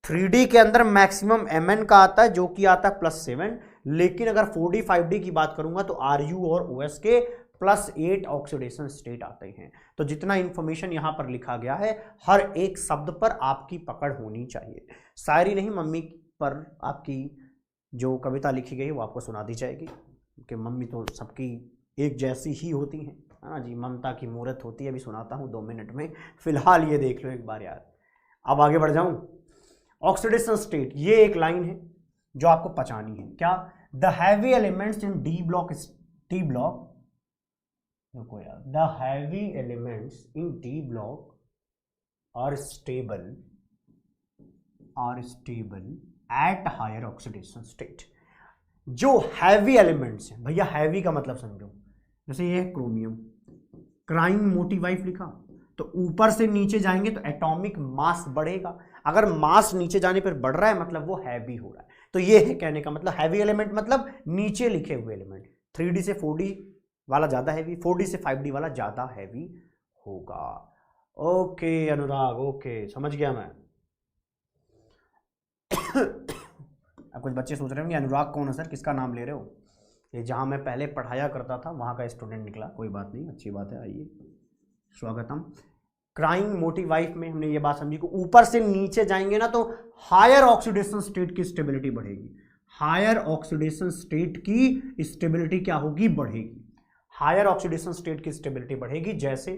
3D के अंदर मैक्सिमम Mn का आता है जो कि आता है +7, लेकिन अगर 4D 5D की बात करूंगा तो Ru और OS के +8 ऑक्सीडेशन स्टेट आते हैं। तो जितना इंफॉर्मेशन यहां पर लिखा गया है हर एक शब्द पर आपकी पकड़ होनी चाहिए। शायरी नहीं, मम्मी पर आपकी जो कविता लिखी गई वो आपको सुना दी जाएगी, क्योंकि मम्मी तो सबकी एक जैसी ही होती हैं, है ना जी। ममता की मूर्त होती है, अभी सुनाता हूँ 2 मिनट में, फिलहाल ये देख लो एक बार यार। अब आगे बढ़ जाऊं। ऑक्सीडेशन स्टेट, ये एक लाइन है जो आपको पहचानी है क्या, the heavy elements in D block, रुको यार, the heavy elements in D block are stable at higher oxidation state. जो हैवी एलिमेंट्स हैं, भैया हैवी का मतलब समझो, जैसे ये है क्रोमियम, क्राइम मोटिवाइफ लिखा, तो ऊपर से नीचे जाएंगे तो एटॉमिक मास बढ़ेगा, अगर मास नीचे जाने पर बढ़ रहा है मतलब वो हैवी हो रहा है। तो ये है कहने का मतलब हैवी एलिमेंट मतलब नीचे लिखे हुए एलिमेंट। 3D से 4D वाला ज्यादा हैवी, 4D से 5D वाला ज्यादा हैवी होगा। ओके अनुराग, ओके समझ गया मैं। अब कुछ बच्चे सोच रहे होंगे अनुराग कौन है सर, किसका नाम ले रहे हो, ये जहां मैं पहले पढ़ाया करता था वहां का स्टूडेंट निकला, कोई बात नहीं, अच्छी बात है, आइए स्वागतम। क्राइम मोटिवाइफ में हमने ये बात समझी कि ऊपर से नीचे जाएंगे ना तो हायर ऑक्सीडेशन स्टेट की स्टेबिलिटी बढ़ेगी, हायर ऑक्सीडेशन स्टेट की स्टेबिलिटी क्या होगी, बढ़ेगी, हायर ऑक्सीडेशन स्टेट की स्टेबिलिटी बढ़ेगी। जैसे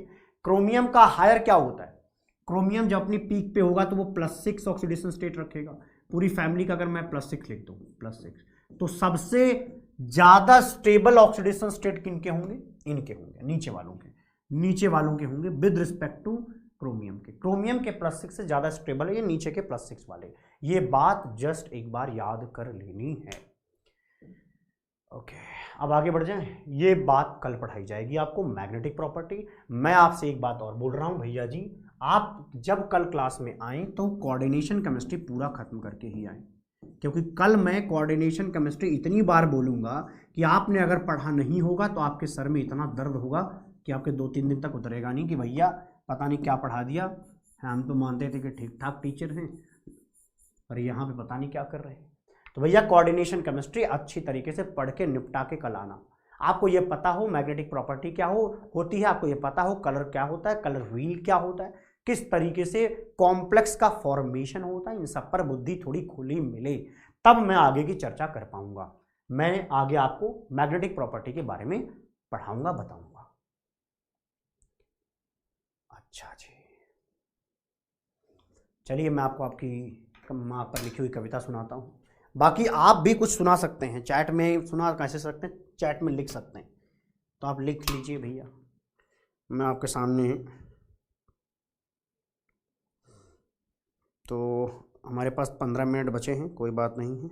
क्रोमियम का हायर क्या होता है, क्रोमियम जब अपनी पीक पे होगा तो वो +6 ऑक्सीडेशन स्टेट रखेगा, पूरी फैमिली का अगर मैं +6 लिख दूं, +6, तो सबसे ज्यादा स्टेबल ऑक्सीडेशन स्टेट किनके होंगे, इनके होंगे, नीचे वालों के होंगे विद रिस्पेक्ट टू क्रोमियम के। क्रोमियम के +6 से ज्यादा स्टेबल है ये नीचे के +6 वाले, ये बात जस्ट एक बार याद कर लेनी है। ओके अब आगे बढ़ जाएं, ये बात कल पढ़ाई जाएगी आपको मैग्नेटिक प्रॉपर्टी। मैं आपसे एक बात और बोल रहा हूं भैया जी, आप जब कल क्लास में आए तो कोऑर्डिनेशन केमिस्ट्री पूरा खत्म करके ही आए, क्योंकि कल मैं कोऑर्डिनेशन केमिस्ट्री इतनी बार बोलूंगा कि आपने अगर पढ़ा नहीं होगा तो आपके सर में इतना दर्द होगा कि आपके 2-3 दिन तक उतरेगा नहीं कि भैया पता नहीं क्या पढ़ा दिया, हम तो मानते थे कि ठीक ठाक टीचर हैं और यहाँ पे पता नहीं क्या कर रहे हैं। तो भैया कोऑर्डिनेशन केमिस्ट्री अच्छी तरीके से पढ़ के निपटा के कल आना। आपको ये पता हो मैग्नेटिक प्रॉपर्टी क्या होती है, आपको ये पता हो कलर क्या होता है, कलर व्हील क्या होता है, किस तरीके से कॉम्प्लेक्स का फॉर्मेशन होता है, इन सब पर बुद्धि थोड़ी खुली मिले तब मैं आगे की चर्चा कर पाऊंगा। मैं आगे आपको मैग्नेटिक प्रॉपर्टी के बारे में पढ़ाऊंगा, बताऊंगा। अच्छा जी, चलिए मैं आपको आपकी माँ पर लिखी हुई कविता सुनाता हूँ। बाकी आप भी कुछ सुना सकते हैं, चैट में सुना कैसे सकते हैं, चैट में लिख सकते हैं, तो आप लिख लीजिए भैया, मैं आपके सामने। तो हमारे पास 15 मिनट बचे हैं, कोई बात नहीं है।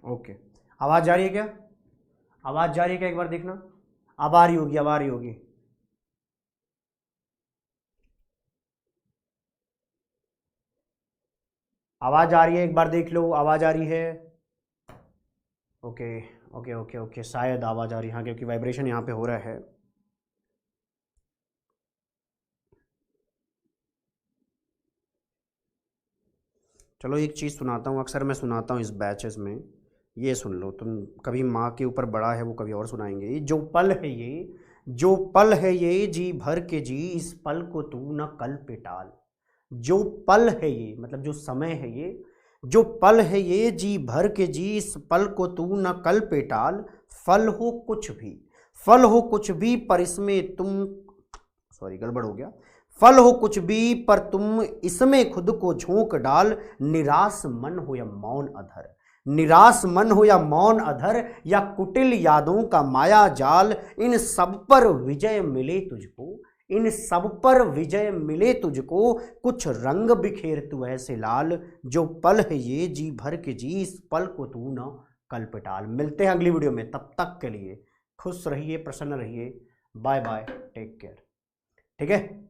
ओके, आवाज़ जा रही है क्या? आवाज़ जा रही है क्या, एक बार देखना। अब आ रही होगी, अब आ रही होगी। आवाज़ आ रही है, एक बार देख लो, आवाज़ आ रही है। ओके ओके ओके ओके, शायद आवाज़ आ रही है, हाँ, क्योंकि वाइब्रेशन यहाँ पे हो रहा है। चलो एक चीज़ सुनाता हूँ, अक्सर मैं सुनाता हूँ इस बैचेस में, ये सुन लो तुम। कभी माँ के ऊपर बड़ा है वो कभी और सुनाएंगे। ये जो पल है ये, जो पल है ये जी भर के जी, इस पल को तू न कल पे टाल। जो पल है ये, मतलब जो समय है ये, जो पल है ये जी भर के जी, इस पल को तू न कल पे टाल। फल हो कुछ भी, फल हो कुछ भी पर इसमें तुम, सॉरी गड़बड़ हो गया। फल हो कुछ भी पर तुम इसमें खुद को झोंक डाल। निराश मन हो या मौन अधर, निराश मन हो या मौन अधर, या कुटिल यादों का माया जाल, इन सब पर विजय मिले तुझको, इन सब पर विजय मिले तुझको, कुछ रंग बिखेर तू ऐसे लाल। जो पल है ये जी भर के जी, इस पल को तू न कल पे टाल। मिलते हैं अगली वीडियो में, तब तक के लिए खुश रहिए, प्रसन्न रहिए, बाय बाय, टेक केयर। ठीक है।